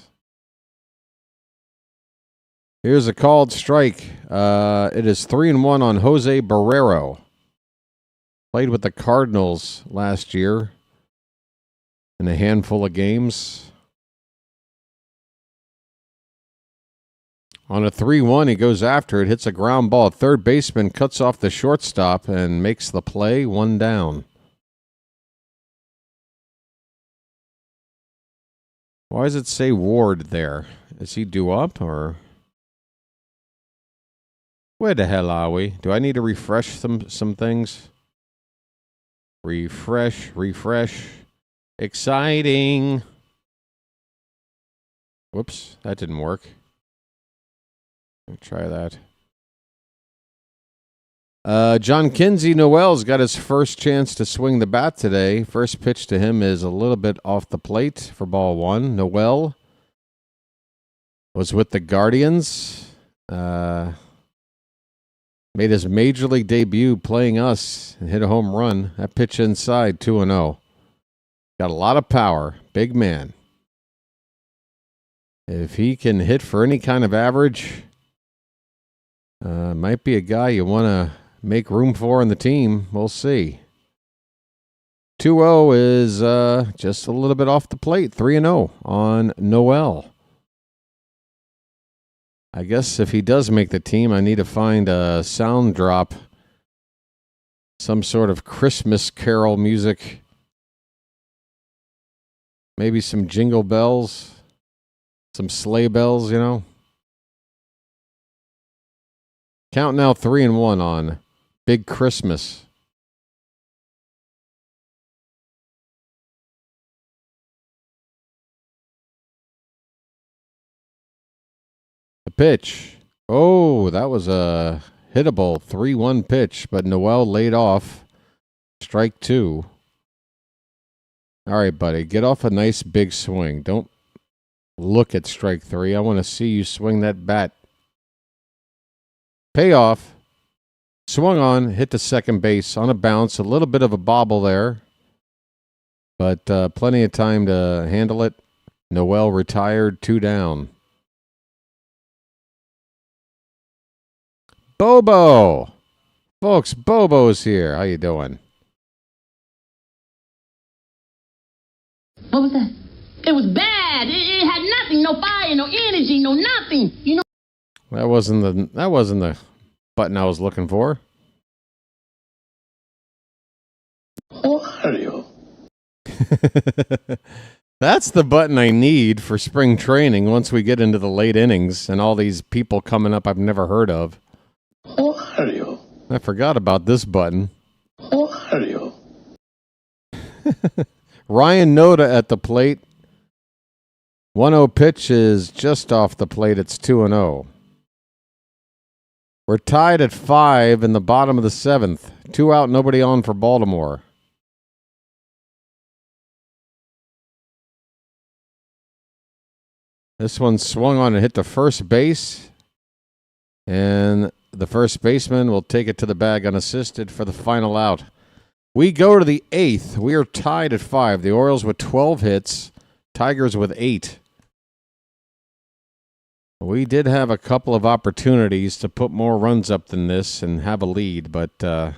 Here's a called strike. It is 3-1 on Jose Barrero. Played with the Cardinals last year in a handful of games. On a 3-1, he goes after it, hits a ground ball. Third baseman cuts off the shortstop and makes the play, 1 down. Why does it say Ward there? Is he due up or... Where the hell are we? Do I need to refresh some things? Refresh. Exciting. Whoops, that didn't work. Let me try that. John Kinsey Noel's got his first chance to swing the bat today. First pitch to him is a little bit off the plate for ball 1. Noel was with the Guardians. Made his major league debut playing us and hit a home run. That pitch inside, 2-0. Got a lot of power. Big man. If he can hit for any kind of average, might be a guy you want to make room for in the team. We'll see. 2-0 is just a little bit off the plate. 3-0 on Noel. I guess if he does make the team, I need to find a sound drop, some sort of Christmas carol music, maybe some jingle bells, some sleigh bells, you know. Count now 3-1 on Big Christmas. The pitch. Oh, that was a hittable 3-1 pitch, but Noel laid off. Strike 2. All right, buddy, get off a nice big swing. Don't look at strike 3. I want to see you swing that bat. Payoff. Swung on, hit the second base on a bounce. A little bit of a bobble there, but plenty of time to handle it. Noel retired, 2 down. Bobo! Folks, Bobo's here. How you doing? What was that? It was bad. It had nothing, no fire, no energy, no nothing. You know. That wasn't the button I was looking for. Oreo. That's the button I need for spring training once we get into the late innings and all these people coming up I've never heard of. Oreo. I forgot about this button. Oreo. Ryan Noda at the plate. 1-0 pitch is just off the plate. It's 2-0. We're tied at 5 in the bottom of the 7th. 2 out, nobody on for Baltimore. This one swung on and hit the first base. And the first baseman will take it to the bag unassisted for the final out. We go to the 8th. We are tied at 5. The Orioles with 12 hits. Tigers with 8. We did have a couple of opportunities to put more runs up than this and have a lead, but that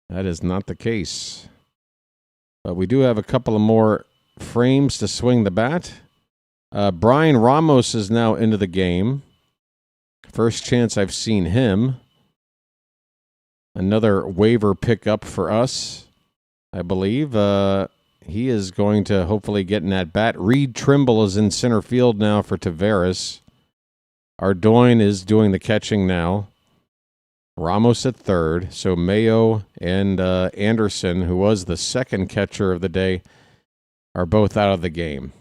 is not the case. But we do have a couple of more frames to swing the bat. Brian Ramos is now into the game. First chance I've seen him. Another waiver pickup for us, I believe. He is going to hopefully get in that bat. Reed Trimble is in center field now for Taveras. Ardoin is doing the catching now. Ramos at third. So Mayo and Anderson, who was the second catcher of the day, are both out of the game.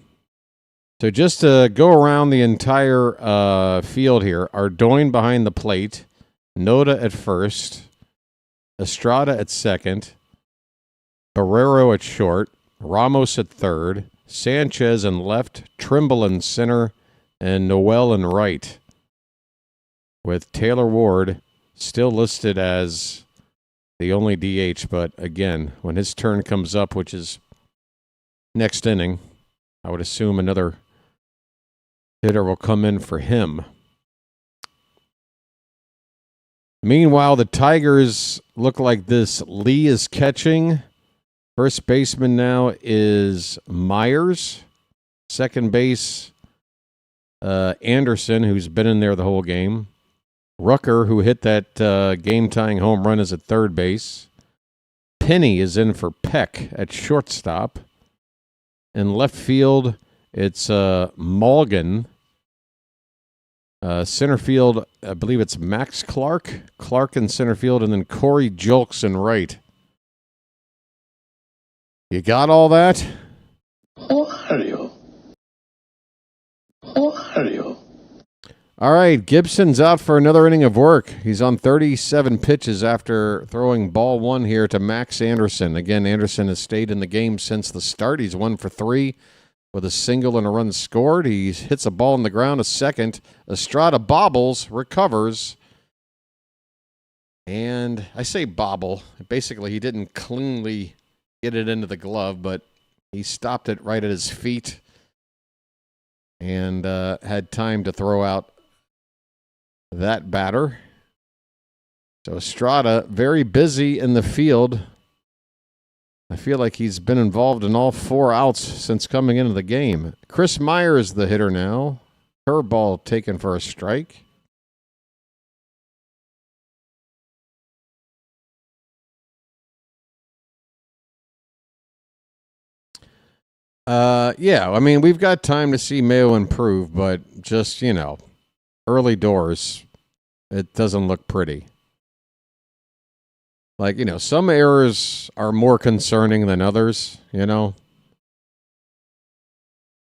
So just to go around the entire field here, Ardoin behind the plate, Noda at first, Estrada at second, Barrero at short, Ramos at third, Sanchez in left, Trimble in center, and Noel in right, with Taylor Ward still listed as the only DH. But again, when his turn comes up, which is next inning, I would assume another hitter will come in for him. Meanwhile, the Tigers look like this. Lee is catching. First baseman now is Myers. Second base, Anderson, who's been in there the whole game. Rucker, who hit that game-tying home run, is at third base. Penny is in for Peck at shortstop. In left field, it's Mulligan. Center field, I believe it's Max Clark. Clark in center field, and then Corey Julks in right. You got all that? Orioles. Orioles. All right, Gibson's out for another inning of work. He's on 37 pitches after throwing ball one here to Max Anderson. Again, Anderson has stayed in the game since the start. He's 1 for 3 with a single and a run scored. He hits a ball on the ground, a second. Estrada bobbles, recovers. And I say bobble. Basically, he didn't cleanly get it into the glove, but he stopped it right at his feet and had time to throw out that batter. So Estrada, very busy in the field. I feel like he's been involved in all 4 outs since coming into the game. Chris Meyer is the hitter now. Curveball taken for a strike. Yeah, I mean, we've got time to see Mayo improve, but just, early doors, it doesn't look pretty. Like, some errors are more concerning than others,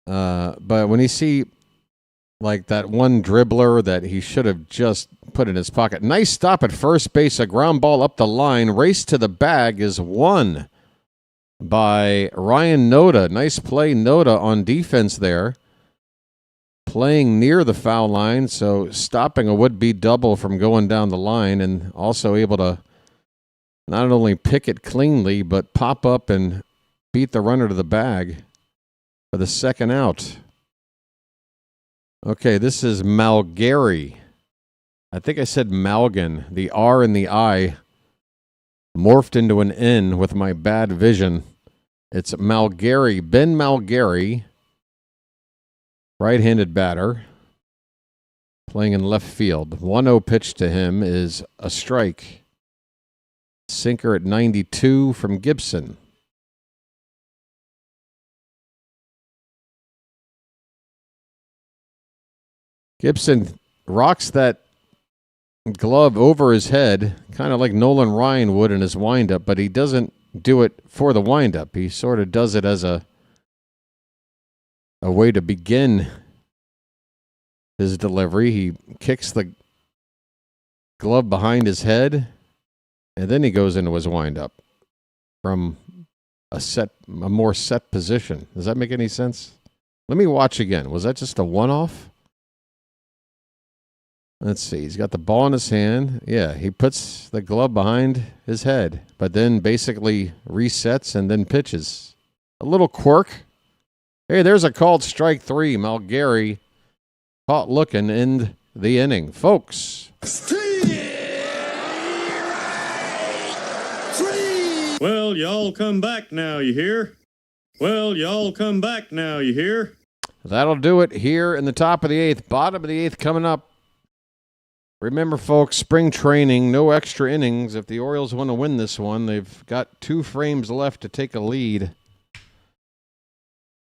But when you see, like, that one dribbler that he should have just put in his pocket. Nice stop at first base, a ground ball up the line. Race to the bag is won by Ryan Noda. Nice play, Noda, on defense there. Playing near the foul line, so stopping a would-be double from going down the line, and also able to not only pick it cleanly, but pop up and beat the runner to the bag for the second out. Okay, this is Malgary. I think I said Malgan. The R and the I morphed into an N with my bad vision. It's Malgary, Ben Malgary, right-handed batter, playing in left field. 1-0 pitch to him is a strike. Sinker at 92 from Gibson. Gibson rocks that glove over his head, kind of like Nolan Ryan would in his windup, but he doesn't do it for the windup. He sort of does it as a way to begin his delivery. He kicks the glove behind his head, and then he goes into his windup from a more set position. Does that make any sense? Let me watch again. Was that just a one-off? Let's see. He's got the ball in his hand. Yeah, he puts the glove behind his head, but then basically resets and then pitches. A little quirk. Hey, there's a called strike 3. Malgary caught looking in the inning. Folks. Well, y'all come back now, you hear? Well, y'all come back now, you hear? That'll do it here in the top of the 8th. Bottom of the 8th coming up. Remember, folks, spring training, no extra innings. If the Orioles want to win this one, they've got 2 frames left to take a lead.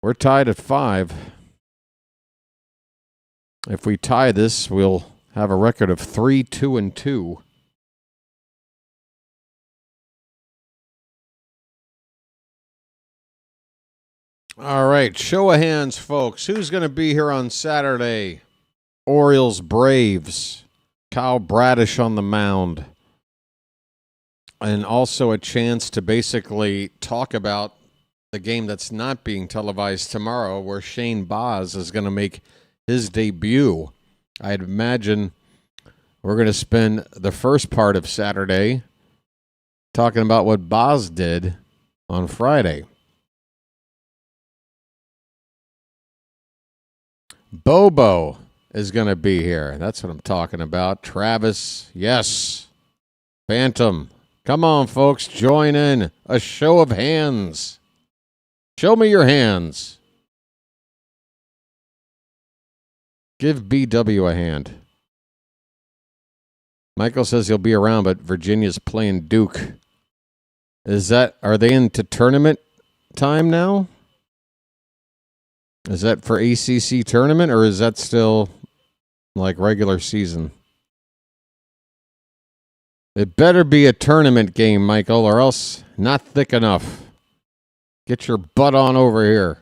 We're tied at 5. If we tie this, we'll have a record of 3-2-2. All right, show of hands, folks. Who's going to be here on Saturday? Orioles, Braves. Kyle Bradish on the mound. And also a chance to basically talk about the game that's not being televised tomorrow, where Shane Baz is going to make his debut. I'd imagine we're going to spend the first part of Saturday talking about what Baz did on Friday. Bobo is going to be here. That's what I'm talking about. Travis, yes. Phantom. Come on, folks. Join in. A show of hands. Show me your hands. Give BW a hand. Michael says he'll be around, but Virginia's playing Duke. Are they into tournament time now? Is that for ACC tournament, or is that still like regular season? It better be a tournament game, Michael, or else not thick enough. Get your butt on over here.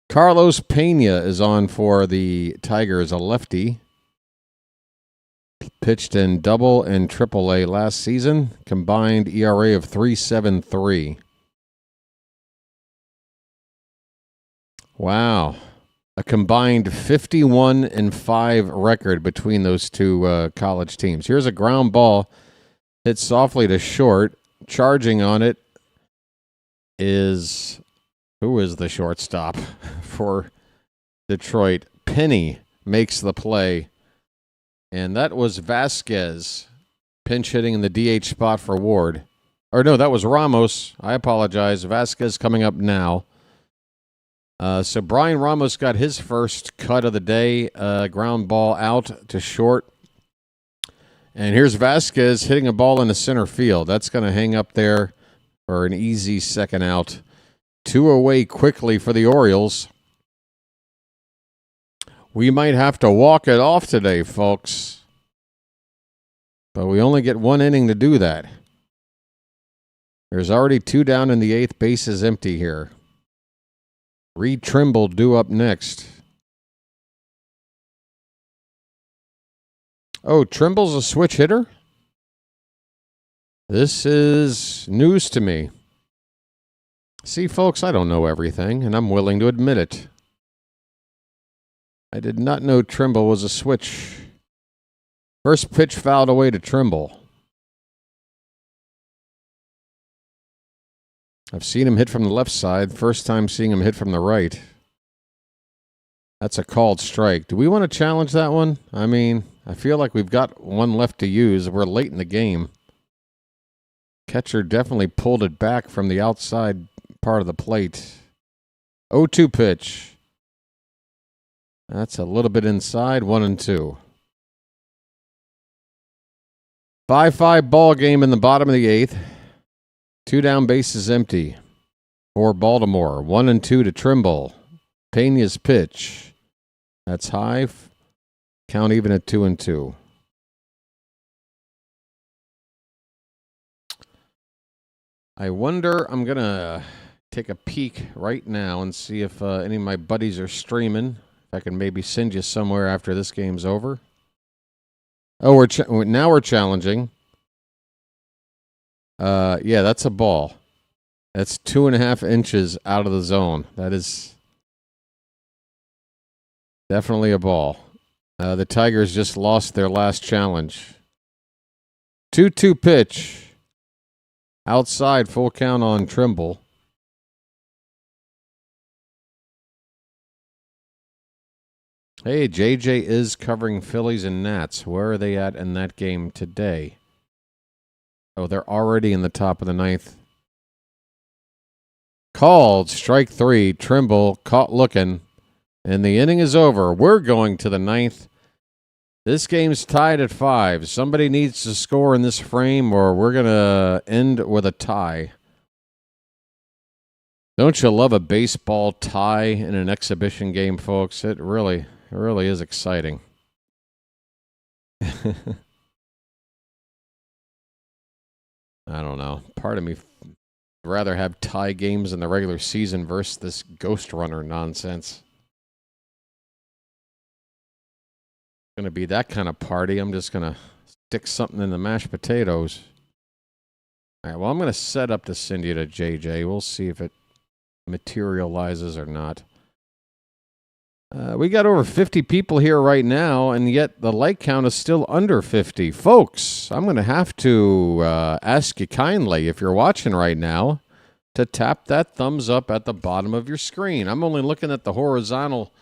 Carlos Pena is on for the Tigers, a lefty. Pitched in double and triple A last season. Combined ERA of 3.73. Wow. A combined 51-5 record between those two college teams. Here's a ground ball hit softly to short. Charging on it is... Who is the shortstop for Detroit? Penny makes the play. And that was Vasquez pinch hitting in the DH spot for Ward. Or no, that was Ramos. I apologize. Vasquez coming up now. So Brian Ramos got his first cut of the day. Ground ball out to short. And here's Vasquez hitting a ball into center field. That's going to hang up there for an easy second out. 2 away quickly for the Orioles. We might have to walk it off today, folks. But we only get 1 inning to do that. There's already 2 down in the 8th. Base is empty here. Reed Trimble due up next. Oh, Trimble's a switch hitter? This is news to me. See, folks, I don't know everything, and I'm willing to admit it. I did not know Trimble was a switch. First pitch fouled away to Trimble. I've seen him hit from the left side. First time seeing him hit from the right. That's a called strike. Do we want to challenge that one? I mean, I feel like we've got 1 left to use. We're late in the game. Catcher definitely pulled it back from the outside part of the plate. 0-2 pitch. That's a little bit inside. 1-2. 5-5 ball game in the bottom of the 8th. 2 down, bases empty for Baltimore. 1-2 to Trimble. Pena's pitch. That's high. Count even at 2-2. I wonder, I'm going to take a peek right now and see if any of my buddies are streaming. If I can maybe send you somewhere after this game's over. Oh, now we're challenging. Yeah, that's a ball. That's 2.5 inches out of the zone. That is definitely a ball. The Tigers just lost their last challenge. 2-2 pitch. Outside, full count on Trimble. Hey, JJ is covering Phillies and Nats. Where are they at in that game today? Oh, they're already in the top of the 9th. Called, strike 3. Trimble caught looking. And the inning is over. We're going to the 9th. This game's tied at 5. Somebody needs to score in this frame or we're going to end with a tie. Don't you love a baseball tie in an exhibition game, folks? It really is exciting. I don't know. Part of me would rather have tie games in the regular season versus this ghost runner nonsense. It's going to be that kind of party. I'm just going to stick something in the mashed potatoes. All right, well, I'm going to set up to send you to JJ. We'll see if it materializes or not. We got over 50 people here right now, and yet the like count is still under 50. Folks, I'm going to have to ask you kindly, if you're watching right now, to tap that thumbs up at the bottom of your screen. I'm only looking at the horizontal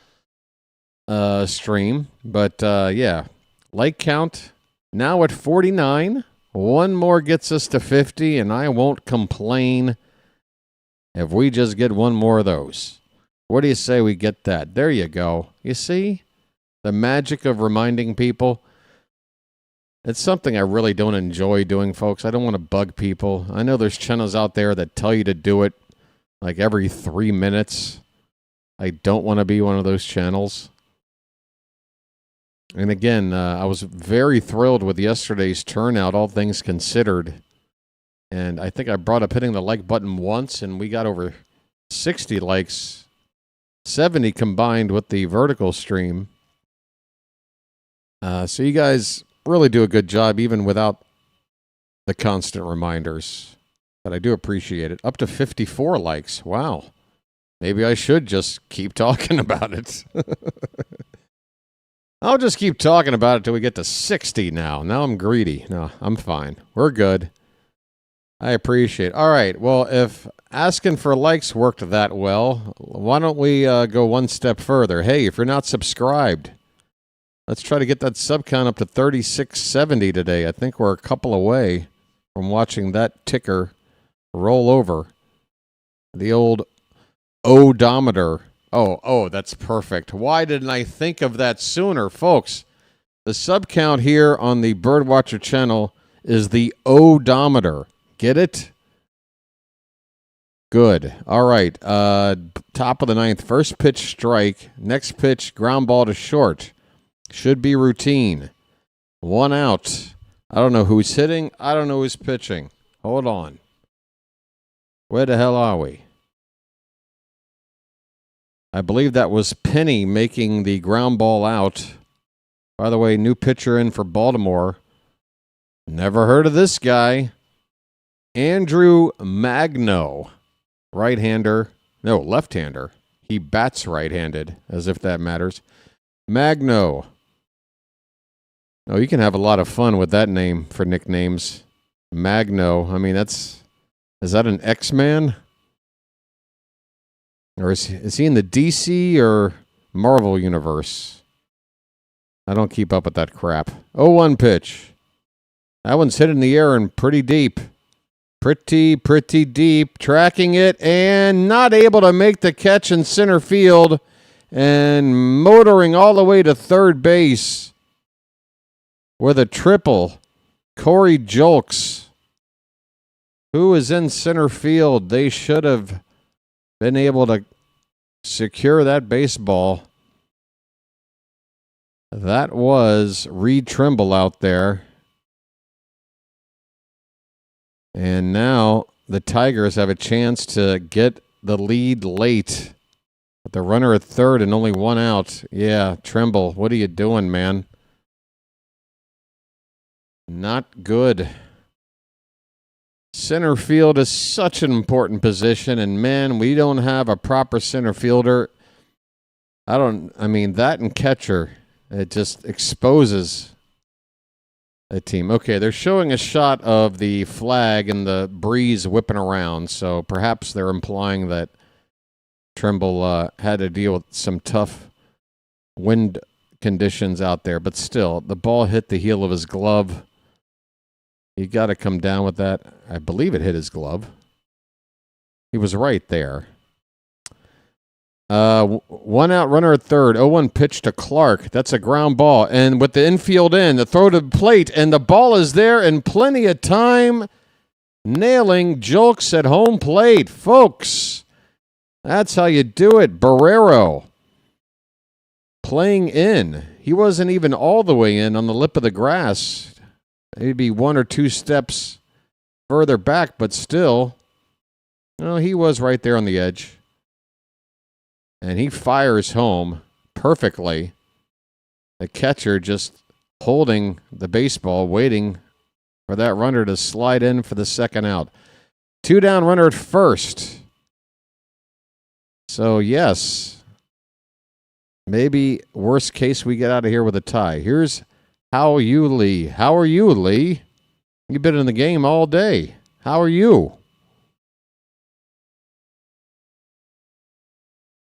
stream, but yeah, like count now at 49. One more gets us to 50, and I won't complain if we just get one more of those. What do you say we get that? There you go. You see? The magic of reminding people. It's something I really don't enjoy doing, folks. I don't want to bug people. I know there's channels out there that tell you to do it like every 3 minutes. I don't want to be one of those channels. And again, I was very thrilled with yesterday's turnout, all things considered. And I think I brought up hitting the like button once, and we got over 60 likes. 70 combined with the vertical stream. So you guys really do a good job even without the constant reminders. But I do appreciate it. Up to 54 likes. Wow. Maybe I should just keep talking about it. I'll just keep talking about it till we get to 60 now. Now I'm greedy. No, I'm fine. We're good. I appreciate it. All right. Well, if asking for likes worked that well, why don't we go one step further? Hey, if you're not subscribed, let's try to get that sub count up to 3670 today. I think we're a couple away from watching that ticker roll over. The old odometer. Oh, that's perfect. Why didn't I think of that sooner? Folks, the sub count here on the BirdWatcher channel is the odometer. Get it? Good. All right. Top of the ninth. First pitch strike. Next pitch ground ball to short. Should be routine. One out. I don't know who's hitting. I don't know who's pitching. Hold on. Where the hell are we? I believe that was Penny making the ground ball out. By the way, new pitcher in for Baltimore. Never heard of this guy. Andrew Magno. Right-hander. No, left-hander. He bats right-handed, as if that matters. Magno. Oh, you can have a lot of fun with that name for nicknames. Magno. I mean, is that an X-Man? Or is he in the DC or Marvel universe? I don't keep up with that crap. 0-1 pitch. That one's hit in the air and pretty deep. Pretty deep. Tracking it and not able to make the catch in center field. And motoring all the way to third base with a triple. Corey Julks, who is in center field. They should have been able to secure that baseball. That was Reed Trimble out there. And now the Tigers have a chance to get the lead late. With the runner at third and only one out. Yeah, Trimble, what are you doing, man? Not good. Center field is such an important position, and man, we don't have a proper center fielder. I mean, that and catcher, it just exposes a team. Okay, they're showing a shot of the flag and the breeze whipping around, so perhaps they're implying that Trimble had to deal with some tough wind conditions out there, but still, the ball hit the heel of his glove. You got to come down with that. I believe it hit his glove. He was right there. One out, runner at third. 0-1 pitch to Clark. That's a ground ball. And with the infield in, the throw to the plate, and the ball is there in plenty of time. Nailing Julks at home plate. Folks, that's how you do it. Barrero playing in. He wasn't even all the way in on the lip of the grass. Maybe one or two steps further back, but still, he was right there on the edge. And he fires home perfectly. The catcher just holding the baseball, waiting for that runner to slide in for the second out. 2 down, runner at first. So, yes, maybe worst case we get out of here with a tie. Here's How are you, Lee? How are you, Lee? You've been in the game all day. How are you?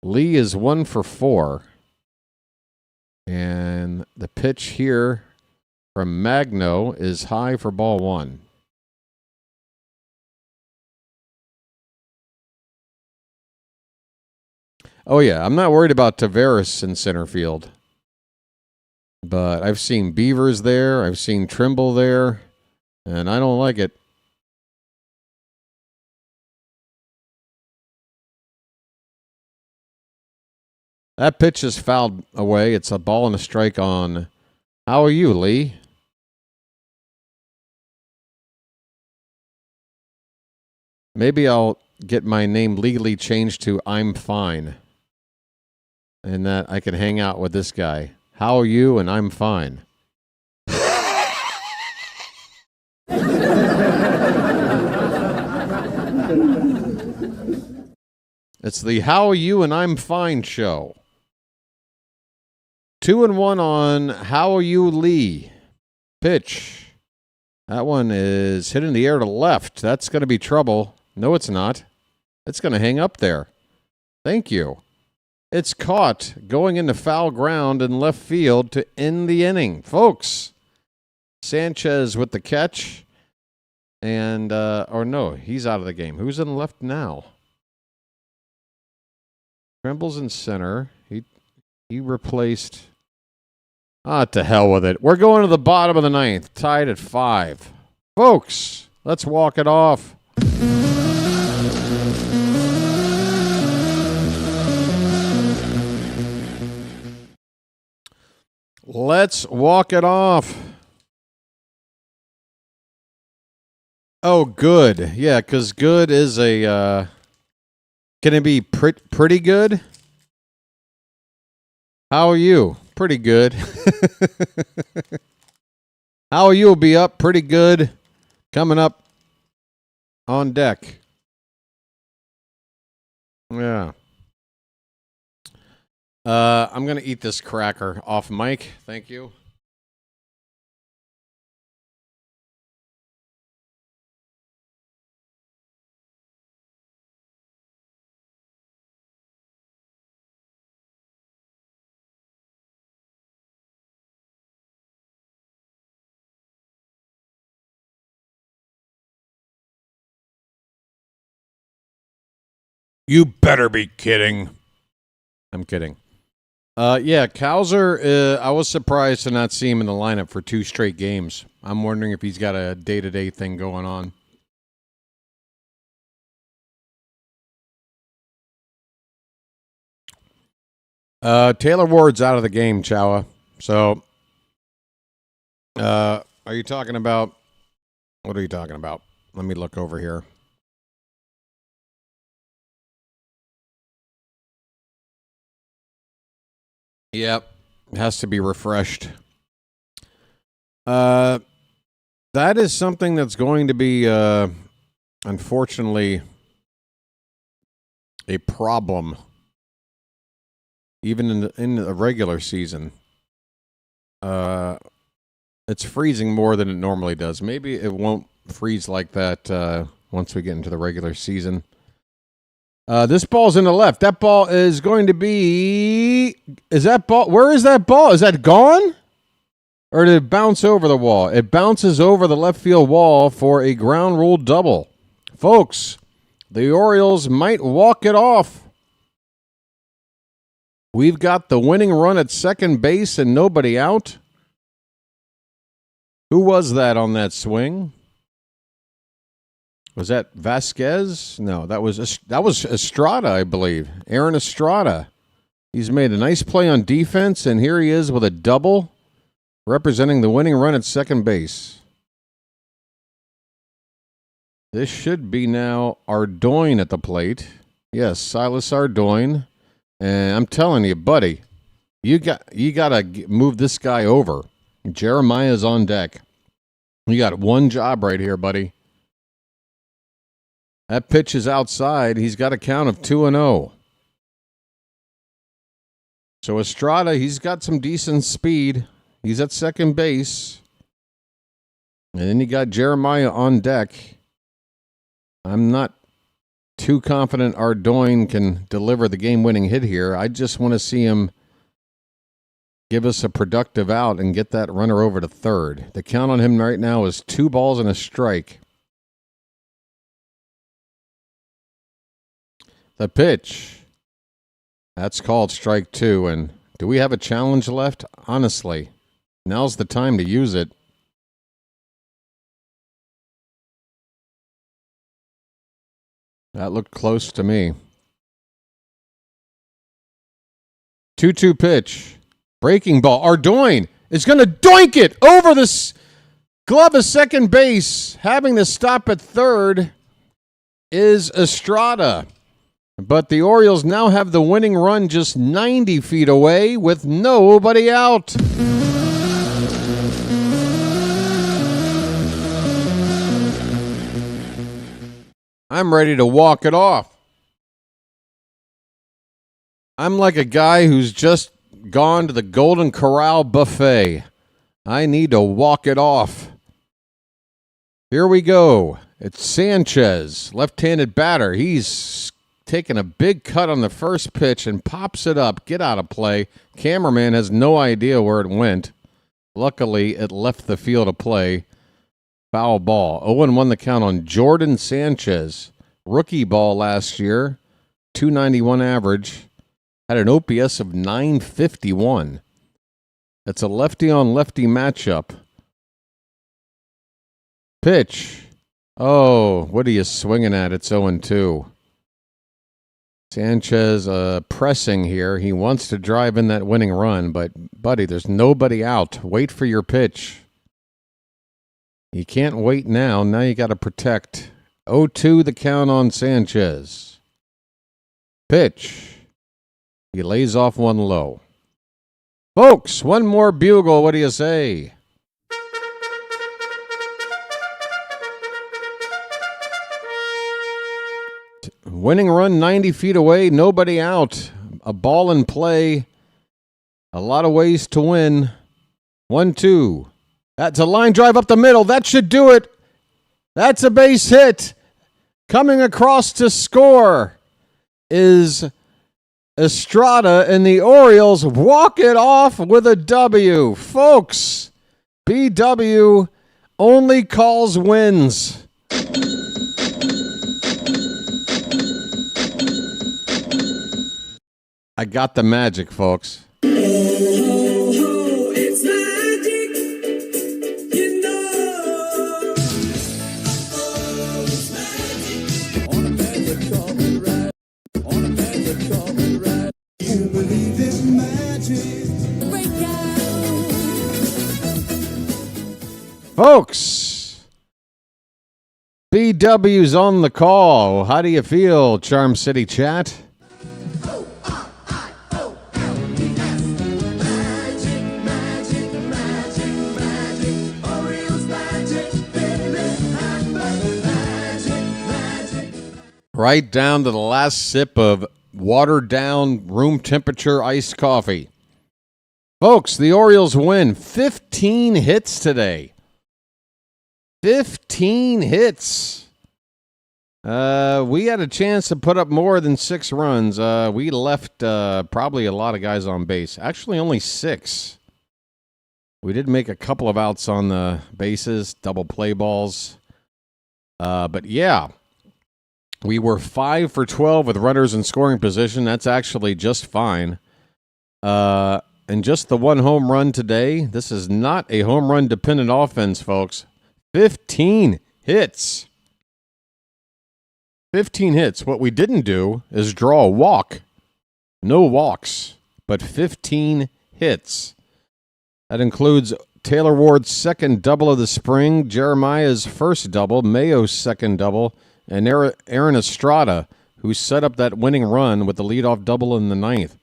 Lee is 1 for 4. And the pitch here from Magno is high for ball 1. Oh, yeah, I'm not worried about Tavares in center field. But I've seen Beavers there. I've seen Trimble there. And I don't like it. That pitch is fouled away. It's a ball and a strike on. How are you, Lee? Maybe I'll get my name legally changed to I'm Fine. And that I can hang out with this guy. How are you? And I'm fine. It's the How are you? And I'm fine show. 2-1 on How are you, Lee? Pitch. That one is hit in the air to left. That's going to be trouble. No, it's not. It's going to hang up there. Thank you. It's caught going into foul ground in left field to end the inning. Folks, Sanchez with the catch. And, or no, he's out of the game. Who's in left now? Trimble's in center. He replaced... to hell with it. We're going to the bottom of the 9th, tied at 5. Folks, let's walk it off. Let's walk it off. Oh, good. Yeah, because good is a... can it be pretty good? How are you? Pretty good. How are you? Will be up pretty good. Coming up on deck. Yeah. I'm going to eat this cracker off mic. Thank you. You better be kidding. I'm kidding. Yeah, Cowser, I was surprised to not see him in the lineup for 2 straight games. I'm wondering if he's got a day-to-day thing going on. Taylor Ward's out of the game, Chowa. So, are you talking about... What are you talking about? Let me look over here. Yep, it has to be refreshed. That is something that's going to be, unfortunately, a problem, even in the regular season. It's freezing more than it normally does. Maybe it won't freeze like that once we get into the regular season. This ball's in the left. That ball is going to be... Is that ball... Where is that ball? Is that gone? Or did it bounce over the wall? It bounces over the left field wall for a ground rule double. Folks, the Orioles might walk it off. We've got the winning run at second base and nobody out. Who was that on that swing? Was that Vasquez? No, that was Estrada, I believe. Aaron Estrada. He's made a nice play on defense, and here he is with a double, representing the winning run at second base. This should be now Ardoin at the plate. Yes, Silas Ardoin. And I'm telling you, buddy, you got to move this guy over. Jeremiah's on deck. You got one job right here, buddy. That pitch is outside. He's got a count of 2-0. So Estrada, he's got some decent speed. He's at second base. And then you got Jeremiah on deck. I'm not too confident Ardoin can deliver the game-winning hit here. I just want to see him give us a productive out and get that runner over to third. The count on him right now is 2 balls and a strike. The pitch. That's called strike 2. And do we have a challenge left? Honestly, now's the time to use it. That looked close to me. 2-2 pitch. Breaking ball. Ardoin is going to doink it over the glove of second base. Having to stop at third is Estrada. But the Orioles now have the winning run just 90 feet away with nobody out. I'm ready to walk it off. I'm like a guy who's just gone to the Golden Corral buffet. I need to walk it off. Here we go. It's Sanchez, left-handed batter. He's taking a big cut on the first pitch and pops it up. Get out of play. Cameraman has no idea where it went. Luckily, it left the field of play. Foul ball. 0-1 the count on Jordan Sanchez. Rookie ball last year. .291 average. Had an OPS of .951. It's a lefty-on-lefty matchup. Pitch. Oh, what are you swinging at? It's 0-2. Sanchez pressing here. He wants to drive in that winning run, but, buddy, there's nobody out. Wait for your pitch. You can't wait now. Now you got to protect. 0-2 the count on Sanchez. Pitch. He lays off one low. Folks, one more bugle. What do you say? Winning run 90 feet away. Nobody out. A ball in play. A lot of ways to win. 1-2. That's a line drive up the middle. That should do it. That's a base hit. Coming across to score is Estrada, and the Orioles walk it off with a W. Folks, BW only calls wins. I got the magic, folks. Folks, BW's on the call. How do you feel, Charm City chat? Right down to the last sip of watered down room temperature iced coffee. Folks, the Orioles win 15 hits today. 15 hits. We had a chance to put up more than 6 runs. We left probably a lot of guys on base. Actually, only 6. We did make a couple of outs on the bases, double play balls. But yeah, we were 5 for 12 with runners in scoring position. That's actually just fine. And just the one home run today. This is not a home run dependent offense, folks. 15 hits. 15 hits. What we didn't do is draw a walk. No walks, but 15 hits. That includes Taylor Ward's second double of the spring, Jeremiah's first double, Mayo's second double, and Aaron Estrada, who set up that winning run with the leadoff double in the ninth.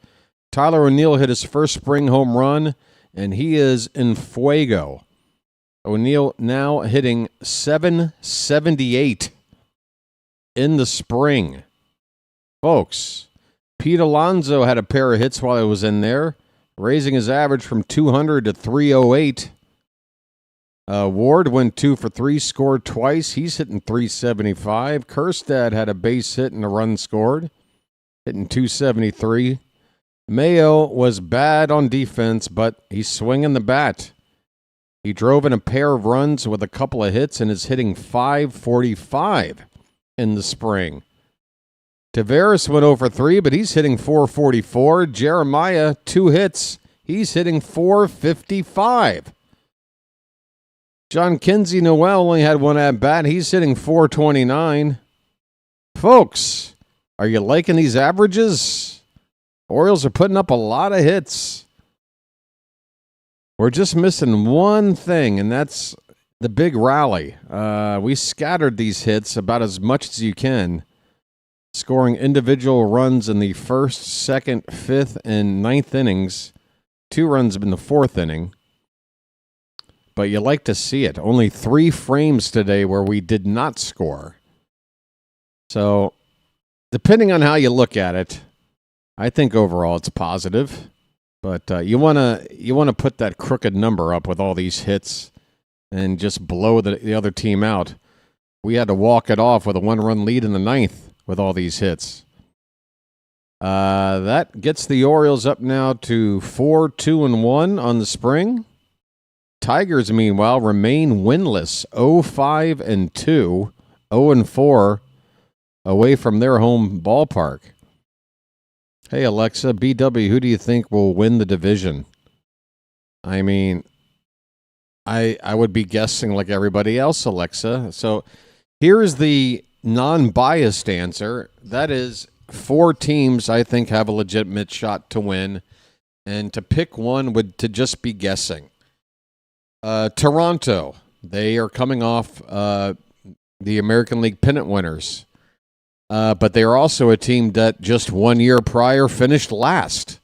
Tyler O'Neill hit his first spring home run, and he is in fuego. O'Neill now hitting .778 in the spring. Folks, Pete Alonso had a pair of hits while he was in there, raising his average from 200 to 308. Ward went 2 for 3, scored twice. He's hitting .375. Kerstad had a base hit and a run scored, hitting .273. Mayo was bad on defense, but he's swinging the bat. He drove in a pair of runs with a couple of hits and is hitting .545 in the spring. Tavares went 0 for 3, but he's hitting .444. Jeremiah, 2 hits. He's hitting .455. John Kinsey Noel only had 1 at-bat. He's hitting .429. Folks, are you liking these averages? Orioles are putting up a lot of hits. We're just missing one thing, and that's the big rally. We scattered these hits about as much as you can, scoring individual runs in the first, second, fifth, and ninth innings. 2 runs in the fourth inning. But you like to see it. Only 3 frames today where we did not score. So, depending on how you look at it, I think overall it's positive. But you wanna put that crooked number up with all these hits and just blow the other team out. We had to walk it off with a 1-run lead in the ninth with all these hits. That gets the Orioles up now to 4-2-1 on the spring. Tigers, meanwhile, remain winless, 0-5-2, 0-4 away from their home ballpark. Hey, Alexa, BW, who do you think will win the division? I mean, I would be guessing like everybody else, Alexa. So here's the non-biased answer. That is 4 teams I think have a legitimate shot to win, and to pick one would to just be guessing. Toronto, they are coming off the American League pennant winners. But they are also a team that just 1 year prior finished last.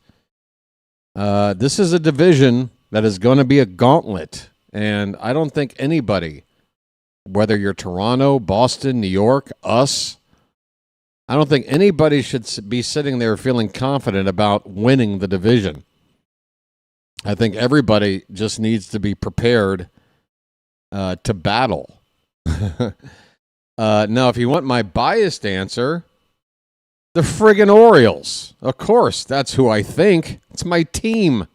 This is a division that is going to be a gauntlet. And I don't think anybody, whether you're Toronto, Boston, New York, us, I don't think anybody should be sitting there feeling confident about winning the division. I think everybody just needs to be prepared to battle. Now, if you want my biased answer, the friggin' Orioles. Of course, that's who I think. It's my team.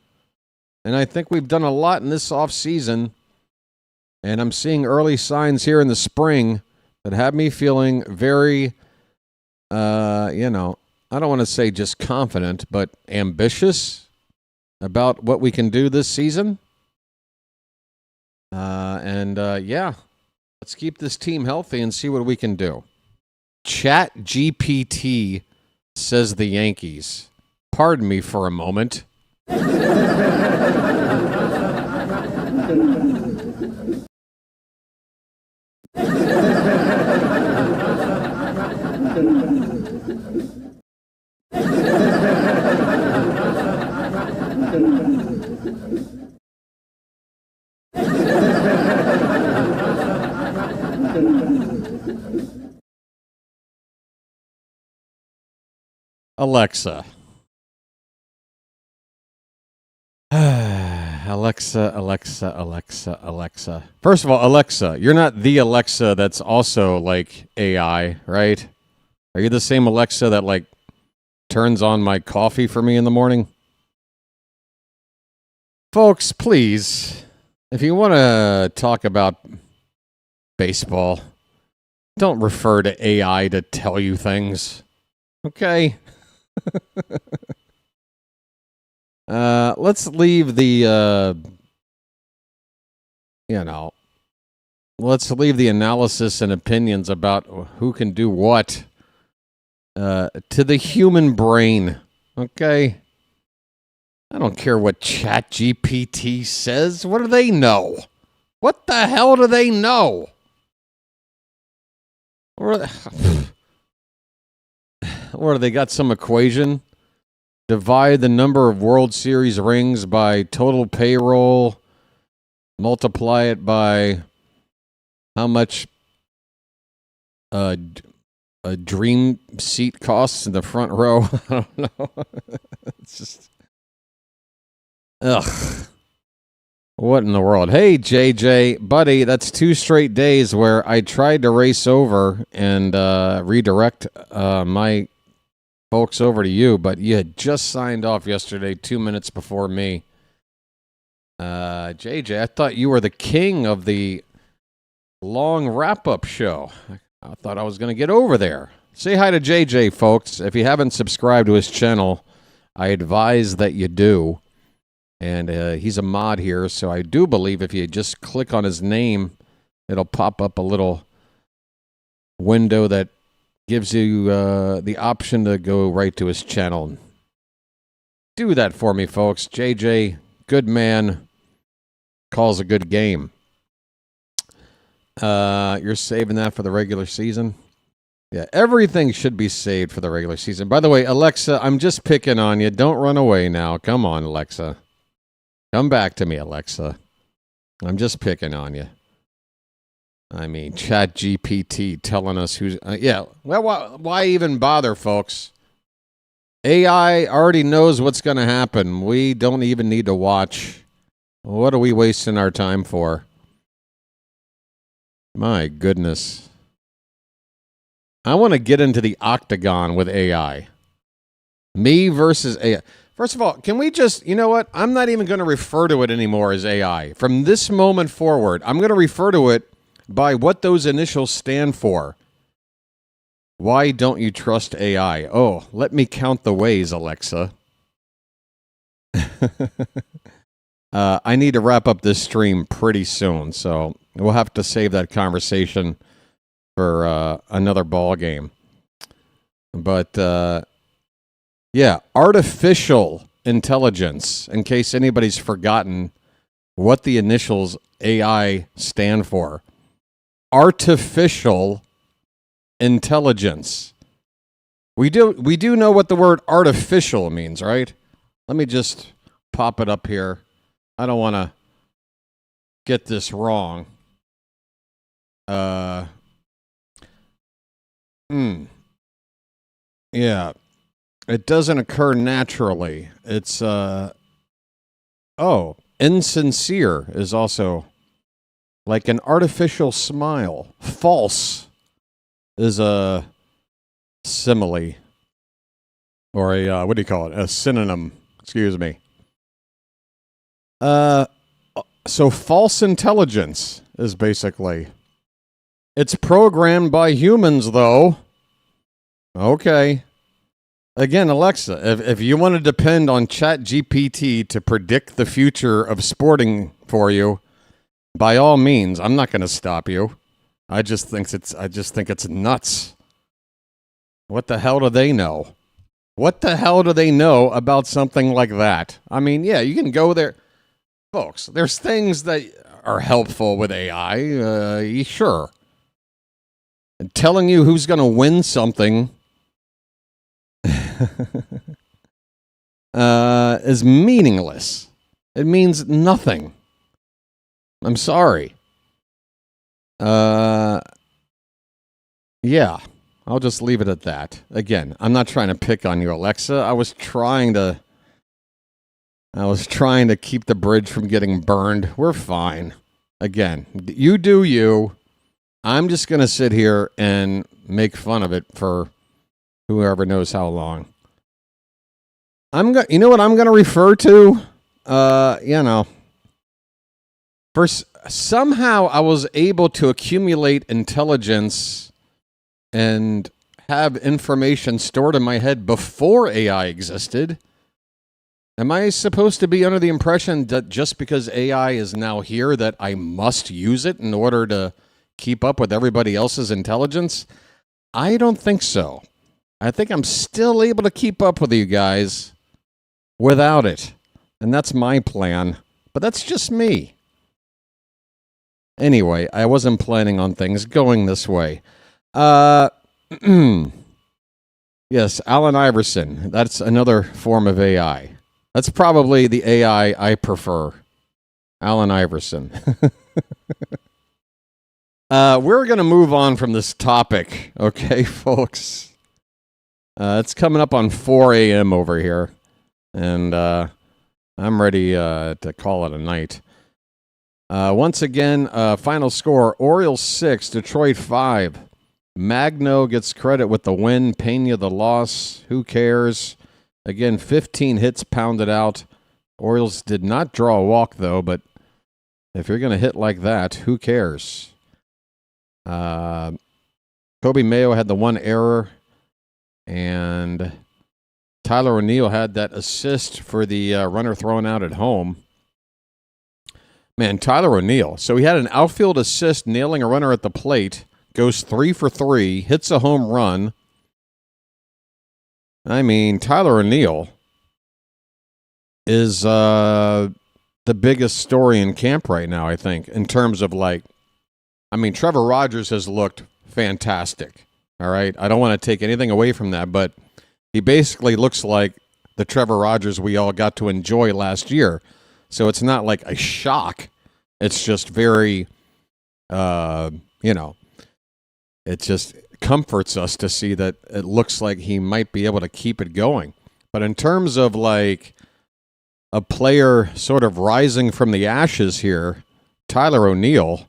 And I think we've done a lot in this offseason. And I'm seeing early signs here in the spring that have me feeling very, I don't want to say just confident, but ambitious about what we can do this season. Let's keep this team healthy and see what we can do. Chat GPT says the Yankees. Pardon me for a moment. Alexa. Alexa. First of all, Alexa, you're not the Alexa that's also like AI, right? Are you the same Alexa that like turns on my coffee for me in the morning? Folks, please, if you want to talk about baseball, don't refer to AI to tell you things. Okay? Let's leave the, let's leave the analysis and opinions about who can do what to the human brain. Okay? I don't care what ChatGPT says. What do they know? What the hell do they know? Or they got some equation? Divide the number of World Series rings by total payroll, multiply it by how much a dream seat costs in the front row. I don't know. It's just... Ugh. What in the world? Hey, JJ, buddy, that's 2 straight days where I tried to race over and redirect my folks over to you, but you had just signed off yesterday 2 minutes before me. JJ, I thought you were the king of the long wrap-up show. I thought I was going to get over there. Say hi to JJ, folks. If you haven't subscribed to his channel, I advise that you do. And he's a mod here, so I do believe if you just click on his name, it'll pop up a little window that gives you the option to go right to his channel. Do that for me, folks. JJ, good man, calls a good game. You're saving that for the regular season? Yeah, everything should be saved for the regular season. By the way, Alexa, I'm just picking on you. Don't run away now. Come on, Alexa. Come back to me, Alexa. I'm just picking on you. I mean, ChatGPT telling us who's... yeah, well, why even bother, folks? AI already knows what's going to happen. We don't even need to watch. What are we wasting our time for? My goodness. I want to get into the octagon with AI. Me versus AI. First of all, can we just, you know what? I'm not even going to refer to it anymore as AI. From this moment forward, I'm going to refer to it by what those initials stand for. Why don't you trust AI? Oh, let me count the ways, Alexa. I need to wrap up this stream pretty soon, so we'll have to save that conversation for another ball game. But, yeah, artificial intelligence, in case anybody's forgotten what the initials AI stand for. Artificial intelligence. We do know what the word artificial means, right? Let me just pop it up here. I don't want to get this wrong. Yeah. It doesn't occur naturally. It's, insincere is also like an artificial smile. False is a simile. Or a, what do you call it? A synonym. Excuse me. So false intelligence is basically... It's programmed by humans, though. Okay. Again, Alexa, if you want to depend on ChatGPT to predict the future of sporting for you, by all means, I'm not going to stop you. I just think it's nuts. What the hell do they know? What the hell do they know about something like that? I mean, yeah, you can go there. Folks, there's things that are helpful with AI, sure. And telling you who's going to win something is meaningless. It means nothing. I'm sorry. Yeah, I'll just leave it at that. Again, I'm not trying to pick on you, Alexa. I was trying to keep the bridge from getting burned. We're fine. Again, you do you. I'm just going to sit here and make fun of it for whoever knows how long. You know what I'm going to refer to? First, somehow I was able to accumulate intelligence and have information stored in my head before AI existed. Am I supposed to be under the impression that just because AI is now here that I must use it in order to keep up with everybody else's intelligence? I don't think so. I think I'm still able to keep up with you guys without it. And that's my plan. But that's just me. Anyway, I wasn't planning on things going this way. Yes, Allen Iverson. That's another form of AI. That's probably the AI I prefer. Allen Iverson. We're going to move on from this topic, okay, folks? It's coming up on 4 a.m. over here, and I'm ready to call it a night. Once again, final score, Orioles 6, Detroit 5. Magno gets credit with the win, Pena the loss. Who cares? Again, 15 hits pounded out. Orioles did not draw a walk, though, but if you're going to hit like that, who cares? Kobe Mayo had the one error, and Tyler O'Neill had that assist for the runner thrown out at home. Man, Tyler O'Neill. So he had an outfield assist nailing a runner at the plate, goes 3 for 3, hits a home run. I mean, Tyler O'Neill is the biggest story in camp right now, I think, in terms of Trevor Rogers has looked fantastic, all right? I don't want to take anything away from that, but he basically looks like the Trevor Rogers we all got to enjoy last year. So it's not like a shock. It's just very, it just comforts us to see that it looks like he might be able to keep it going. But in terms of like a player sort of rising from the ashes here, Tyler O'Neill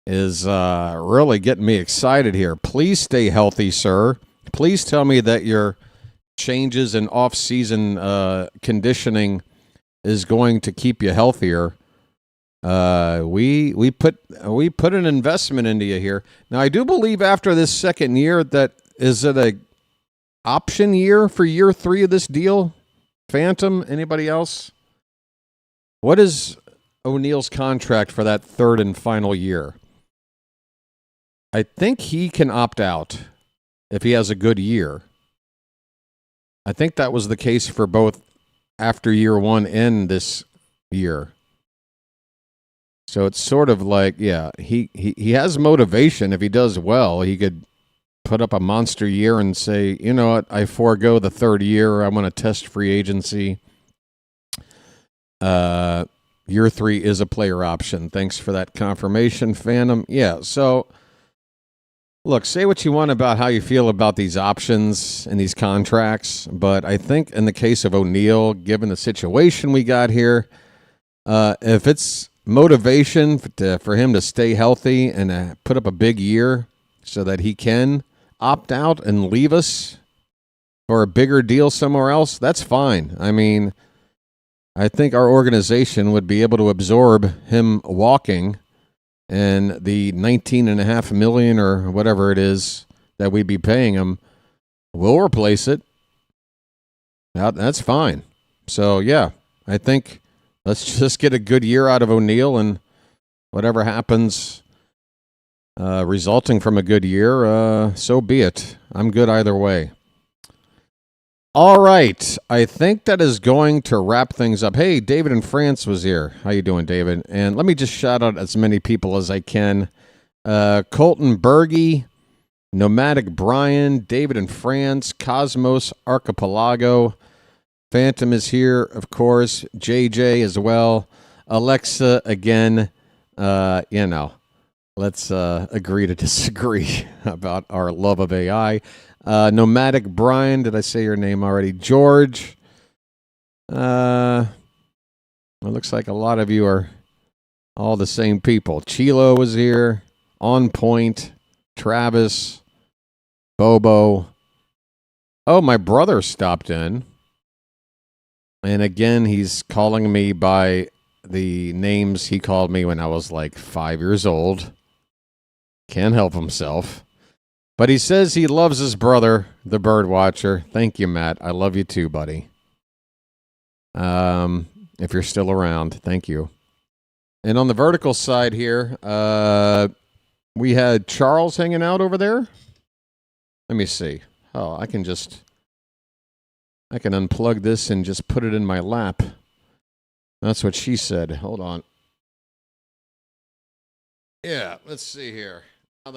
is really getting me excited here. Please stay healthy, sir. Please tell me that your changes in off-season conditioning is going to keep you healthier. We put an investment into you here. Now, I do believe after this second year that is it a option year for year 3 of this deal? Phantom, anybody else? What is O'Neill's contract for that third and final year? I think he can opt out if he has a good year. I think that was the case for both after year 1 and this year. So it's sort of like, yeah, he has motivation. If he does well, he could put up a monster year and say, you know what, I forego the third year. I want to test free agency. Year 3 is a player option. Thanks for that confirmation, Phantom. Yeah, so look, say what you want about how you feel about these options and these contracts, but I think in the case of O'Neill, given the situation we got here, if it's motivation for him to stay healthy and put up a big year so that he can opt out and leave us for a bigger deal somewhere else, that's fine. I mean, I think our organization would be able to absorb him walking and the $19.5 million or whatever it is that we'd be paying him. We'll replace it. That's fine. So, yeah, I think let's just get a good year out of O'Neill, and whatever happens resulting from a good year, so be it. I'm good either way. All right. I think that is going to wrap things up. Hey, David in France was here. How you doing, David? And let me just shout out as many people as I can. Colton Berge, Nomadic Brian, David in France, Cosmos Archipelago, Phantom is here, of course, JJ as well, Alexa again. Let's agree to disagree about our love of AI. Nomadic Brian, did I say your name already? George. It looks like a lot of you are all the same people. Chilo was here. On Point. Travis. Bobo. Oh, my brother stopped in. And again, he's calling me by the names he called me when I was like 5 years old. Can't help himself. But he says he loves his brother, the Birdwatcher. Thank you, Matt. I love you too, buddy. If you're still around, thank you. And on the vertical side here, we had Charles hanging out over there. Let me see. Oh, I can unplug this and just put it in my lap. That's what she said. Hold on. Yeah, let's see here. Now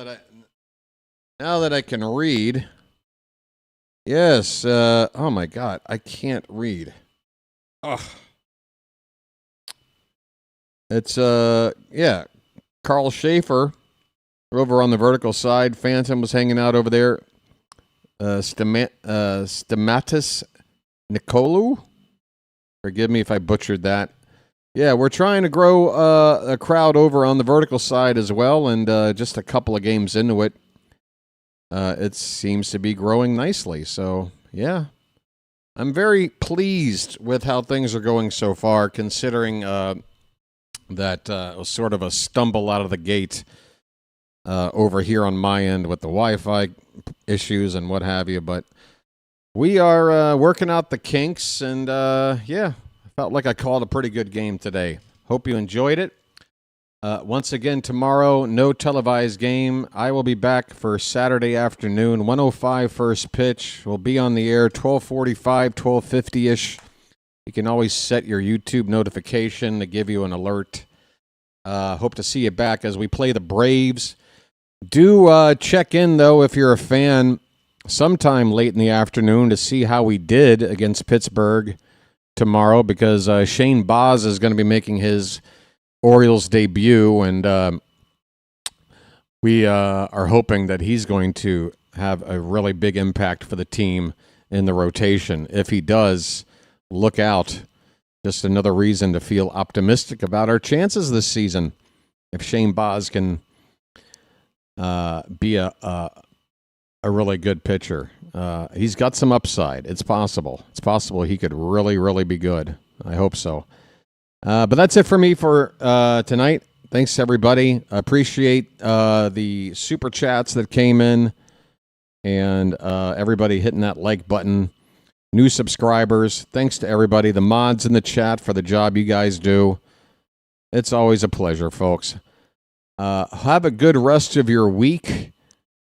that I can read. Yes. Oh my God, I can't read. Ugh. It's yeah. Carl Schaefer over on the vertical side. Phantom was hanging out over there. Stamatis Nicolou. Forgive me if I butchered that. Yeah, we're trying to grow a crowd over on the vertical side as well, and just a couple of games into it, it seems to be growing nicely. So, yeah, I'm very pleased with how things are going so far, considering that it was sort of a stumble out of the gate over here on my end with the Wi-Fi issues and what have you. But we are working out the kinks, and yeah, I felt like I called a pretty good game today. Hope you enjoyed it. Once again, tomorrow, no televised game. I will be back for Saturday afternoon, 1:05 first pitch. We'll be on the air 12:45, 12:50-ish. You can always set your YouTube notification to give you an alert. Hope to see you back as we play the Braves. Do check in, though, if you're a fan, sometime late in the afternoon to see how we did against Pittsburgh tomorrow, because Shane Baz is going to be making his Orioles debut, and we are hoping that he's going to have a really big impact for the team in the rotation. If he does, look out. Just another reason to feel optimistic about our chances this season. If Shane Baz can be a really good pitcher. He's got some upside. It's possible. It's possible he could really, really be good. I hope so. But that's it for me for tonight. Thanks, everybody. I appreciate the super chats that came in, and everybody hitting that like button. New subscribers. Thanks to everybody. The mods in the chat for the job you guys do. It's always a pleasure, folks. Have a good rest of your week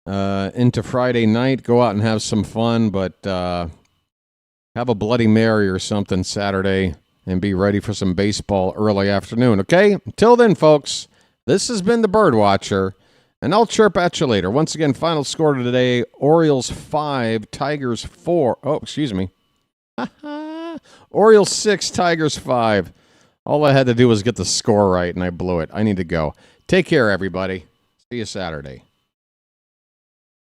into Friday night. Go out and have some fun, but have a Bloody Mary or something Saturday and be ready for some baseball early afternoon, okay? Until then, folks, this has been the BirdWatcher, and I'll chirp at you later. Once again, final score today, Orioles 5, Tigers 4. Oh, excuse me. Orioles 6, Tigers 5. All I had to do was get the score right, and I blew it. I need to go. Take care, everybody. See you Saturday.